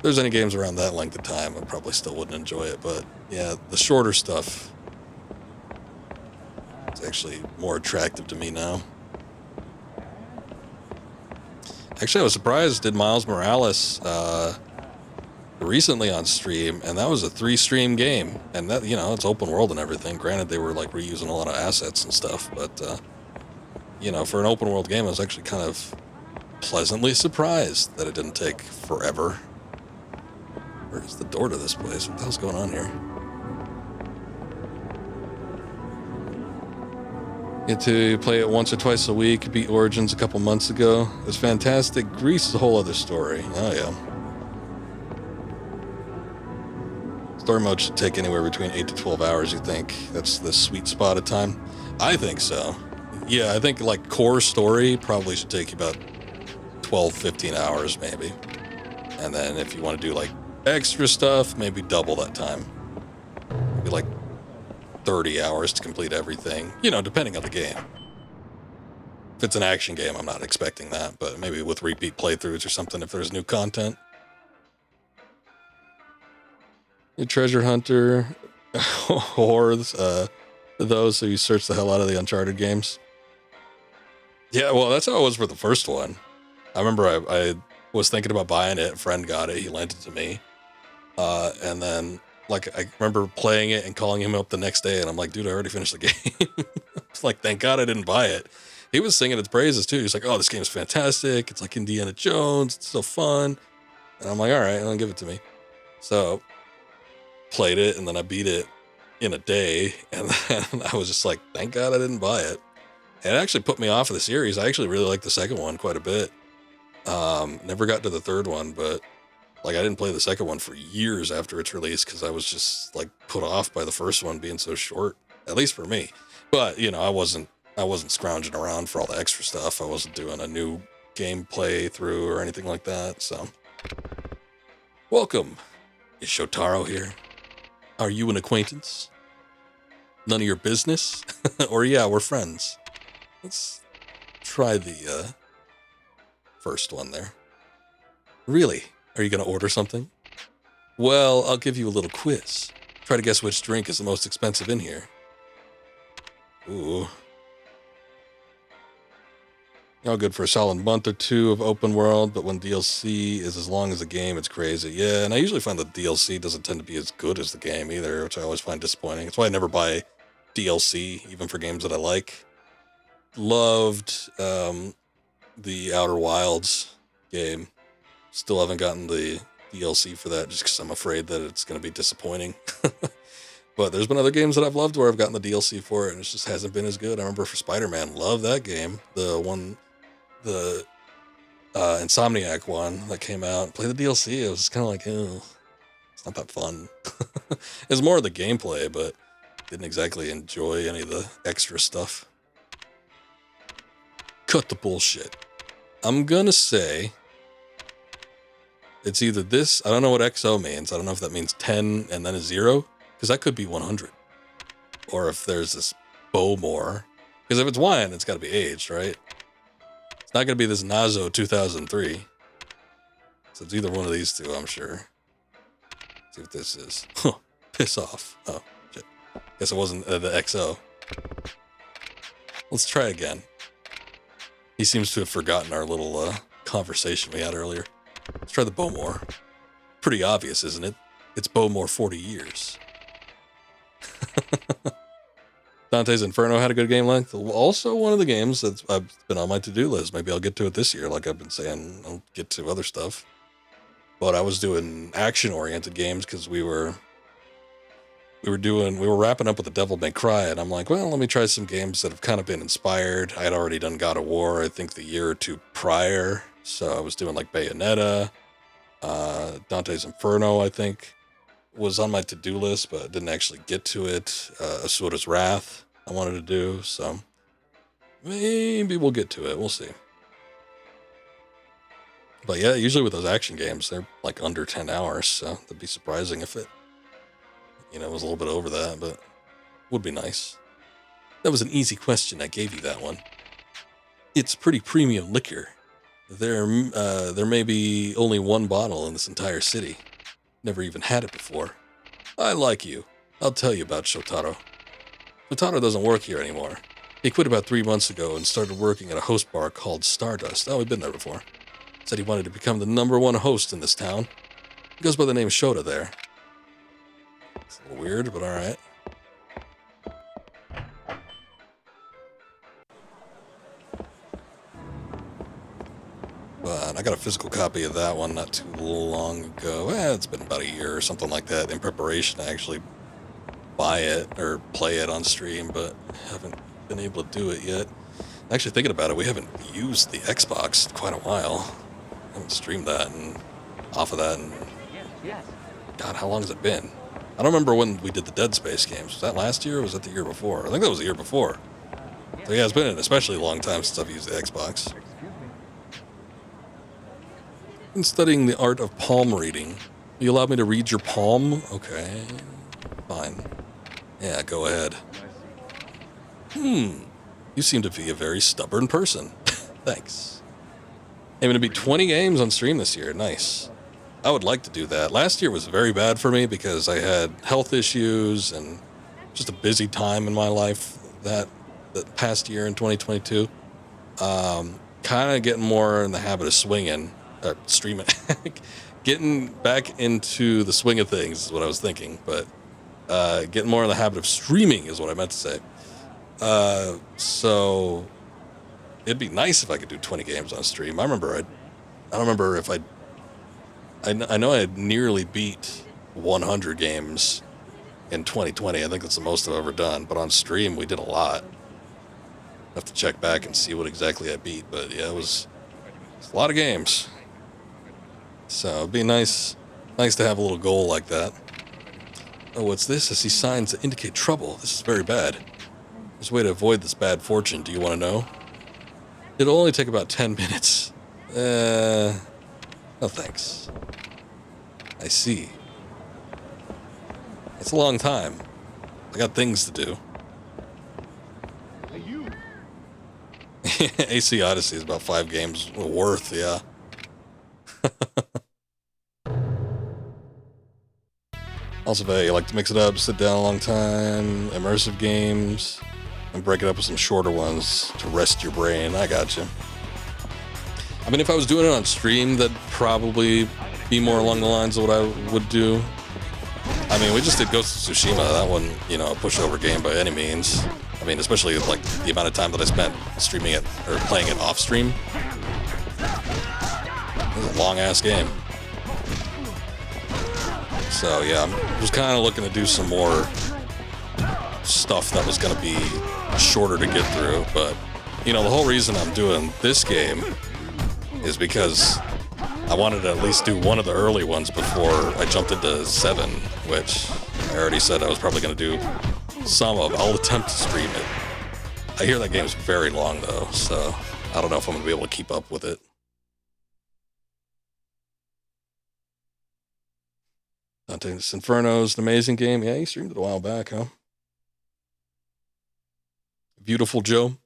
there's any games around that length of time, I probably still wouldn't enjoy it. But, yeah, the shorter stuff is actually more attractive to me now. Actually, I was surprised, did Miles Morales recently on stream, and that was a 3-stream game. And that, you know, it's open world and everything. Granted, they were, like, reusing a lot of assets and stuff. But, you know, for an open world game, I was actually kind of pleasantly surprised that it didn't take forever. Where's the door to this place? What the hell's going on here? Get to play it once or twice a week. Beat Origins a couple months ago. It was fantastic. Greece is a whole other story. Oh, yeah. Story mode should take anywhere between 8 to 12 hours, you think? That's the sweet spot of time? I think so. Yeah, I think, like, core story probably should take you about 12, 15 hours maybe. And then if you want to do like extra stuff, maybe double that time. Maybe like 30 hours to complete everything, you know, depending on the game. If it's an action game, I'm not expecting that, but maybe with repeat playthroughs or something if there's new content. Your treasure hunter, hordes, those, so you search the hell out of the Uncharted games. Yeah, well, that's how it was for the first one. I remember I was thinking about buying it. A friend got it. He lent it to me. And then, like, I remember playing it and calling him up the next day. And I'm like, dude, I already finished the game. It's like, thank God I didn't buy it. He was singing its praises, too. He's like, oh, this game's fantastic. It's like Indiana Jones. It's so fun. And I'm like, all right, then give it to me. So, played it, and then I beat it in a day. And then I was just like, thank God I didn't buy it. And it actually put me off of the series. I actually really liked the second one quite a bit. Never got to the third one, but like I didn't play the second one for years after its release because I was just like put off by the first one being so short, at least for me. But you know, I wasn't scrounging around for all the extra stuff. I wasn't doing a new gameplay through or anything like that. So, welcome. Is Shotaro here? Are you an acquaintance? None of your business? Or yeah, we're friends. Let's try the first one there. Really? Are you going to order something? Well, I'll give you a little quiz. Try to guess which drink is the most expensive in here. Ooh. All good for a solid month or two of open world, but when DLC is as long as the game, it's crazy. Yeah, and I usually find that DLC doesn't tend to be as good as the game either, which I always find disappointing. That's why I never buy DLC, even for games that I like. Loved the Outer Wilds game. Still haven't gotten the DLC for that just because I'm afraid that it's going to be disappointing. But there's been other games that I've loved where I've gotten the DLC for it and it just hasn't been as good. I remember for Spider-Man, love that game. The Insomniac one that came out. Play the DLC. It was just kind of like, oh, it's not that fun. It's more of the gameplay, but didn't exactly enjoy any of the extra stuff. Cut the bullshit. I'm gonna say it's either this. I don't know what XO means. I don't know if that means 10 and then a 0, because that could be 100. Or if there's this Bowmore. Because if it's wine, it's got to be aged, right? It's not going to be this Nazo 2003. So it's either one of these two, I'm sure. Let's see what this is. Huh. Piss off. Oh, shit. Guess it wasn't the XO. Let's try again. He seems to have forgotten our little conversation we had earlier. Let's try the Bowmore. Pretty obvious, isn't it? It's Bowmore 40 years. Dante's Inferno had a good game length. Also one of the games that's been on my to-do list. Maybe I'll get to it this year, like I've been saying. I'll get to other stuff. But I was doing action-oriented games because we were wrapping up with the Devil May Cry, and I'm like, well, let me try some games that have kind of been inspired. I had already done God of War, I think the year or two prior. So I was doing like Bayonetta, Dante's Inferno, I think, was on my to-do list, but didn't actually get to it. Asura's Wrath I wanted to do, so maybe we'll get to it. We'll see. But yeah, usually with those action games, they're like under 10 hours, so that'd be surprising if it, was a little bit over that, but would be nice. That was an easy question. I gave you that one. It's pretty premium liquor. There may be only one bottle in this entire city. Never even had it before. I like you. I'll tell you about Shotaro. Shotaro doesn't work here anymore. He quit about 3 months ago and started working at a host bar called Stardust. Oh, we've been there before. Said he wanted to become the #1 host in this town. He goes by the name Shota there. It's a little weird, but alright. But I got a physical copy of that one not too long ago. It's been about a year or something like that in preparation to actually buy it or play it on stream, but haven't been able to do it yet. Actually, thinking about it, we haven't used the Xbox in quite a while. I haven't streamed that and off of that. And God, how long has it been? I don't remember when we did the Dead Space games. Was that last year or was that the year before? I think that was the year before. So yeah, it's been an especially long time since I've used the Xbox. Been studying the art of palm reading. You allowed me to read your palm? Okay, fine. Yeah, go ahead. You seem to be a very stubborn person. Thanks. Aiming to beat 20 games on stream this year. Nice. I would like to do that. Last year was very bad for me because I had health issues and just a busy time in my life that past year in 2022. Kind of getting more in the habit of streaming. Getting back into the swing of things is what I was thinking, but getting more in the habit of streaming is what I meant to say. So it'd be nice if I could do 20 games on stream. I don't remember if I know I nearly beat 100 games in 2020. I think that's the most I've ever done, but on stream we did a lot. I have to check back and see what exactly I beat, but yeah, it's a lot of games. So it'd be nice to have a little goal like that. Oh, what's this? I see signs that indicate trouble. This is very bad. There's a way to avoid this bad fortune. Do you want to know? It'll only take about 10 minutes. No thanks. I see. It's a long time. I got things to do. Hey, you. AC Odyssey is about 5 games worth, yeah. Also, if you like to mix it up, sit down a long time, immersive games, and break it up with some shorter ones to rest your brain. I got you. I mean, if I was doing it on stream, that'd probably be more along the lines of what I would do. I mean, we just did Ghost of Tsushima. That wasn't, you know, a pushover game by any means. I mean, especially like the amount of time that I spent streaming it or playing it off stream. It was a long ass game. So yeah, I was kind of looking to do some more stuff that was going to be shorter to get through. But you know, the whole reason I'm doing this game is because I wanted to at least do one of the early ones before I jumped into 7, which I already said I was probably going to do some of. I'll attempt to stream it. I hear that game is very long though, so I don't know if I'm going to be able to keep up with it. Dante's Inferno is an amazing game. Yeah, you streamed it a while back, huh? Beautiful Joe.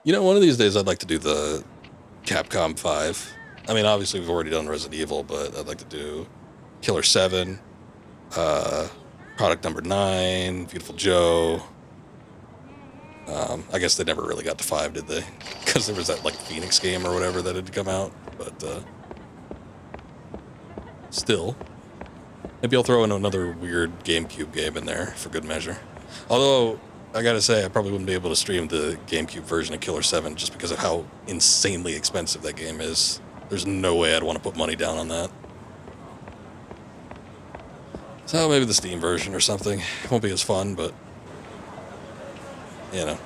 You know, one of these days I'd like to do the Capcom 5. I mean, obviously we've already done Resident Evil, but I'd like to do Killer 7, Product Number 9, Beautiful Joe. I guess they never really got to 5, did they? Because there was that like Phoenix game or whatever that had come out, but still. Maybe I'll throw in another weird GameCube game in there for good measure. Although, I gotta say, I probably wouldn't be able to stream the GameCube version of Killer 7 just because of how insanely expensive that game is. There's no way I'd want to put money down on that. So maybe the Steam version or something. It won't be as fun, but, you know.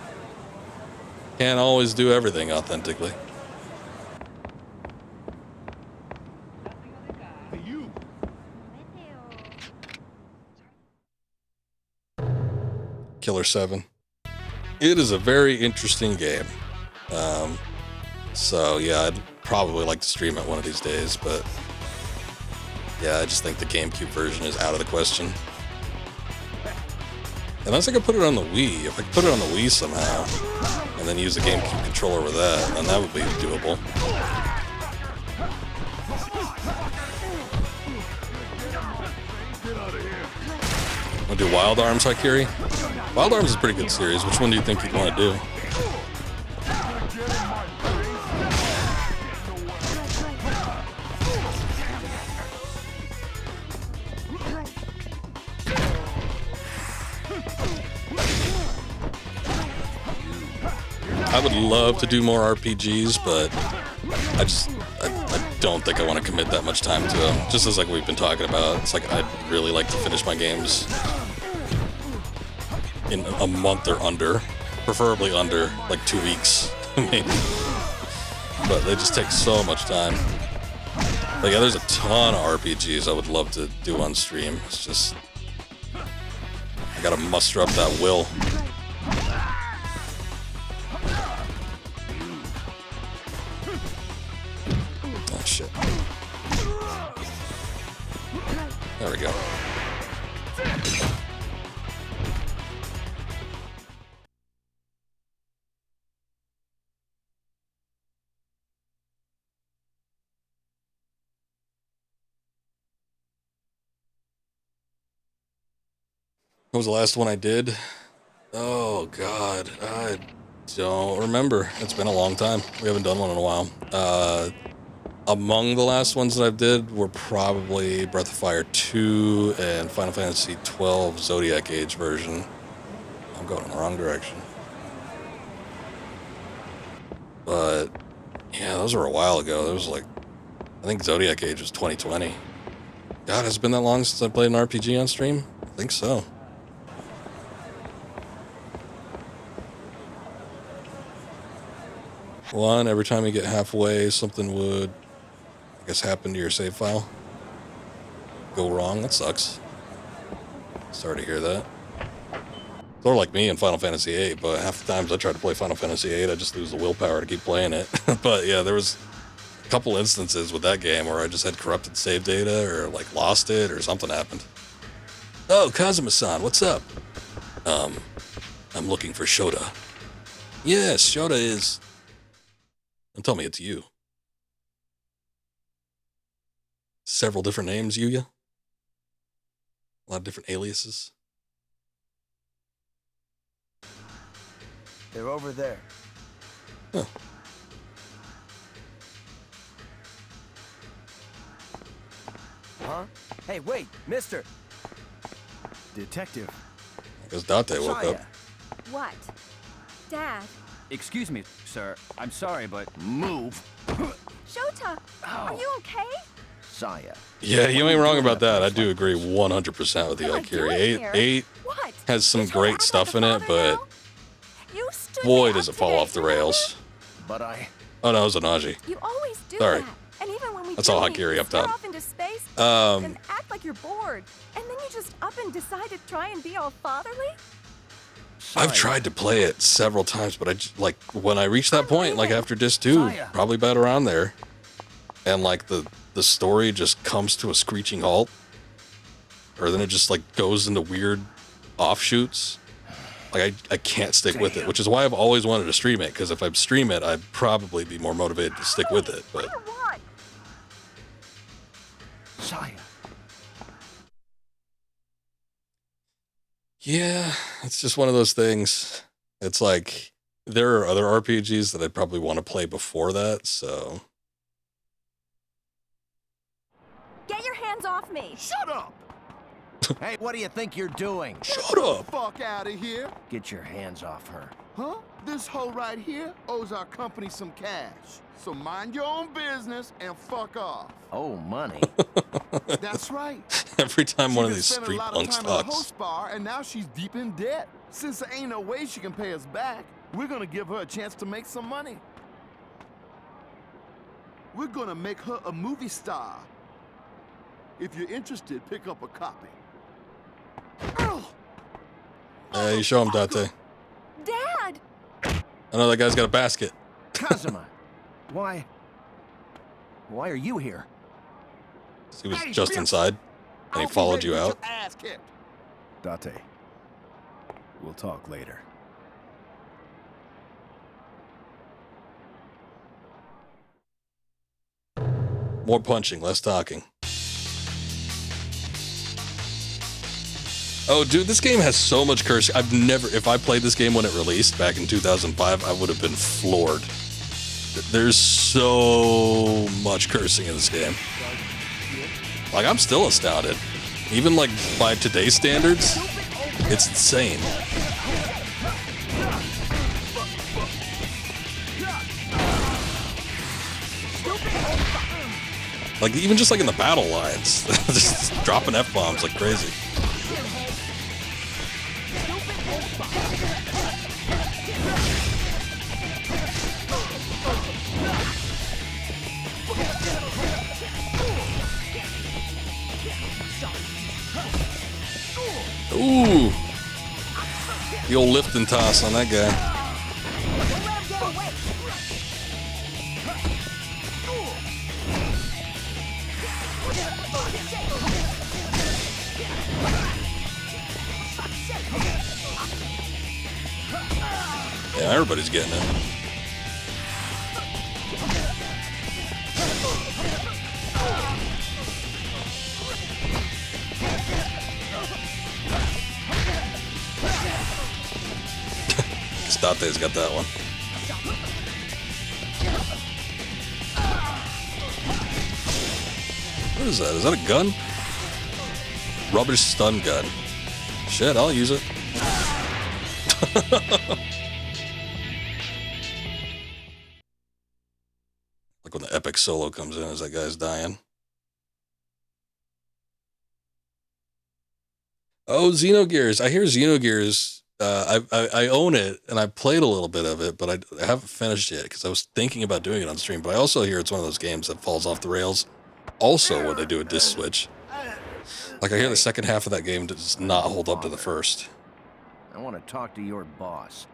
Can't always do everything authentically. Killer 7. It is a very interesting game. So yeah, I'd probably like to stream it one of these days, but yeah, I just think the GameCube version is out of the question. Unless I could put it on the Wii. If I could put it on the Wii somehow, and then use the GameCube controller with that, then that would be doable. Want to do Wild Arms, Haikiri? Wild Arms is a pretty good series. Which one do you think you'd want to do? I would love to do more RPGs, but I don't think I want to commit that much time to them. Just as like we've been talking about, it's like I'd really like to finish my games in a month or under, preferably under like 2 weeks, maybe. But they just take so much time. But yeah, there's a ton of RPGs I would love to do on stream. It's just I gotta muster up that will. Oh shit. There we go. What was the last one I did? Oh god, I don't remember. It's been a long time. We haven't done one in a while. Among the last ones that I did were probably Breath of Fire 2 and Final Fantasy 12 Zodiac Age version. I'm going in the wrong direction. But yeah, those were a while ago. There was like, I think Zodiac Age was 2020. God, has it been that long since I played an RPG on stream? I think so. One, every time you get halfway, something would, I guess, happen to your save file. Go wrong. That sucks. Sorry to hear that. It's sort of like me in Final Fantasy VIII, but half the times I try to play Final Fantasy VIII, I just lose the willpower to keep playing it. But yeah, there was a couple instances with that game where I just had corrupted save data or like lost it or something happened. Oh, Kazuma-san, what's up? I'm looking for Shota. Yes, Shota is And tell me it's you. Several different names, Yuya. A lot of different aliases. They're over there. Huh. Huh? Hey, wait, mister! Detective. I guess Date woke up. What? Dad? Excuse me, sir. I'm sorry, but move. Shota, are you okay? Saya. Yeah, you ain't wrong about that. I do agree 100% with you, Akiri. 8 has some great stuff in it, but boy, does it fall off the rails. But I... Oh, no, it was a Naji. You always do Sorry. that. And even when we That's all dream, Hakiri you up stare top. off into space Um, and act like you're bored. And then you just up and decide to try and be all fatherly? I've tried to play it several times, but like when I reach that point, like after disc 2, probably about around there, and like the story just comes to a screeching halt, or then it just like goes into weird offshoots. Like I can't stick with it, which is why I've always wanted to stream it, because if I stream it, I'd probably be more motivated to stick with it. But Saya. yeah, it's just one of those things. It's like there are other RPGs that I'd probably want to play before that, so Get your hands off me! Shut up! Hey, what do you think you're doing? Shut up! Fuck out of here! Get your hands off her. Huh? This hoe right here owes our company some cash. So mind your own business and fuck off. Oh, money. That's right. Every time one of these She been street spending a lot of punks time at the talks. host bar, and now she's deep in debt. Since there ain't no way she can pay us back, we're gonna give her a chance to make some money. We're gonna make her a movie star. If you're interested, pick up a copy. You show him, Date. Dad! I know that guy's got a basket. Kazuma, why are you here? He was just inside, and he followed you out. Ass kicked. Date. We'll talk later. More punching, less talking. Oh, dude, this game has so much cursing. If I played this game when it released back in 2005, I would have been floored. There's so much cursing in this game. Like, I'm still astounded. Even, like, by today's standards, it's insane. Like, even just, like, in the battle lines. Just dropping F-bombs like crazy. Ooh. The old lift and toss on that guy. Yeah, everybody's getting it. Date's got that one. What is that? Is that a gun? Rubbish stun gun. Shit, I'll use it. Like when the epic solo comes in as that guy's dying. Oh, Xenogears. I hear Xenogears. I own it, and I played a little bit of it, but I haven't finished it because I was thinking about doing it on stream. But I also hear it's one of those games that falls off the rails also when they do a disc switch. Like, I hear the second half of that game does not hold up to the first. I want to talk to your boss.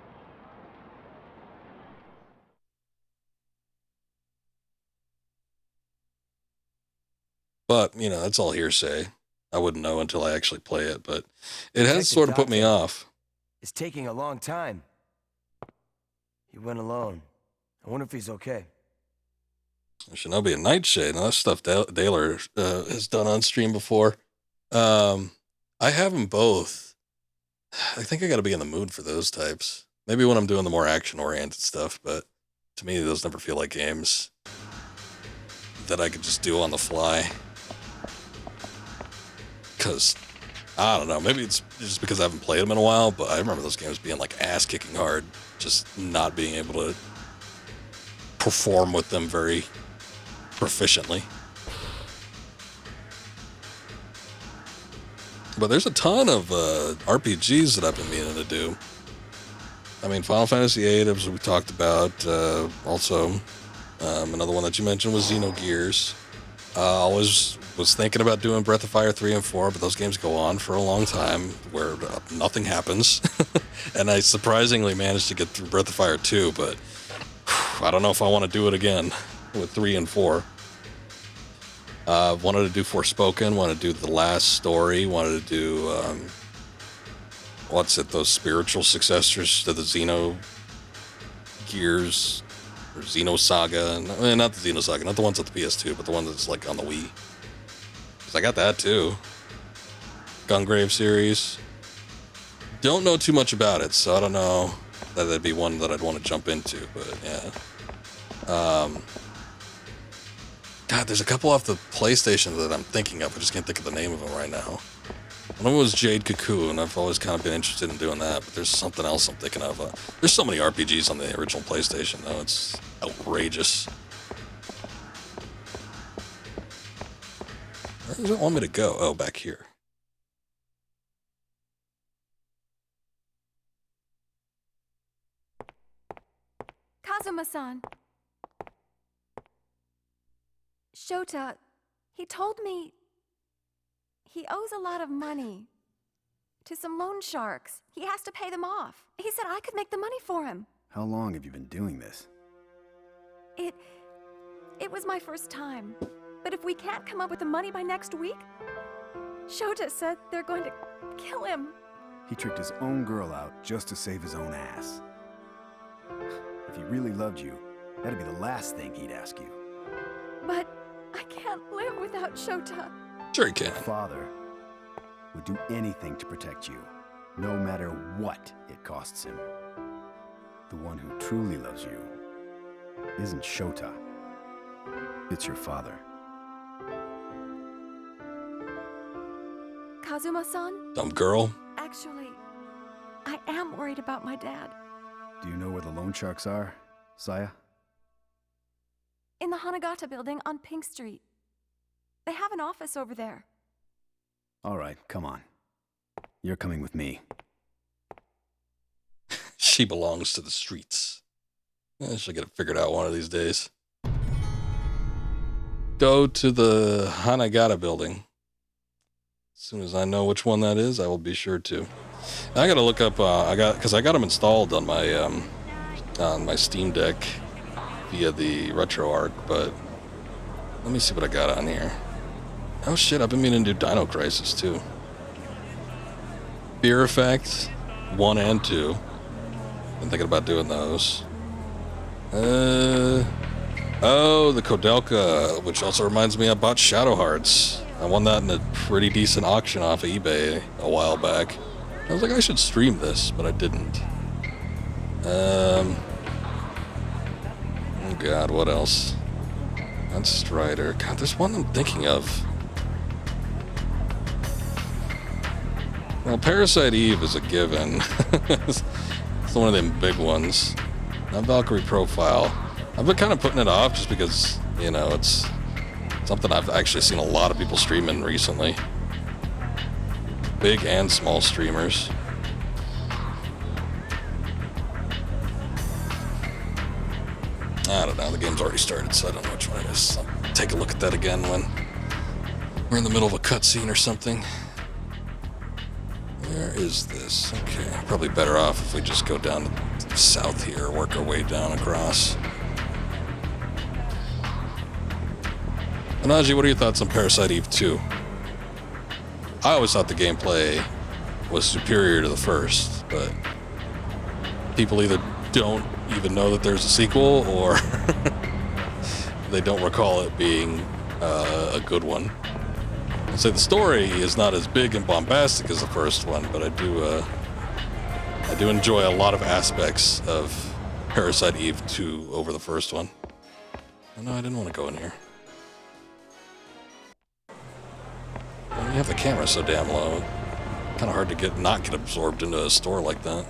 But, you know, that's all hearsay. I wouldn't know until I actually play it, but it has sort of put me off. It's taking a long time. He went alone. I wonder if he's okay. Shinobi and Nightshade. Now, that's stuff Daler has done on stream before. I have them both. I think I got to be in the mood for those types. Maybe when I'm doing the more action-oriented stuff, but to me, those never feel like games that I could just do on the fly. Because, I don't know, maybe it's just because I haven't played them in a while, but I remember those games being like ass-kicking hard, just not being able to perform with them very proficiently. But there's a ton of RPGs that I've been meaning to do. I mean, Final Fantasy VIII, as we talked about. Also, another one that you mentioned was Xenogears. I always was thinking about doing Breath of Fire 3 and 4, but those games go on for a long time where nothing happens. And I surprisingly managed to get through Breath of Fire 2, but I don't know if I want to do it again with 3 and 4. Wanted to do Forspoken, wanted to do The Last Story, wanted to do, those spiritual successors to the Xenogears, or Xenosaga, not the Xenosaga, not the ones at the PS2, but the one that's like on the Wii. Because I got that too. Gungrave series. Don't know too much about it, so I don't know that that'd be one that I'd want to jump into, but yeah. God, there's a couple off the PlayStation that I'm thinking of. I just can't think of the name of them right now. One of them was Jade Cocoon. I've always kind of been interested in doing that, but there's something else I'm thinking of. There's so many RPGs on the original PlayStation, though. It's outrageous. Where does it want me to go? Oh, back here. Kazuma-san. Shota, he told me he owes a lot of money to some loan sharks. He has to pay them off. He said I could make the money for him. How long have you been doing this? It was my first time. But if we can't come up with the money by next week, Shota said they're going to kill him. He tricked his own girl out just to save his own ass. If he really loved you, that'd be the last thing he'd ask you. But I can't live without Shota. Sure he can. Father would do anything to protect you, no matter what it costs him. The one who truly loves you isn't Shota. It's your father. Kazuma-san? Dumb girl. Actually, I am worried about my dad. Do you know where the loan sharks are, Saya? In the Hanagata building on Pink Street. They have an office over there. All right, come on. You're coming with me. She belongs to the streets. I should get it figured out one of these days. Go to the Hanagata building. As soon as I know which one that is, I will be sure to. I gotta look up. Because I got them installed on my Steam Deck via the RetroArch. But let me see what I got on here. Oh shit! I've been meaning to do Dino Crisis too. Fear Effect 1 and 2. Been thinking about doing those. Oh, the Kodelka, which also reminds me I bought Shadow Hearts. I won that in a pretty decent auction off of eBay a while back. I was like, I should stream this, but I didn't. Oh god, what else? That's Strider. God, there's one I'm thinking of. Well, Parasite Eve is a given. It's one of them big ones. Now, Valkyrie Profile. I've been kind of putting it off just because, you know, it's something I've actually seen a lot of people streaming recently. Big and small streamers. I don't know, the game's already started, so I don't know which one it is. I'll take a look at that again when we're in the middle of a cutscene or something. Where is this? Okay, probably better off if we just go down to the south here, work our way down across. Anaji, what are your thoughts on Parasite Eve 2? I always thought the gameplay was superior to the first, but people either don't even know that there's a sequel, or they don't recall it being a good one. I'd say the story is not as big and bombastic as the first one, but I do enjoy a lot of aspects of Parasite Eve 2 over the first one. Oh, no, I didn't want to go in here. You have the camera so damn low. Kind of hard to not get absorbed into a store like that.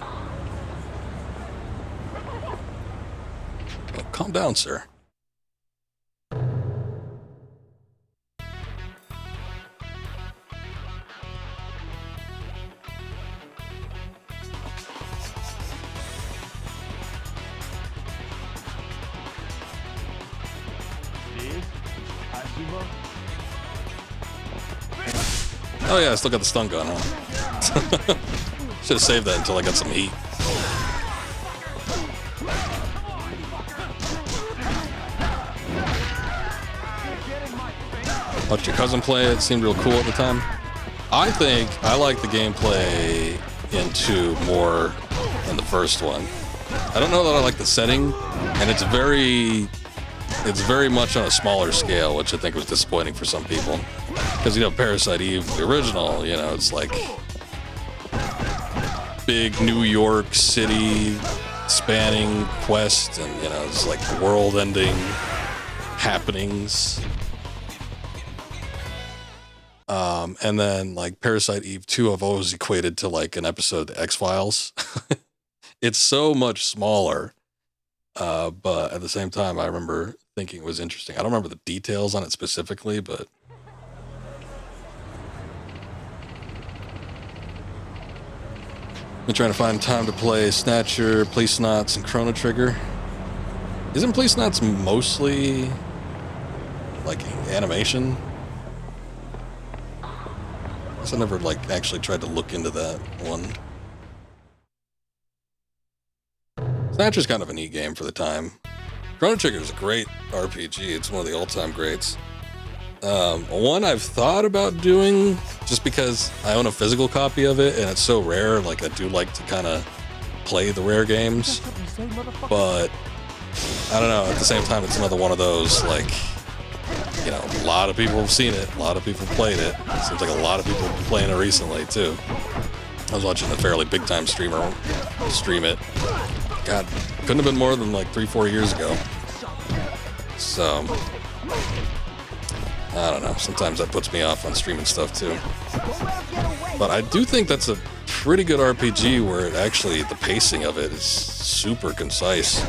Oh, calm down, sir. Oh yeah, I still got the stun gun, huh? Should have saved that until I got some heat. Watched your cousin play it, seemed real cool at the time. I think I like the gameplay in 2 more than the first one. I don't know that I like the setting, and it's very much on a smaller scale, which I think was disappointing for some people. Because, you know, Parasite Eve, the original, you know, it's like big New York City spanning quest, and, you know, it's like world-ending happenings. And then, like, Parasite Eve 2, I've always equated to, like, an episode of X-Files. It's so much smaller, but at the same time, I remember thinking it was interesting. I don't remember the details on it specifically, but... Been trying to find time to play Snatcher, Police Knots, and Chrono Trigger. Isn't Police Knots mostly like animation? I guess I never like actually tried to look into that one. Snatcher's kind of a neat game for the time. Chrono Trigger is a great RPG. It's one of the all-time greats. One I've thought about doing just because I own a physical copy of it and it's so rare. Like, I do like to kind of play the rare games, but I don't know. At the same time, it's another one of those, like, you know, a lot of people have seen it. A lot of people played it. Seems like a lot of people have been playing it recently, too. I was watching a fairly big-time streamer stream it. God, couldn't have been more than like 3-4 years ago. So... I don't know, sometimes that puts me off on streaming stuff too. But I do think that's a pretty good RPG where it actually, the pacing of it is super concise.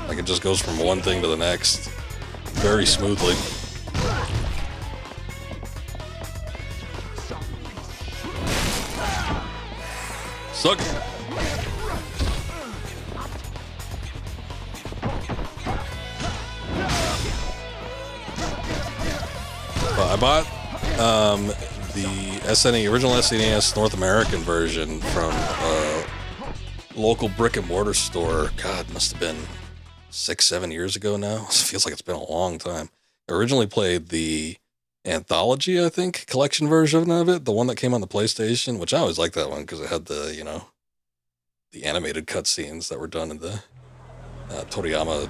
Like, it just goes from one thing to the next very smoothly. Suck it. I bought the original SNES North American version from a local brick and mortar store. God, must have been 6-7 years ago now. It feels like it's been a long time. I originally played the anthology, I think, collection version of it, the one that came on the PlayStation, which I always liked that one because it had the, you know, the animated cutscenes that were done in the Toriyama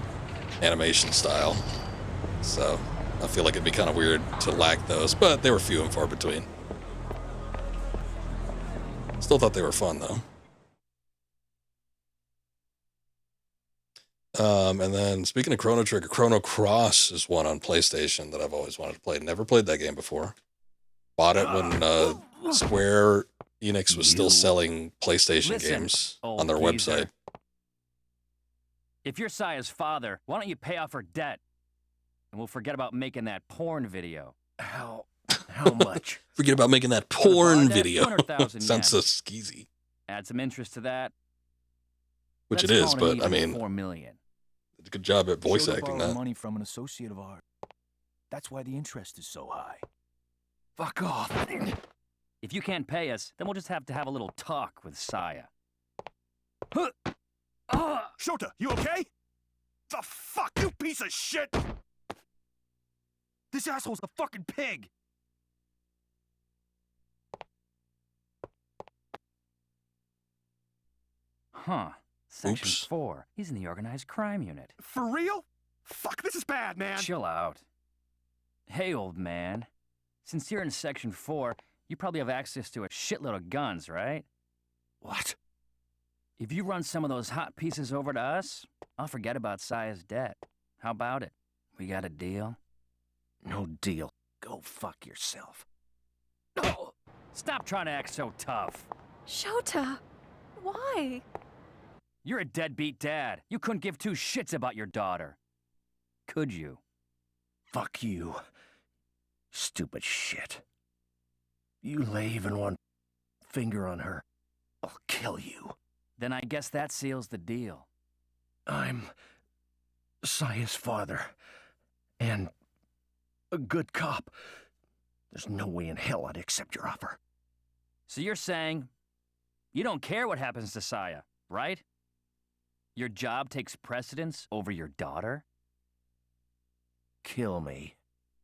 animation style. So I feel like it'd be kind of weird to lack those, but they were few and far between. Still thought they were fun, though. And then, speaking of Chrono Trigger, Chrono Cross is one on PlayStation that I've always wanted to play. Never played that game before. Bought it when Square Enix was still selling PlayStation games on their website. If you're Saya's father, why don't you pay off her debt? And we'll forget about making that porn video. How much? Forget about making that porn video. 200,000 Sounds so yen. skeezy. Add some interest to that. Which Let's it is, call it but I mean, 4 million. did a good job at voice Showed acting borrowed that. money from an associate of ours. That's why the interest is so high. Fuck off. If you can't pay us, then we'll just have to have a little talk with Saya. Shota, you okay? The fuck, you piece of shit! This asshole's a fucking pig! Huh. Section 4. He's in the organized crime unit. For real? Fuck, this is bad, man. Chill out. Hey, old man. Since you're in Section 4, you probably have access to a shitload of guns, right? What? If you run some of those hot pieces over to us, I'll forget about Saya's debt. How about it? We got a deal? No deal. Go fuck yourself. Stop trying to act so tough. Shota, why? You're a deadbeat dad. You couldn't give two shits about your daughter. Could you? Fuck you. Stupid shit. You lay even one finger on her, I'll kill you. Then I guess that seals the deal. I'm Saya's father, and a good cop. There's no way in hell I'd accept your offer. So you're saying you don't care what happens to Saya, right? Your job takes precedence over your daughter? Kill me.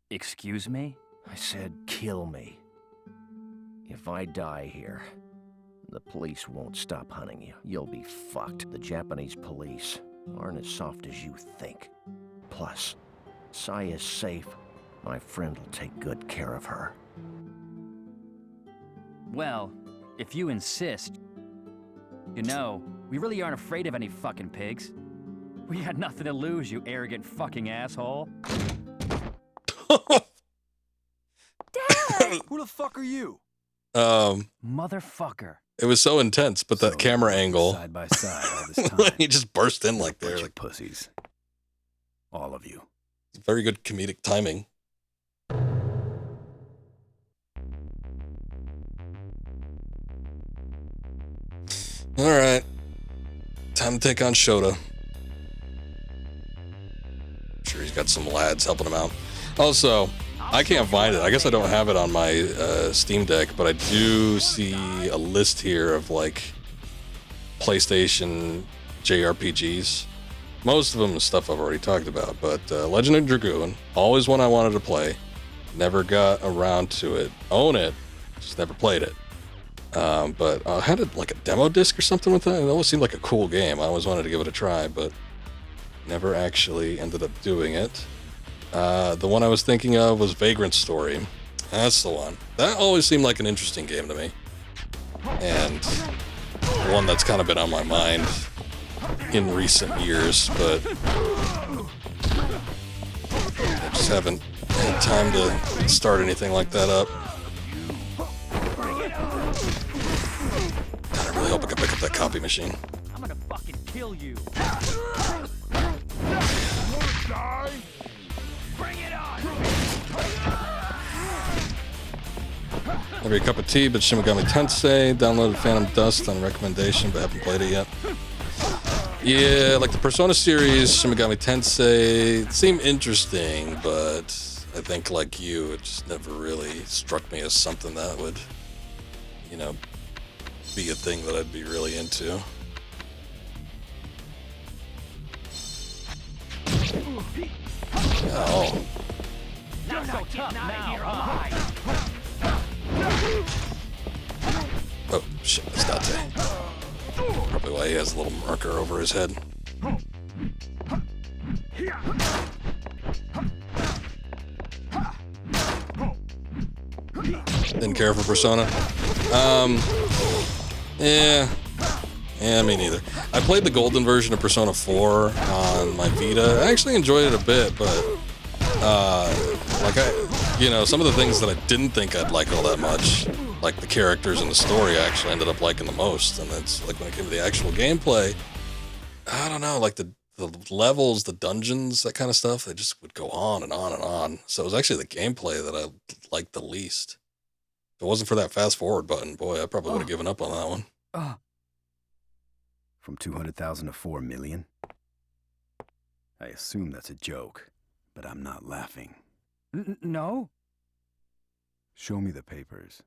Excuse me? I said kill me. If I die here, the police won't stop hunting you. You'll be fucked. The Japanese police aren't as soft as you think. Plus, Saya's safe. My friend will take good care of her. Well, if you insist. You know, we really aren't afraid of any fucking pigs. We had nothing to lose, you arrogant fucking asshole. Dad! Who the fuck are you? Motherfucker. It was so intense, but that camera angle. Side by side all this time. He just burst in like there. Like pussies. All of you. Very good comedic timing. All right. Time to take on Shota. I'm sure he's got some lads helping him out. Also, I can't find it. I guess I don't have it on my Steam Deck, but I do see a list here of like PlayStation JRPGs. Most of them is stuff I've already talked about, but Legend of Dragoon, always one I wanted to play. Never got around to it. Own it, just never played it. But I had like a demo disc or something with that. It always seemed like a cool game. I always wanted to give it a try, but never actually ended up doing it. The one I was thinking of was Vagrant Story. That's the one. That always seemed like an interesting game to me. And one that's kind of been on my mind in recent years, but I just haven't had time to start anything like that up. God, I really hope I can pick up that copy machine. I'm gonna fucking kill you. Bring it on. Maybe a cup of tea, but Shin Megami Tensei. Downloaded Phantom Dust on recommendation, but haven't played it yet. Yeah, like the Persona series, Shin Megami Tensei, seemed interesting, but I think like you, it just never really struck me as something that would, you know, be a thing that I'd be really into. Oh. Not so tough now. Oh, shit, that's Date. Probably why he has a little marker over his head. Didn't care for Persona. Yeah, me neither. I played the golden version of Persona 4 on my Vita. I actually enjoyed it a bit, but some of the things that I didn't think I'd like all that much, like the characters and the story, I actually ended up liking the most. And it's like when it came to the actual gameplay, I don't know, like the levels, the dungeons, that kind of stuff, they just would go on and on and on. So it was actually the gameplay that I liked the least. If it wasn't for that fast forward button, boy, I probably would have given up on that one. From 200,000 to 4 million? I assume that's a joke, but I'm not laughing. No? Show me the papers.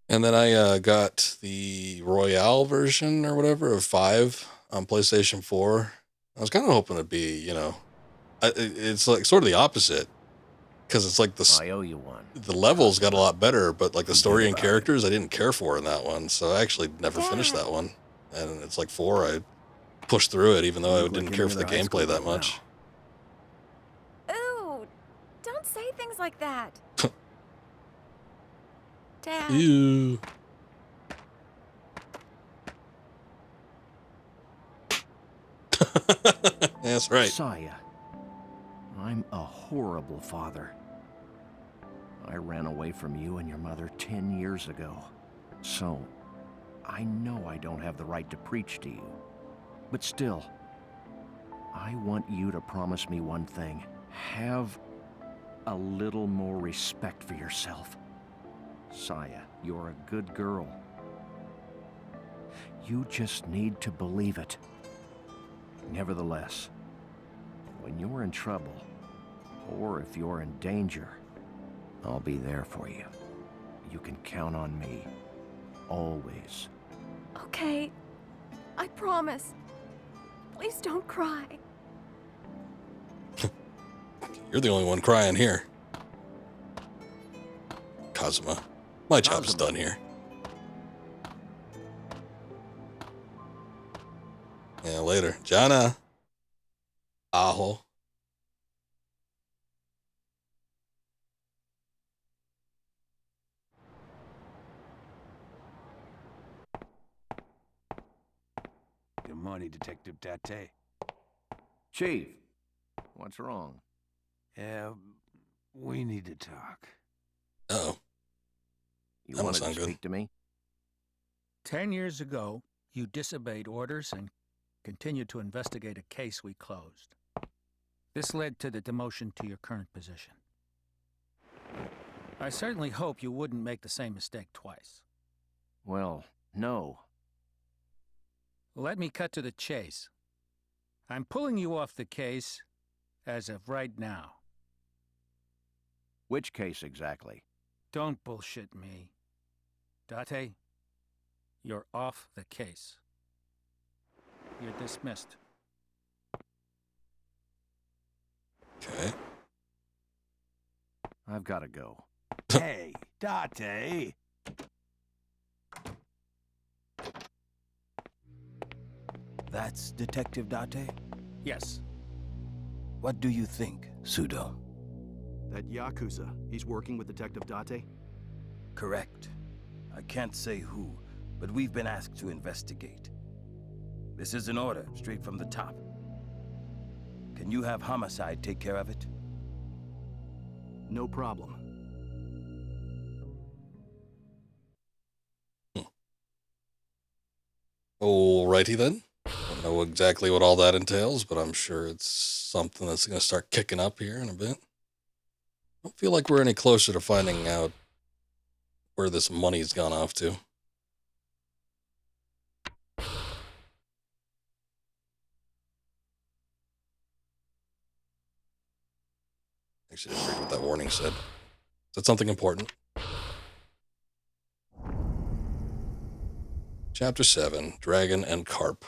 And then I got the Royale version or whatever of 5 on PlayStation 4. I was kind of hoping it'd be, it's like sort of the opposite. Because it's like I owe you one. The levels got a lot better, but like the story and characters I didn't care for in that one. So I actually never finished that one. And it's like 4 I push through it, even though I Look didn't like care any for the other high school gameplay that girl much. Ooh, don't say things like that. Dad. Ew. That's right. Saya, I'm a horrible father. I ran away from you and your mother 10 years ago. So, I know I don't have the right to preach to you. But still, I want you to promise me one thing. Have a little more respect for yourself. Saya, you're a good girl. You just need to believe it. Nevertheless, when you're in trouble, or if you're in danger, I'll be there for you. You can count on me. Always. Okay, I promise. Please don't cry. You're the only one crying here. Kazuma, my job is done here. Yeah, later. Jana. Aho. Good morning, Detective Date. Chief, what's wrong? Yeah, we need to talk. Uh-oh. You That don't wanted to sound good. speak to me? 10 years ago, you disobeyed orders and continued to investigate a case we closed. This led to the demotion to your current position. I certainly hope you wouldn't make the same mistake twice. Well, no. Let me cut to the chase. I'm pulling you off the case as of right now. Which case exactly? Don't bullshit me. Date, you're off the case. You're dismissed. Okay. I've got to go. Hey, Date! That's Detective Date? Yes. What do you think, Sudo? That Yakuza, he's working with Detective Date? Correct. I can't say who, but we've been asked to investigate. This is an order, straight from the top. Can you have Homicide take care of it? No problem. Alrighty then. Don't know exactly what all that entails, but I'm sure it's something that's going to start kicking up here in a bit. Don't feel like we're any closer to finding out where this money's gone off to. Actually, didn't read what that warning said. Is that something important? Chapter 7, Dragon and Carp.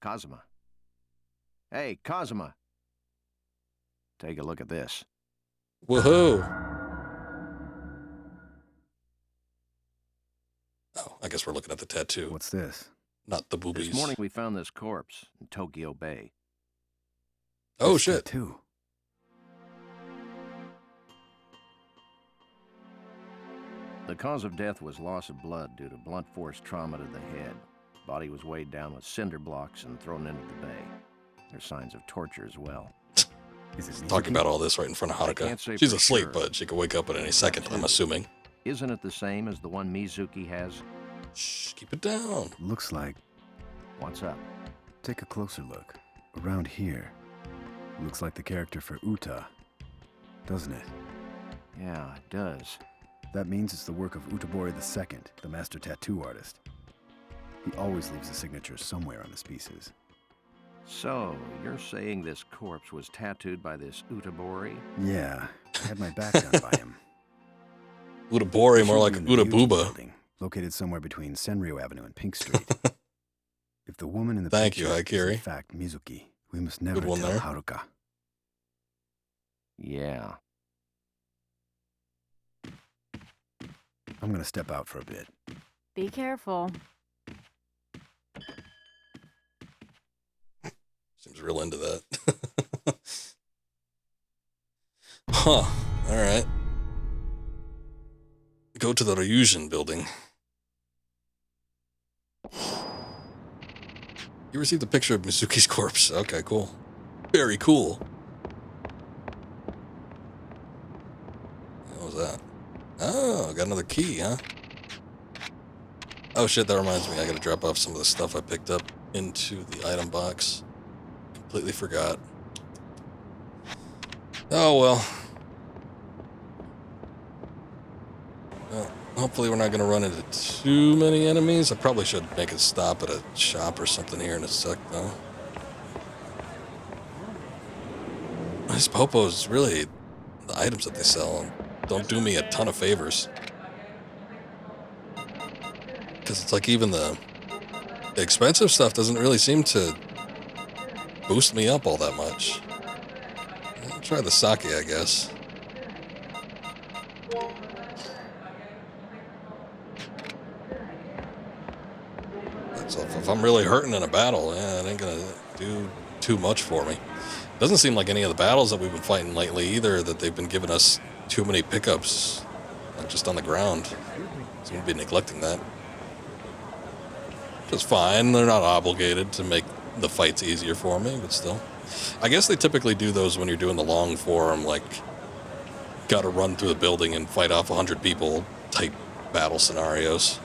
Kazuma. Hey, Kazuma. Take a look at this. Woohoo! Oh, I guess we're looking at the tattoo. What's this? Not the boobies. This morning we found this corpse in Tokyo Bay. Oh, This shit. tattoo. The cause of death was loss of blood due to blunt force trauma to the head. Body was weighed down with cinder blocks and thrown into the bay. There's signs of torture as well. Is it Talking about all this right in front of I can't Haruka. say She's for asleep, sure. but she could wake up at any second, I'm assuming. Isn't it the same as the one Mizuki has? Shh, keep it down. Looks like. What's up? Take a closer look. Around here. Looks like the character for Uta. Doesn't it? Yeah, it does. That means it's the work of Utabori II, the master tattoo artist. He always leaves a signature somewhere on his pieces. So, you're saying this corpse was tattooed by this Utabori? Yeah, I had my back done by him. Utabori, more like Should be in the Ryuji Utabuba. building, located somewhere between Senryo Avenue and Pink Street. If the woman in the Thank you, picture is Haikiri. in fact Mizuki, we must never Good one tell there. Haruka. Yeah. I'm gonna step out for a bit. Be careful. Seems real into that. Huh. Alright. Go to the Ryujin building. You received a picture of Mizuki's corpse. Okay, cool. Very cool. What was that? Oh, got another key, huh? Oh shit, that reminds me. I gotta drop off some of the stuff I picked up into the item box. Completely forgot. Oh well. Well, hopefully we're not gonna run into too many enemies. I probably should make a stop at a shop or something here in a sec, though. These popos, really, the items that they sell don't do me a ton of favors. Because it's like even the expensive stuff doesn't really seem to boost me up all that much. I'll try the sake, I guess. So if I'm really hurting in a battle, yeah, it ain't gonna do too much for me. Doesn't seem like any of the battles that we've been fighting lately either, that they've been giving us too many pickups, like just on the ground. Seem to be neglecting that. Which is fine. They're not obligated to make the fights easier for me, but still. I guess they typically do those when you're doing the long form, like, gotta run through the building and fight off 100 people type battle scenarios.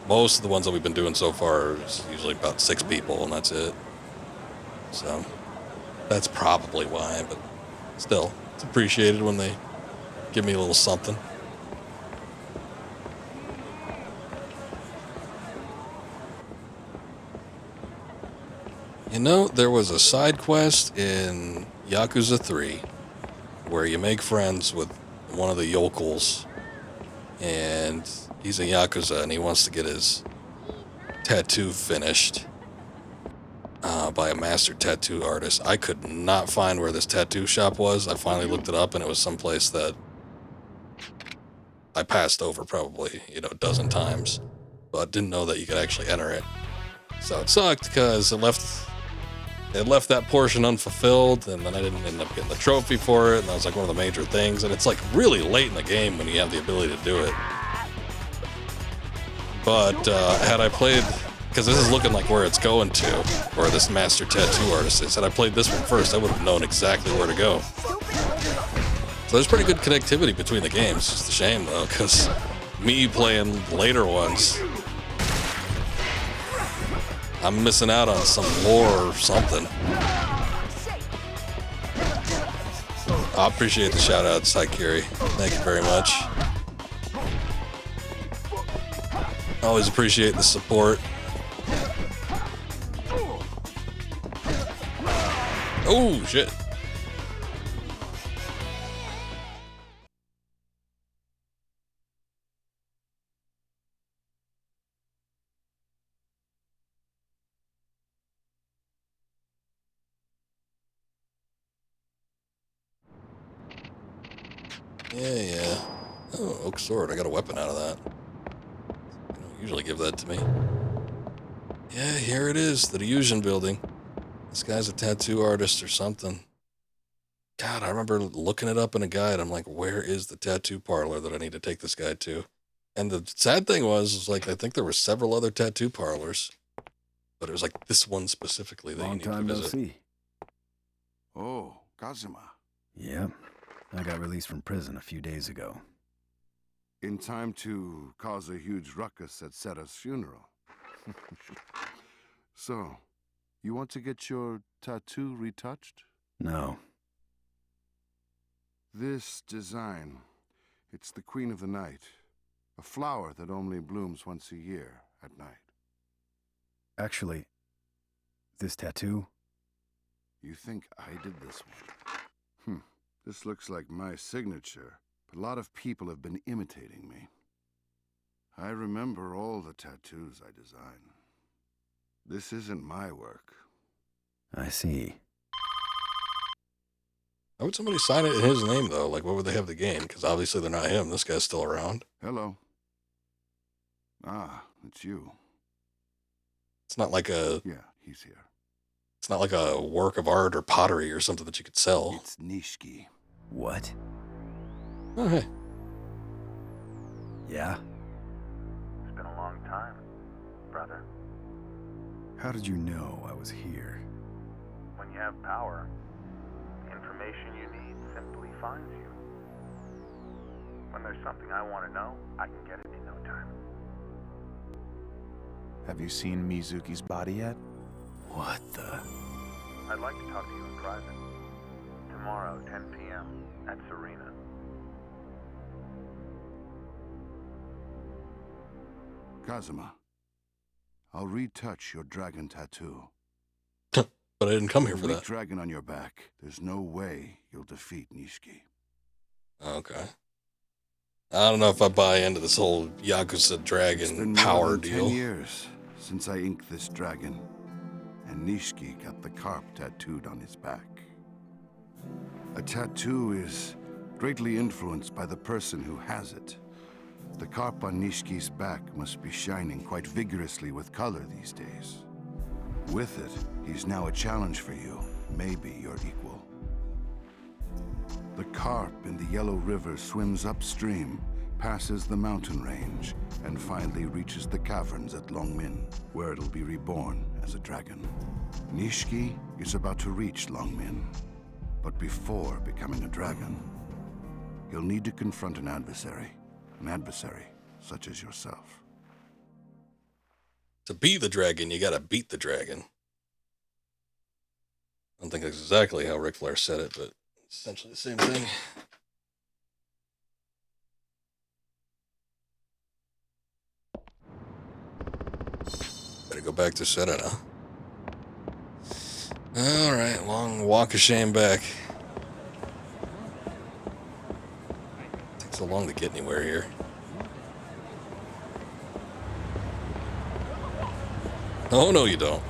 Most of the ones that we've been doing so far is usually about 6 people, and that's it. So, that's probably why, but still, it's appreciated when they give me a little something. You know, there was a side quest in Yakuza 3 where you make friends with one of the yokels, and he's a Yakuza and he wants to get his tattoo finished by a master tattoo artist. I could not find where this tattoo shop was. I finally looked it up, and it was someplace that I passed over probably, a dozen times, but didn't know that you could actually enter it. So it sucked because it left that portion unfulfilled, and then I didn't end up getting the trophy for it, and that was like one of the major things, and it's like really late in the game when you have the ability to do it. But had I played, because this is looking like where it's going to, where this master tattoo artist is, had I played this one first, I would have known exactly where to go. So there's pretty good connectivity between the games. It's just a shame though, because me playing later ones, I'm missing out on some lore or something. I appreciate the shout outs, hi Kiryu. Thank you very much. Always appreciate the support. Oh shit. Yeah. Oh, oak sword. I got a weapon out of that. They don't usually give that to me. Yeah, here it is. The Ryujin building. This guy's a tattoo artist or something. God, I remember looking it up in a guide. I'm like, where is the tattoo parlor that I need to take this guy to? And the sad thing was like, I think there were several other tattoo parlors, but it was like this one specifically that you need to visit. Long time no see. Oh, Kazuma. Yep. I got released from prison a few days ago. In time to cause a huge ruckus at Seta's funeral. So, you want to get your tattoo retouched? No. This design, it's the Queen of the Night. A flower that only blooms once a year at night. Actually, this tattoo? You think I did this one? This looks like my signature, but a lot of people have been imitating me. I remember all the tattoos I design. This isn't my work. I see. Why would somebody sign it in his name, though? Like, what would they have to gain? Because obviously they're not him. This guy's still around. Hello. Ah, it's you. It's not like a... Yeah, he's here. It's not like a work of art or pottery or something that you could sell. It's Nishiki. What? Oh, hey. Yeah? It's been a long time, brother. How did you know I was here? When you have power, the information you need simply finds you. When there's something I want to know, I can get it in no time. Have you seen Mizuki's body yet? What the? I'd like to talk to you in private. Tomorrow, 10 p.m. at Serena. Kazuma, I'll retouch your dragon tattoo. But I didn't come here for that. Dragon on your back. There's no way you'll defeat Nishiki. Okay. I don't know if I buy into this whole Yakuza dragon power It's been deal. 10 years since I inked this dragon, and Nishiki got the carp tattooed on his back. A tattoo is greatly influenced by the person who has it. The carp on Nishiki's back must be shining quite vigorously with color these days. With it, he's now a challenge for you, maybe your equal. The carp in the Yellow River swims upstream, passes the mountain range, and finally reaches the caverns at Longmin, where it'll be reborn as a dragon. Nishiki is about to reach Longmin, but before becoming a dragon, you'll need to confront an adversary such as yourself. To be the dragon, you gotta beat the dragon. I don't think that's exactly how Ric Flair said it, but it's essentially the same thing. Better go back to Serena. Alright, long walk of shame back. Takes so long to get anywhere here. Oh, no, you don't.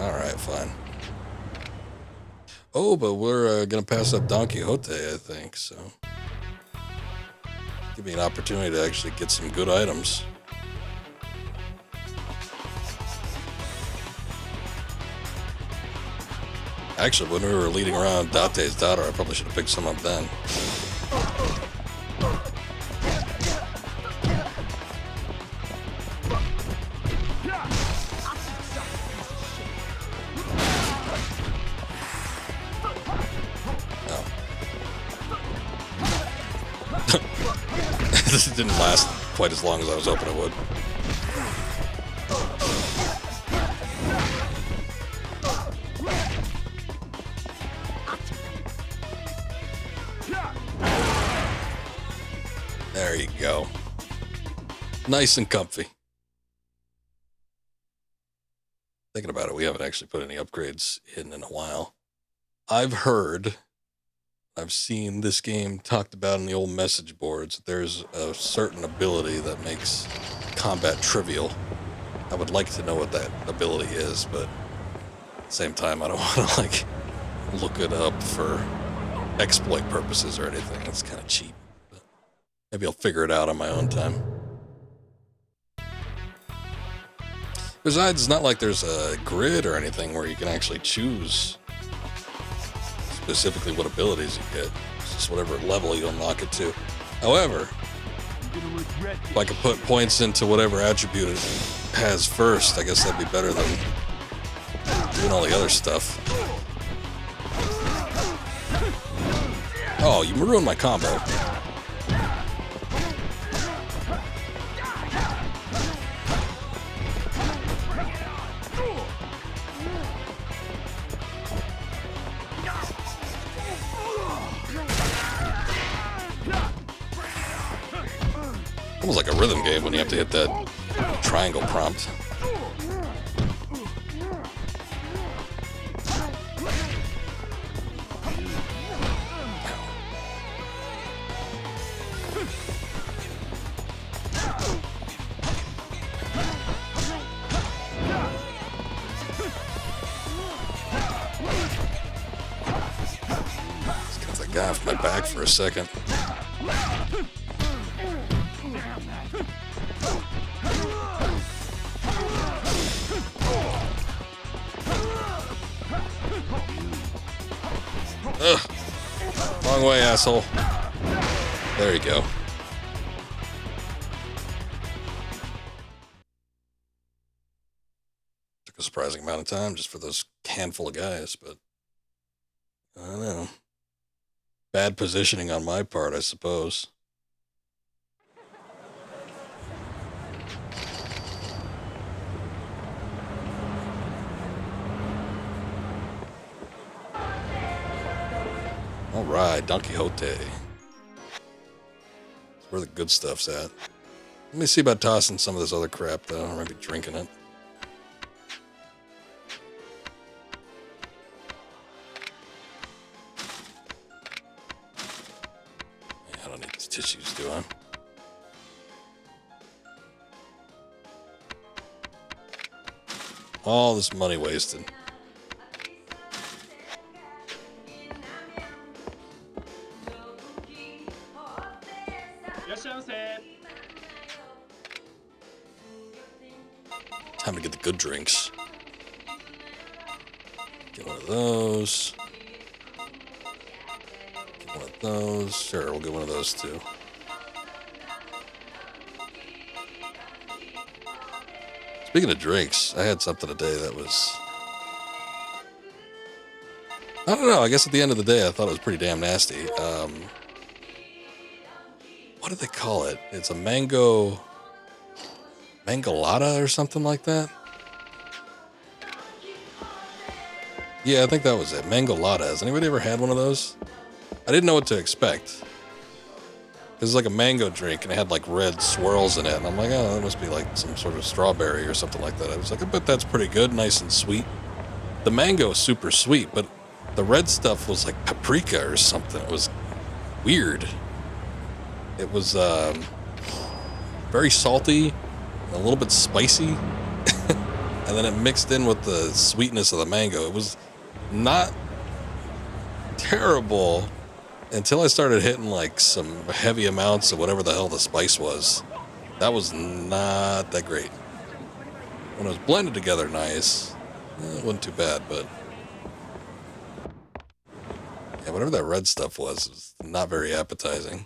Alright, fine. Oh, but we're going to pass up Don Quixote, I think, so... Give me an opportunity to actually get some good items. Actually, when we were leading around Date's daughter, I probably should have picked some up then. This didn't last quite as long as I was hoping it would. There you go. Nice and comfy. Thinking about it, we haven't actually put any upgrades in a while. I've seen this game talked about in the old message boards. There's a certain ability that makes combat trivial. I would like to know what that ability is, but at the same time, I don't want to, like, look it up for exploit purposes or anything. That's kind of cheap. But maybe I'll figure it out on my own time. Besides, it's not like there's a grid or anything where you can actually choose specifically what abilities you get. It's just whatever level you unlock it to. However, if I could put points into whatever attribute it has first, I guess that'd be better than doing all the other stuff. Oh, you ruined my combo. Almost like a rhythm game when you have to hit that triangle prompt. Got off my back for a second. Ugh. Wrong way, asshole. There you go. Took a surprising amount of time just for those handful of guys, but I don't know. Bad positioning on my part, I suppose. All right, Don Quixote. That's where the good stuff's at. Let me see about tossing some of this other crap, though. I might be drinking it. I don't need these tissues, do I? All this money wasted. Time to get the good drinks. Get one of those. Get one of those. Sure, we'll get one of those too. Speaking of drinks, I had something today that was... I don't know, I guess at the end of the day I thought it was pretty damn nasty. What do they call it? It's a mango... Mangolata or something like that? Yeah, I think that was it. Mangolata. Has anybody ever had one of those? I didn't know what to expect. It was like a mango drink, and it had like red swirls in it. And I'm like, oh, that must be like some sort of strawberry or something like that. I was like, I bet that's pretty good, nice and sweet. The mango is super sweet, but the red stuff was like paprika or something. It was weird. It was very salty. A little bit spicy, and then it mixed in with the sweetness of the mango. It was not terrible until I started hitting like some heavy amounts of whatever the hell the spice was. That was not that great. When it was blended together nice, it wasn't too bad, but yeah, whatever that red stuff was not very appetizing.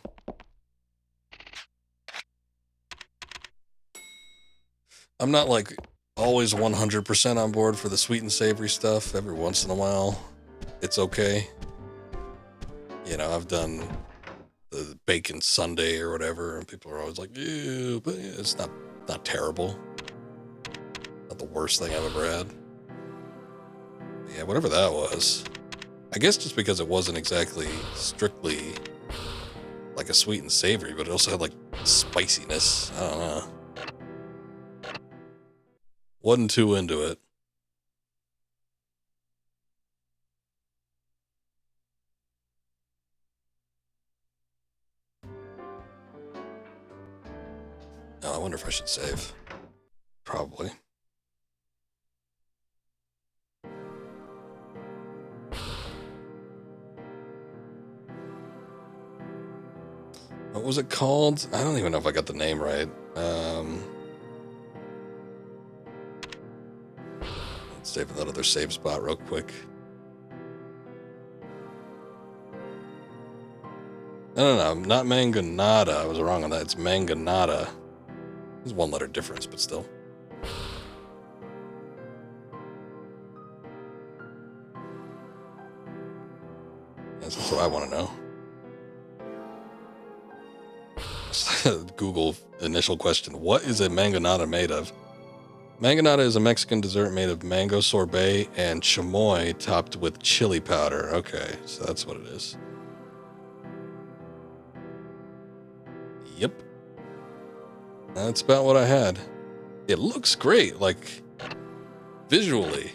I'm not like always 100% on board for the sweet and savory stuff. Every once in a while, it's okay. You know, I've done the bacon sundae or whatever, and people are always like, ew, but it's not terrible. Not the worst thing I've ever had. Yeah, whatever that was. I guess just because it wasn't exactly strictly like a sweet and savory, but it also had like spiciness. I don't know. Wasn't too into it. Oh, I wonder if I should save. Probably. What was it called? I don't even know if I got the name right. Let's save that other save spot real quick. No, not mangonada. I was wrong on that. It's mangonada. There's one letter difference, but still. Yes, that's what I want to know. Google initial question. What is a mangonada made of? Mangonada is a Mexican dessert made of mango sorbet and chamoy topped with chili powder. Okay, so that's what it is. Yep. That's about what I had. It looks great, like visually.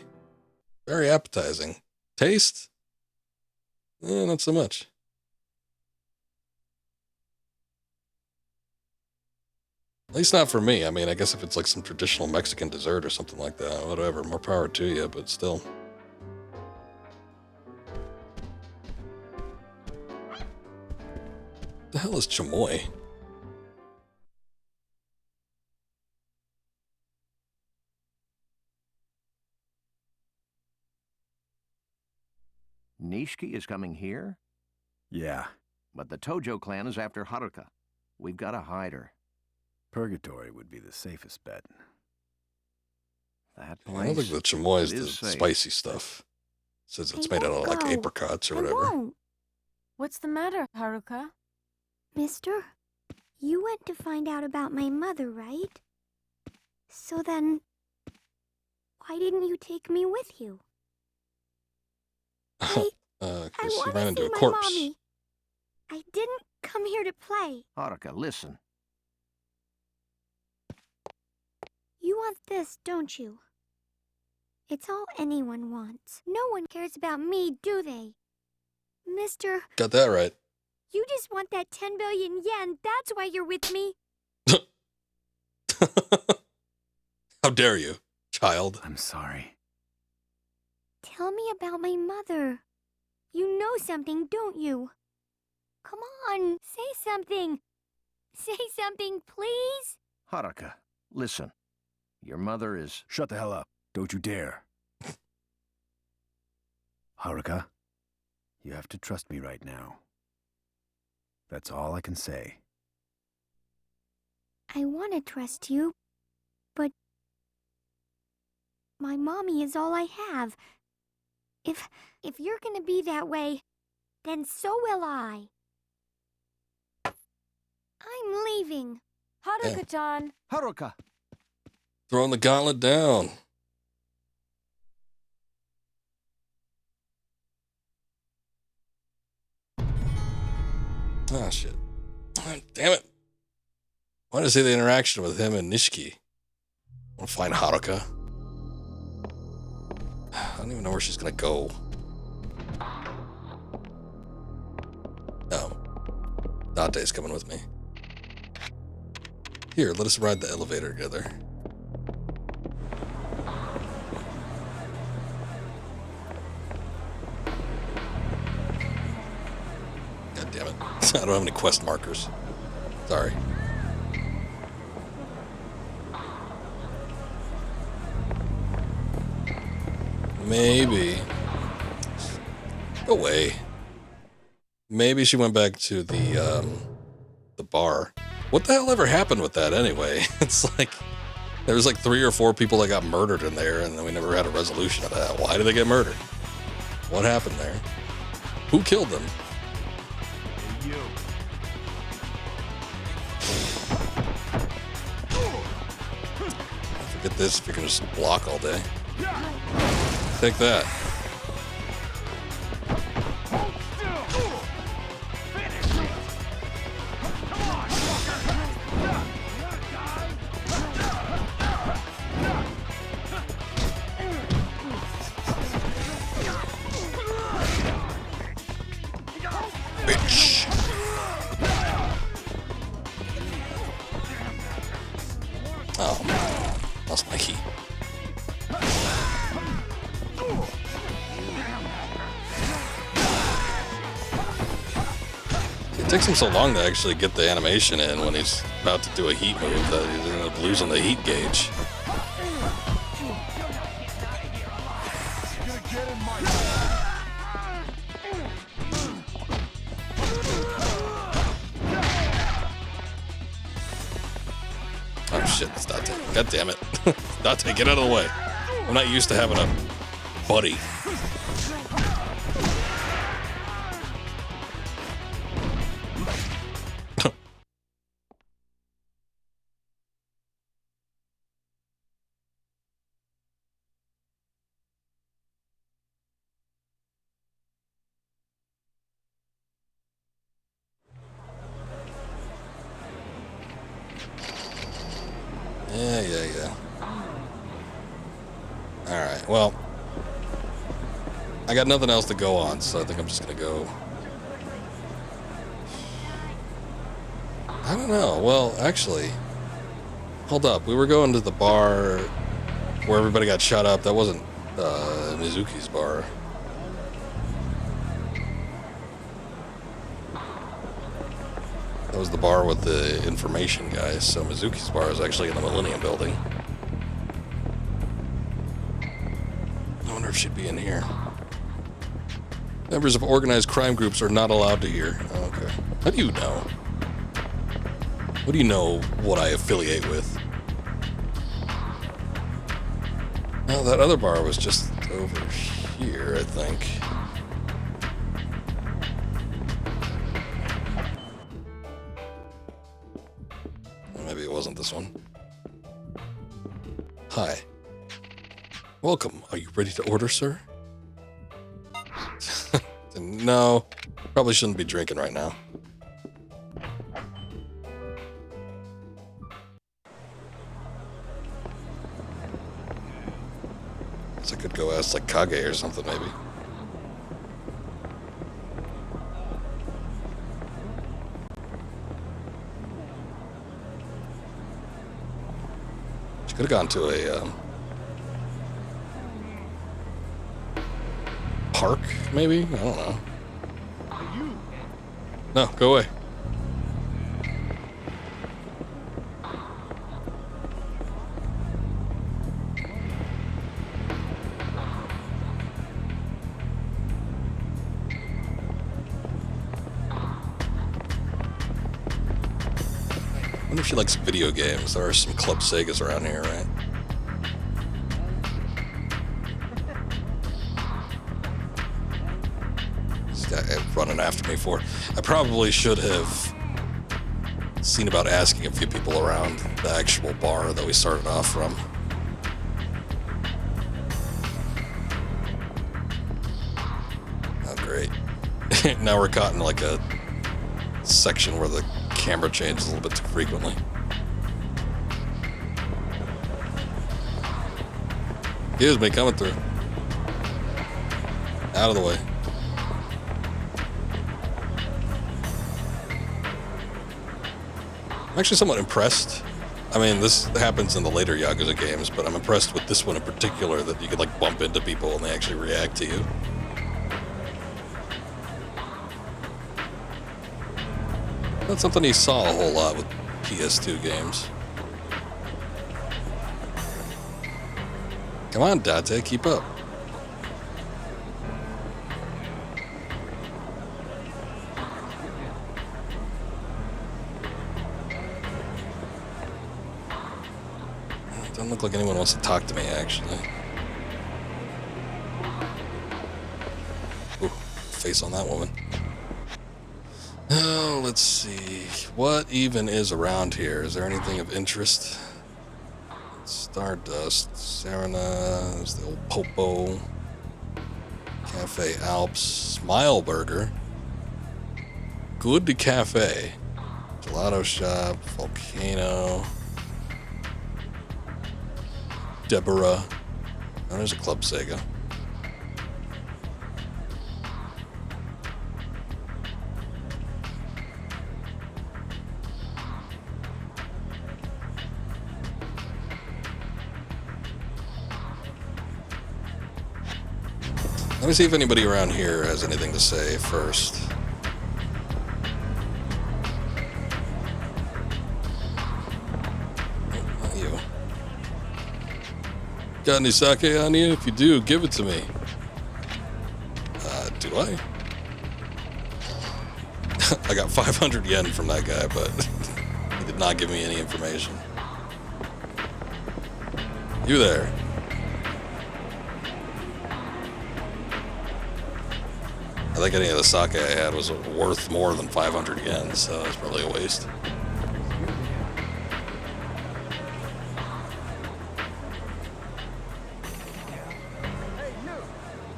Very appetizing. Taste? Not so much. At least not for me. I mean, I guess if it's like some traditional Mexican dessert or something like that, whatever, more power to you, but still. hell is chamoy? Nishiki is coming here? Yeah. But the Tojo clan is after Haruka. We've got to hide her. Purgatory would be the safest bet. That I don't think the chamoy is the safe. spicy stuff. It says it's I made out of won't like go. apricots or I whatever. won't. What's the matter, Haruka? Mister, you went to find out about my mother, right? So then, why didn't you take me with you? I Because she want ran to into see a my corpse. mommy. I didn't come here to play. Haruka, listen. You want this, don't you? It's all anyone wants. No one cares about me, do they? Mister, Got that right. you just want that 10 billion yen. That's why you're with me. How dare you, child? I'm sorry. Tell me about my mother. You know something, don't you? Come on, say something. Say something, please. Haruka, listen. Your mother is... Shut the hell up. Don't you dare. Haruka, you have to trust me right now. That's all I can say. I want to trust you, but my mommy is all I have. If you're gonna be that way, then so will I. I'm leaving. Haruka-chan. Haruka! Throwing the gauntlet down. Ah, shit. Oh, damn it. I want to see the interaction with him and Nishiki. I want to find Haruka. I don't even know where she's going to go. No. Dante's coming with me. Here, let us ride the elevator together. God damn it. I don't have any quest markers. Sorry. Maybe. Go away. Maybe she went back to the bar. What the hell ever happened with that anyway? It's like there was like 3 or 4 people that got murdered in there, and then we never had a resolution of that. Why did they get murdered? What happened there? Who killed them? You. Forget this if you can just block all day. Take that. Bitch. Oh, lost my key. It takes him so long to actually get the animation in when he's about to do a heat move that he's ended up losing the heat gauge. Oh shit, it's Dante. God damn it. Dante, get out of the way. I'm not used to having a buddy. Yeah. Alright, well, I got nothing else to go on, so I think I'm just gonna go. I don't know. Well, actually, hold up. We were going to the bar where everybody got shot up. That wasn't Mizuki's bar. was the bar with the information guy, so Mizuki's bar is actually in the Millennium Building. I wonder if she'd be in here. Members of organized crime groups are not allowed to hear. Oh, okay. How do you know? What do you know what I affiliate with? Oh, that other bar was just over here, I think. Maybe it wasn't this one. Hi. Welcome. Are you ready to order, sir? No. Probably shouldn't be drinking right now. Guess I could go ask like Kage or something, maybe. She could have gone to a park, maybe? I don't know. No, go away. I wonder if she likes video games. There are some Club Segas around here, right? Running after me for. I probably should have seen about asking a few people around the actual bar that we started off from. Oh, great. Now we're caught in like a section where the camera changes a little bit too frequently. Excuse me, coming through. Out of the way. I'm actually somewhat impressed. I mean, this happens in the later Yakuza games, but I'm impressed with this one in particular that you could like bump into people and they actually react to you. That's something you saw a whole lot with PS2 games. Come on, Date, keep up. Doesn't look like anyone wants to talk to me, actually. Ooh, face on that woman. Oh, let's see. What even is around here? Is there anything of interest? Stardust, Serena, there's the old Popo, Cafe Alps, Smile Burger, Good Cafe, Gelato Shop, Volcano, Deborah. Oh, there's a Club Sega. Let me see if anybody around here has anything to say first. Oh, not you. Got any sake on you? If you do, give it to me. Do I? I got 500 yen from that guy, but he did not give me any information. You there. I think any of the sake I had was worth more than 500 yen, so it's probably a waste.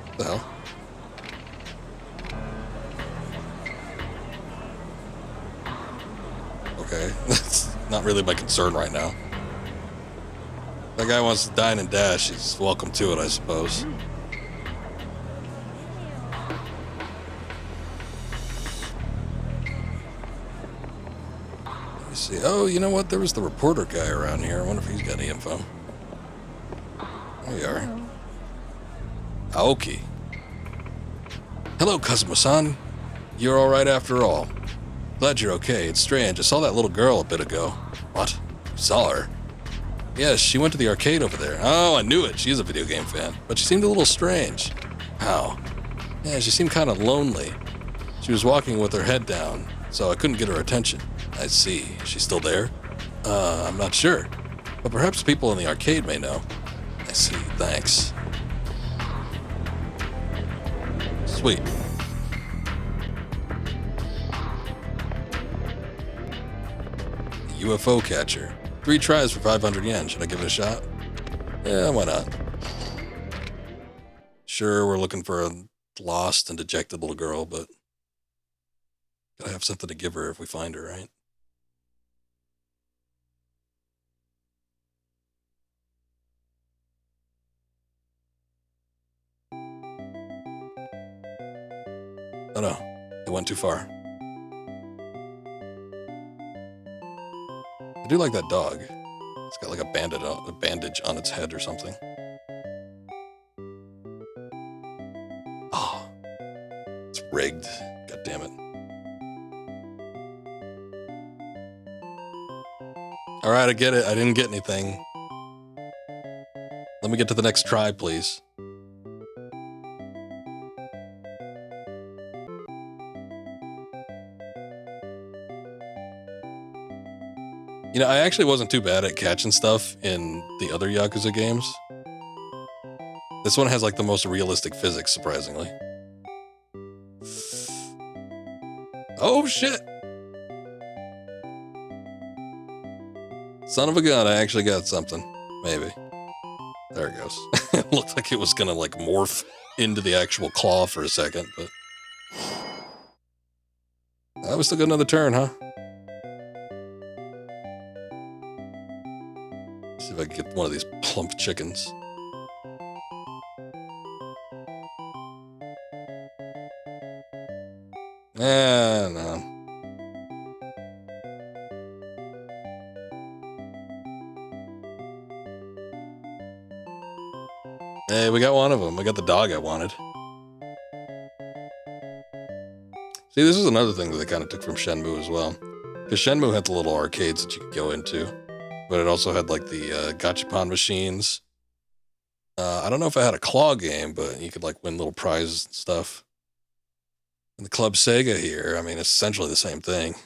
What the hell? Okay, that's not really my concern right now. That guy wants to dine and dash, he's welcome to it, I suppose. See. Oh, you know what? There was the reporter guy around here. I wonder if he's got any info. There you are. Aoki. Hello, Kazuma-san. You're all right after all. Glad you're okay. It's strange. I saw that little girl a bit ago. What? You saw her? Yes, she went to the arcade over there. Oh, I knew it. She's a video game fan. But she seemed a little strange. How? Yeah, she seemed kind of lonely. She was walking with her head down, so I couldn't get her attention. I see. Is she still there? I'm not sure. But perhaps people in the arcade may know. I see. Thanks. Sweet. UFO catcher. 3 tries for 500 yen. Should I give it a shot? Yeah, why not? Sure, we're looking for a lost and dejected little girl, but gotta have something to give her if we find her, right? Oh no, it went too far. I do like that dog. It's got like a bandage on its head or something. Oh, it's rigged. God damn it. All right, I get it. I didn't get anything. Let me get to the next try, please. You know, I actually wasn't too bad at catching stuff in the other Yakuza games. This one has like the most realistic physics, surprisingly. Oh shit! Son of a gun, I actually got something. Maybe. There it goes. It looked like it was gonna like morph into the actual claw for a second, but... we still got another turn, huh? See if I can get one of these plump chickens. No. Hey, we got one of them. We got the dog I wanted. See, this is another thing that they kind of took from Shenmue as well. Because Shenmue had the little arcades that you could go into. But it also had like the gachapon machines. I don't know if I had a claw game, but you could like win little prizes and stuff. And the Club Sega here, I mean, it's essentially the same thing.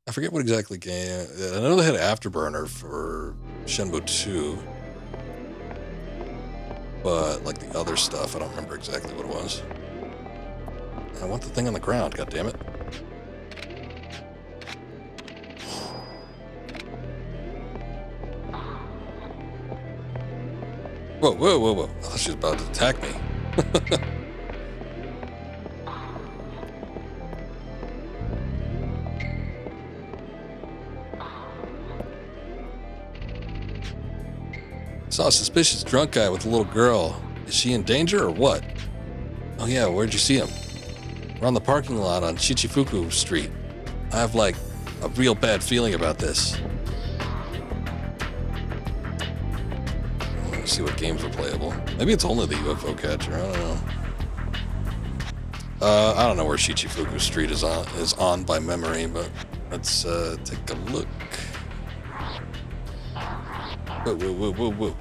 I forget what exactly game. I know they had Afterburner for Shenmue 2. But like the other stuff, I don't remember exactly what it was. I want the thing on the ground, goddammit. Whoa, whoa, whoa, whoa. I thought she was about to attack me. Saw a suspicious drunk guy with a little girl. Is she in danger or what? Oh yeah, where'd you see him? We're on the parking lot on Shichifuku Street. I have like a real bad feeling about this. Let's see what games are playable. Maybe it's only the UFO catcher. I don't know. I don't know where Shichifuku Street is on by memory, but let's take a look. Whoa, whoa, whoa, whoa, whoa.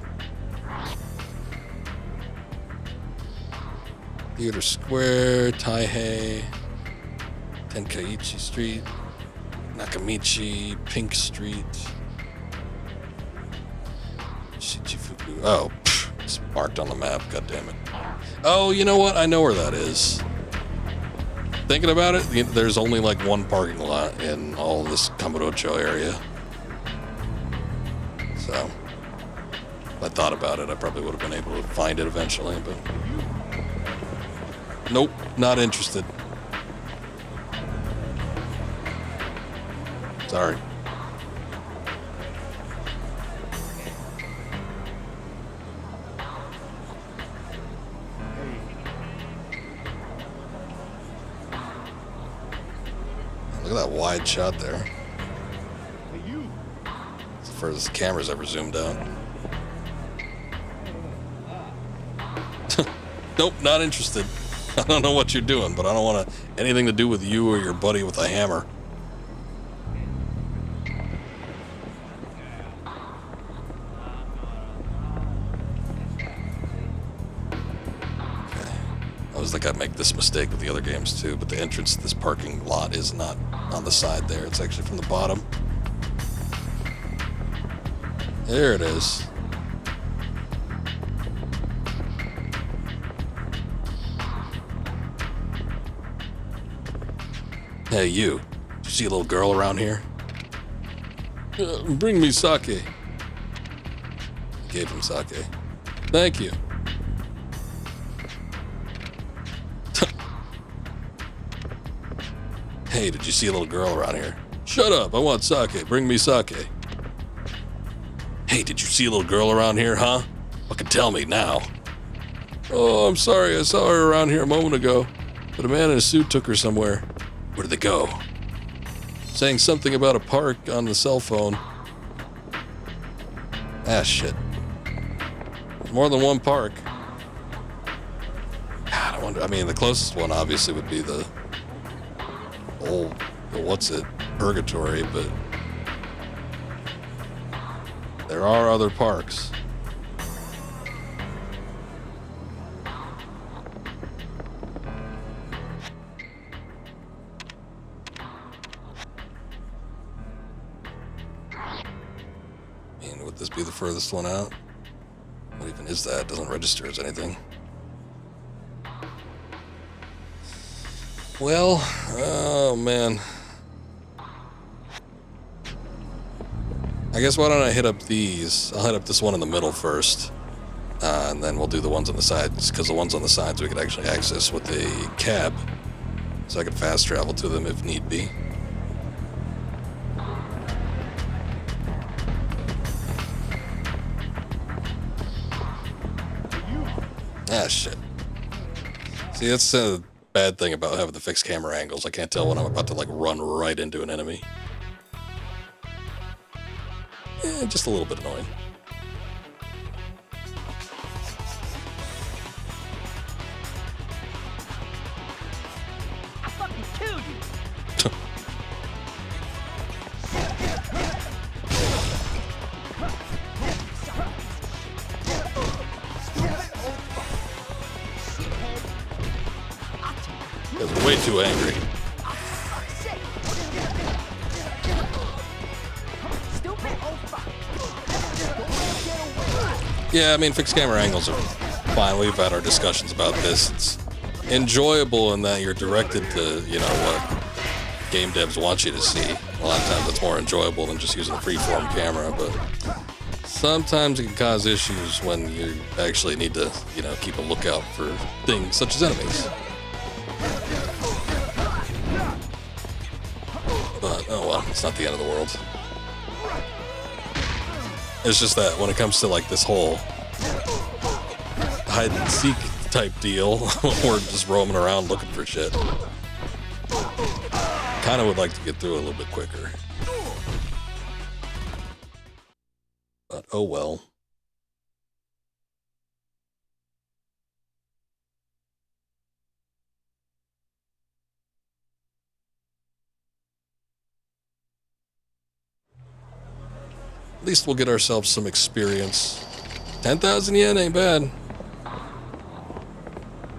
Theater Square, Taihei, Tenkaichi Street, Nakamichi, Pink Street, Shichifuku. Oh, it's marked on the map, goddammit. Oh, you know what? I know where that is. Thinking about it, there's only like one parking lot in all this Kamurocho area. So, if I thought about it, I probably would have been able to find it eventually, but... Nope, not interested. Sorry. Look at that wide shot there. It's the furthest the camera's ever zoomed out. Nope, not interested. I don't know what you're doing, but I don't want anything to do with you or your buddy with a hammer. I was like, I'd make this mistake with the other games too, but the entrance to this parking lot is not on the side there. It's actually from the bottom. There it is. Hey, you. Did you see a little girl around here? Bring me sake. Gave him sake. Thank you. Hey, did you see a little girl around here? Shut up, I want sake. Bring me sake. Hey, did you see a little girl around here, huh? Fucking tell me now. Oh, I'm sorry, I saw her around here a moment ago, but a man in a suit took her somewhere. Where did they go? Saying something about a park on the cell phone. Ah, shit. More than one park. God, I wonder, I mean, the closest one obviously would be the old, what's it, Purgatory, but there are other parks. I mean, would this be the furthest one out? What even is that? It doesn't register as anything. Well, oh man. I guess why don't I hit up these? I'll hit up this one in the middle first. And then we'll do the ones on the sides, because the ones on the sides we could actually access with a cab. So I could fast travel to them if need be. Ah, shit. See, that's a bad thing about having the fixed camera angles. I can't tell when I'm about to, like, run right into an enemy. Just a little bit annoying. I fucking killed you! Guys are way too angry. Yeah, I mean, fixed camera angles are fine. We've had our discussions about this. It's enjoyable in that you're directed to, you know, what game devs want you to see. A lot of times it's more enjoyable than just using a freeform camera, but sometimes it can cause issues when you actually need to, you know, keep a lookout for things such as enemies. But, oh well, it's not the end of the world. It's just that when it comes to like this whole hide and seek type deal, we're just roaming around looking for shit. Kind of would like to get through it a little bit quicker. But oh well. At least we'll get ourselves some experience. 10,000 yen ain't bad.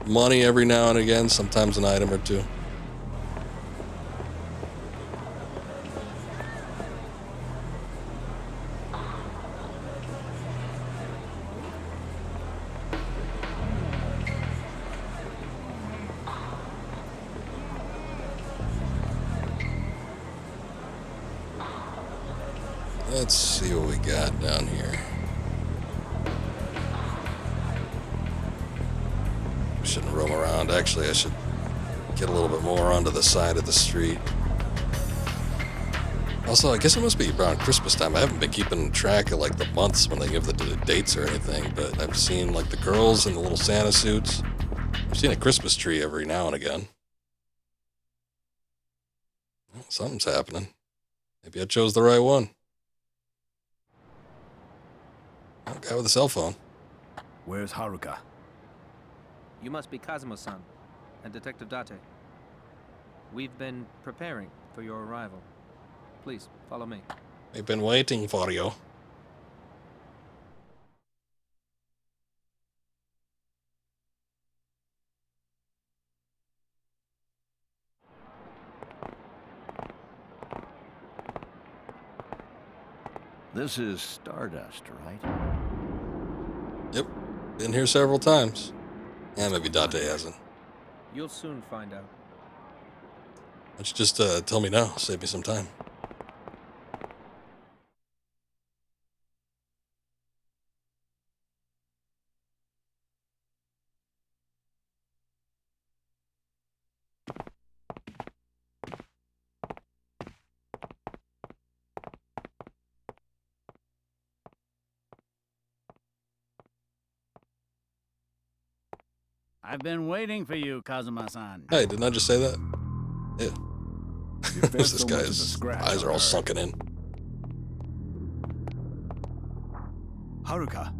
Money every now and again, sometimes an item or two. Let's see what we got down here. We shouldn't roam around. Actually, I should get a little bit more onto the side of the street. Also, I guess it must be around Christmas time. I haven't been keeping track of like the months when they give the dates or anything, but I've seen like the girls in the little Santa suits. I've seen a Christmas tree every now and again. Well, something's happening. Maybe I chose the right one. Oh, guy with a cell phone. Where's Haruka? You must be Kazuma-san. and Detective Date. We've been preparing for your arrival. Please, follow me. We've been waiting for you. This is Stardust, right? Yep. Been here several times. Yeah, maybe Date hasn't. You'll soon find out. Why don't you just tell me now? Save me some time. I've been waiting for you, Kazuma-san. Hey, didn't I just say that? Yeah. Who's this guy? His eyes are all sunken in. Haruka.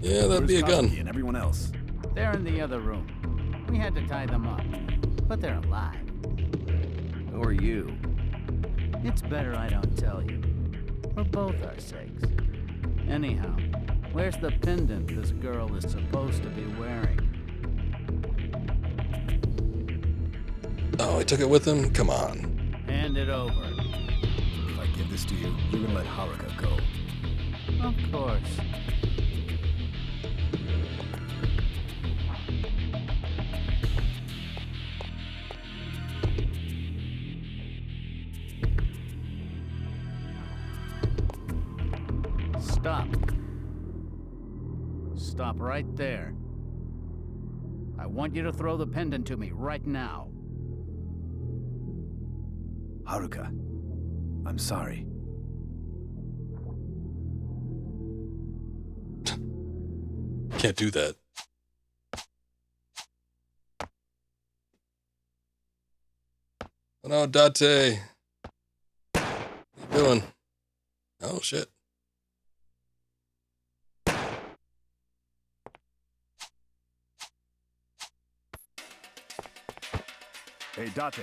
Yeah, that'd be a gun. And everyone else. They're in the other room. We had to tie them up, but they're alive. Who are you? It's better I don't tell you, for both our sakes. Anyhow, where's the pendant this girl is supposed to be wearing? Oh, he took it with him? Come on. Hand it over. If I give this to you, you're gonna let Haruka go. Of course. Stop. Stop right there. I want you to throw the pendant to me right now. Haruka, I'm sorry. Can't do that. Oh no, Date. What are you doing? Oh shit. Hey, Date,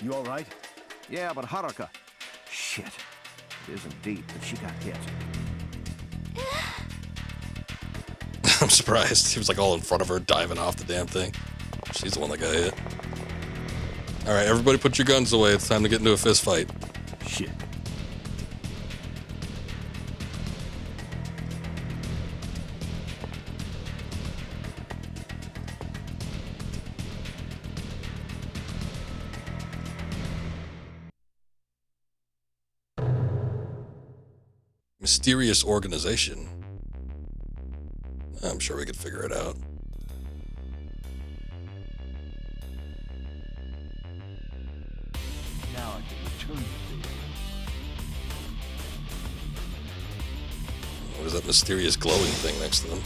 you all right? Yeah, but Haruka. Shit. It isn't deep, but she got hit. I'm surprised. He was like all in front of her, diving off the damn thing. She's the one that got hit. Alright, everybody put your guns away. It's time to get into a fist fight. Shit. Mysterious organization. I'm sure we could figure it out. Now I can return to you. What is that mysterious glowing thing next to them?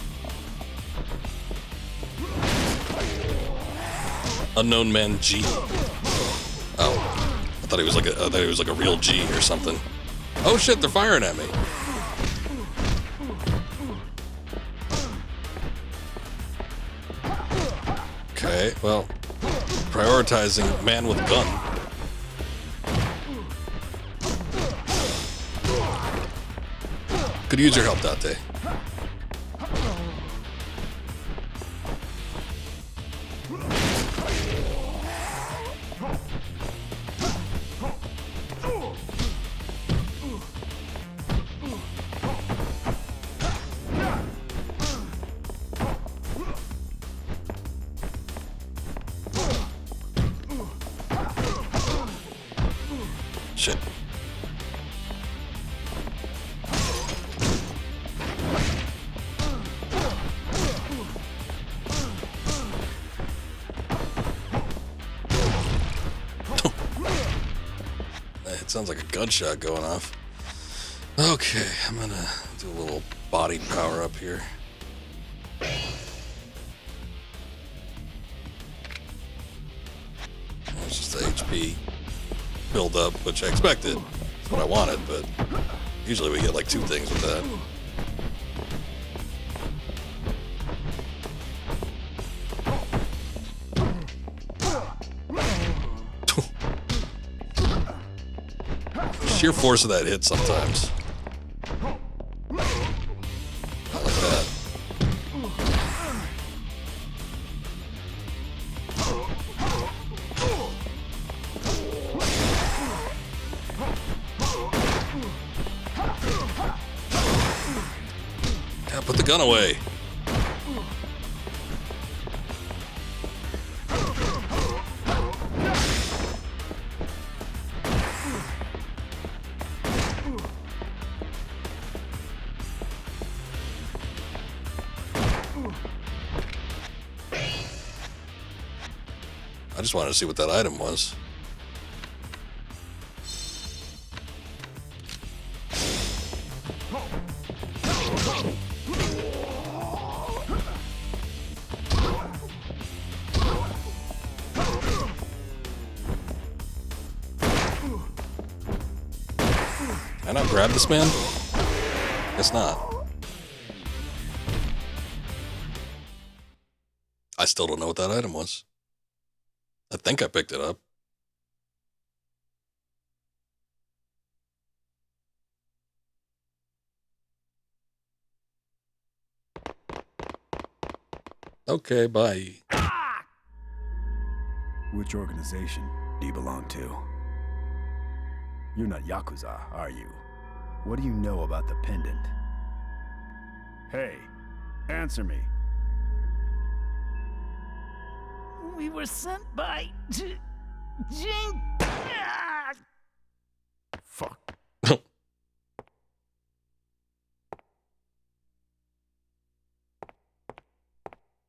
Unknown man G. Oh, I thought he was like a real G or something. Oh shit, they're firing at me. Okay, well, prioritizing man with gun. Could use your help, Date. Shit. It sounds like a gunshot going off. Okay, I'm gonna do a little body power up here. It's just the HP build up, which I expected. That's what I wanted, but usually we get like 2 things with that. sheer force of that hit sometimes. I like that. Yeah, put the gun away. I just wanted to see what that item was. Can I not grab this man? Guess not. I still don't know what that item was. I think I picked it up. Okay, bye. Which organization do you belong to? You're not Yakuza, are you? What do you know about the pendant? Hey, answer me. We were sent by Jing. Fuck.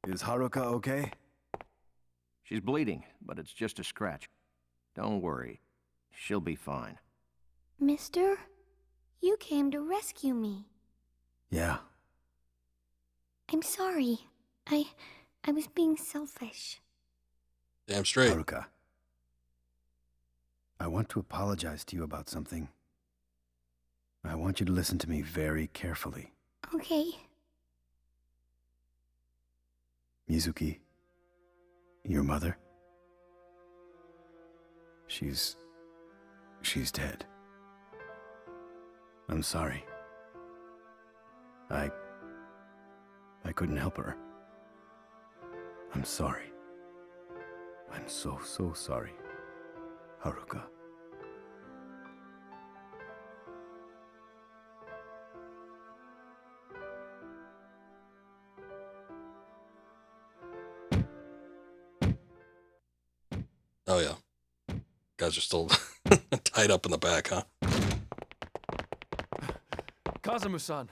Is Haruka okay? She's bleeding, but it's just a scratch. Don't worry. She'll be fine. Mister, you came to rescue me. Yeah. I'm sorry. I was being selfish. Damn straight. Haruka, I want to apologize to you about something. I want you to listen to me very carefully. Okay. Mizuki, your mother, she's dead. I'm sorry. I couldn't help her. I'm sorry. I'm so sorry, Haruka. Oh yeah. Guys are still tied up in the back, huh? Kazuma-san.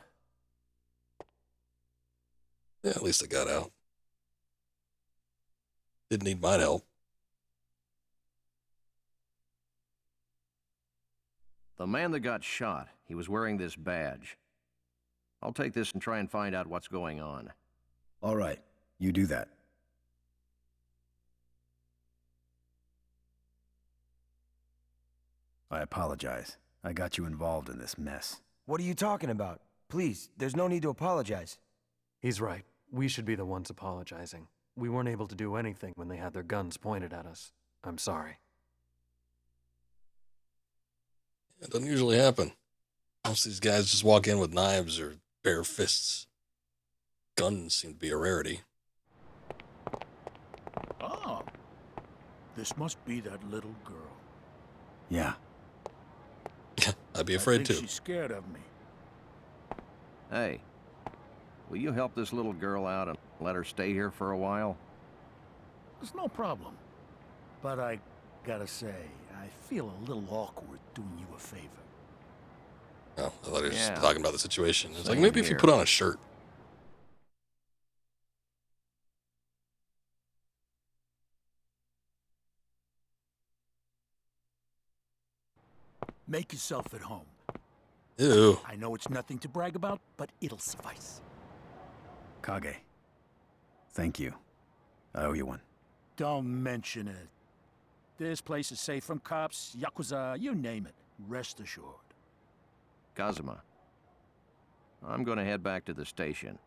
Yeah, at least I got out. Didn't need my help. The man that got shot, he was wearing this badge. I'll take this and try and find out what's going on. All right, you do that. I apologize. I got you involved in this mess. What are you talking about? Please, there's no need to apologize. He's right. We should be the ones apologizing. We weren't able to do anything when they had their guns pointed at us. I'm sorry. It doesn't usually happen. Most of these guys just walk in with knives or bare fists. Guns seem to be a rarity. Ah, this must be that little girl. Yeah. I'd be afraid I too. think she's scared of me. Hey, will you help this little girl out and let her stay here for a while? It's no problem. But I gotta say, I feel a little awkward doing you a favor. Oh, I thought he was Yeah. talking about the situation. It's like, Same maybe if you here. put on a shirt. Make yourself at home. Ew. I know it's nothing to brag about, but it'll suffice. Kage. Thank you. I owe you one. Don't mention it. This place is safe from cops, Yakuza, you name it. Rest assured. Kazuma, I'm gonna head back to the station.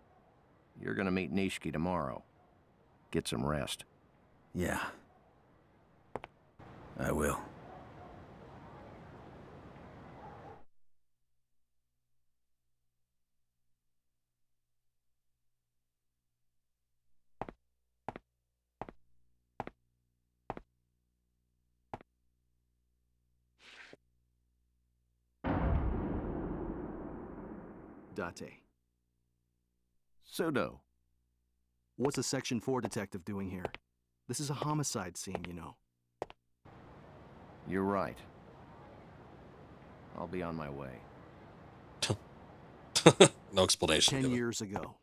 You're gonna meet Nishiki tomorrow. Get some rest. Yeah. I will. Date. Pseudo. What's a Section 4 detective doing here? This is a homicide scene, you know. You're right. I'll be on my way. No explanation. 10 years ago,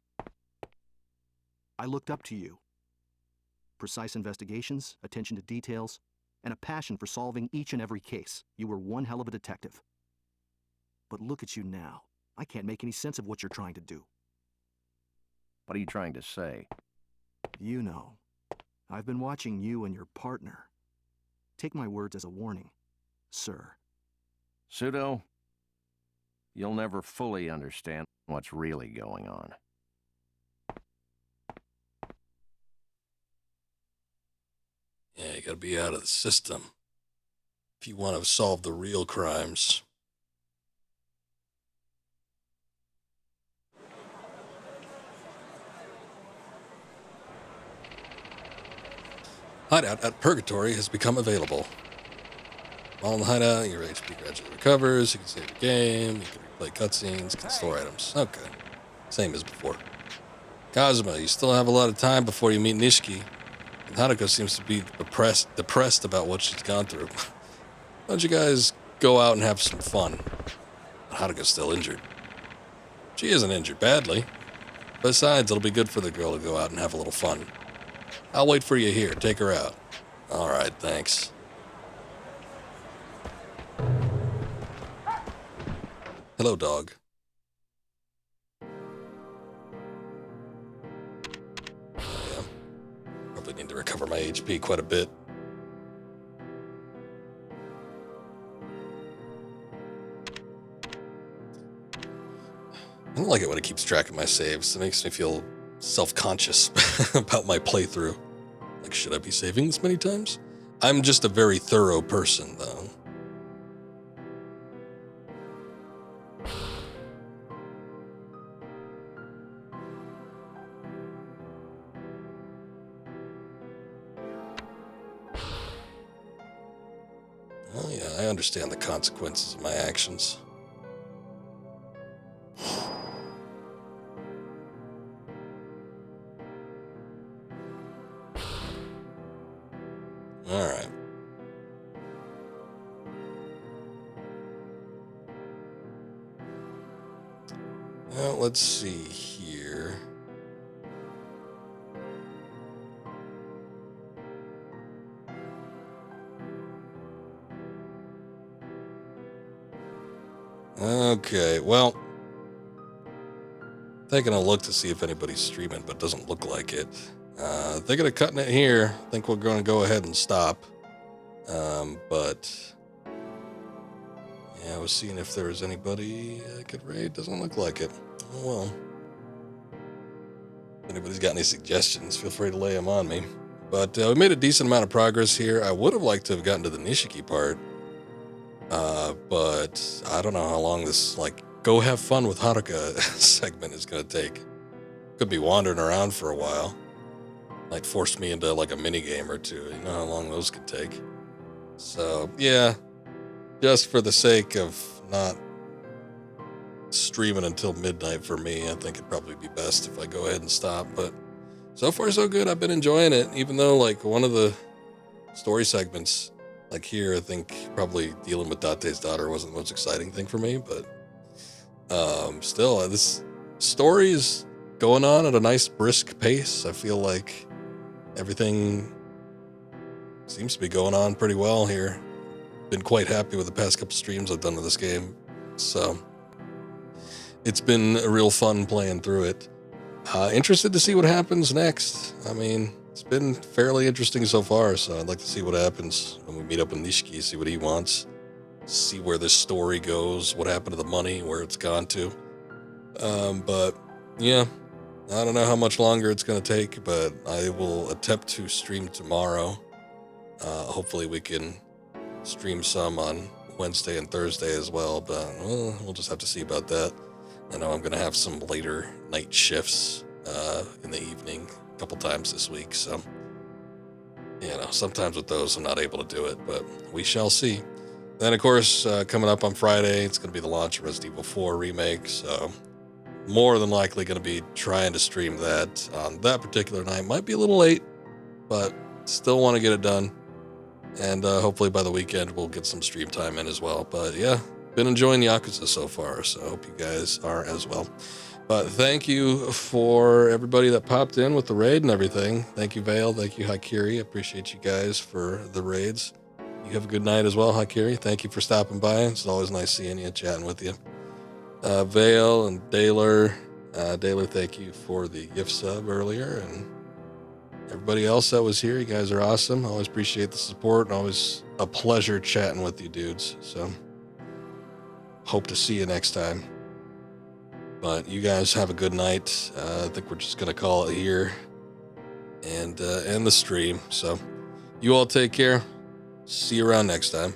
I looked up to you. Precise investigations, attention to details, and a passion for solving each and every case. You were one hell of a detective. But look at you now. I can't make any sense of what you're trying to do. What are you trying to say? You know, I've been watching you and your partner. Take my words as a warning, sir. Pseudo, you'll never fully understand what's really going on. Yeah, you gotta be out of the system if you want to solve the real crimes. Hideout at Purgatory has become available. While in the hideout, your HP gradually recovers, you can save the game, you can replay cutscenes, you can store items. Okay. Same as before. Kazuma, you still have a lot of time before you meet Nishiki. And Haruka seems to be depressed about what she's gone through. Why don't you guys go out and have some fun? Haruka's still injured. She isn't injured badly. Besides, it'll be good for the girl to go out and have a little fun. I'll wait for you here. Take her out. All right, thanks. Hello, dog. Yeah. Probably need to recover my HP quite a bit. I don't like it when it keeps track of my saves. It makes me feel self-conscious about my playthrough. Like, should I be saving this many times? I'm just a very thorough person, though. Oh yeah, I understand the consequences of my actions. Alright. Well, let's see here. Okay, well, taking a look to see if anybody's streaming, but doesn't look like it. Thinking of cutting it here. I think we're going to go ahead and stop. But yeah, I was seeing if there was anybody I could raid. Doesn't look like it. Oh well. If anybody's got any suggestions, feel free to lay them on me. But we made a decent amount of progress here. I would have liked to have gotten to the Nishiki part. But I don't know how long this, like, go have fun with Haruka segment is going to take. Could be wandering around for a while. Might force me into, like, a mini game or two. You know how long those could take. So, yeah. Just for the sake of not streaming until midnight for me, I think it'd probably be best if I go ahead and stop. But so far, so good. I've been enjoying it. Even though, like, one of the story segments, like here, I think probably dealing with Date's daughter wasn't the most exciting thing for me. But still, this story is going on at a nice, brisk pace. I feel like everything seems to be going on pretty well here. Been quite happy with the past couple streams I've done with this game. So it's been a real fun playing through it. Interested to see what happens next. I mean, it's been fairly interesting so far, so I'd like to see what happens when we meet up with Nishiki, see what he wants, see where this story goes, what happened to the money, where it's gone to. But yeah, I don't know how much longer it's going to take, but I will attempt to stream tomorrow. Hopefully we can stream some on Wednesday and Thursday as well, but we'll just have to see about that. I know I'm going to have some later night shifts in the evening a couple times this week, so you know, sometimes with those I'm not able to do it, but we shall see. Then of course, coming up on Friday, it's going to be the launch of Resident Evil 4 Remake, so more than likely going to be trying to stream that on that particular night. Might be a little late, but still want to get it done. And hopefully by the weekend we'll get some stream time in as well. But yeah, been enjoying Yakuza so far, so I hope you guys are as well. But thank you for everybody that popped in with the raid and everything. Thank you, Vale. Thank you, Haikiri. Appreciate you guys for the raids. You have a good night as well, Haikiri. Thank you for stopping by. It's always nice seeing you, chatting with you. Vale and Daler. Daler, thank you for the gift sub earlier. And everybody else that was here, you guys are awesome. I always appreciate the support, and always a pleasure chatting with you dudes. So hope to see you next time. But you guys have a good night. I think we're just going to call it here and end the stream. So you all take care. See you around next time.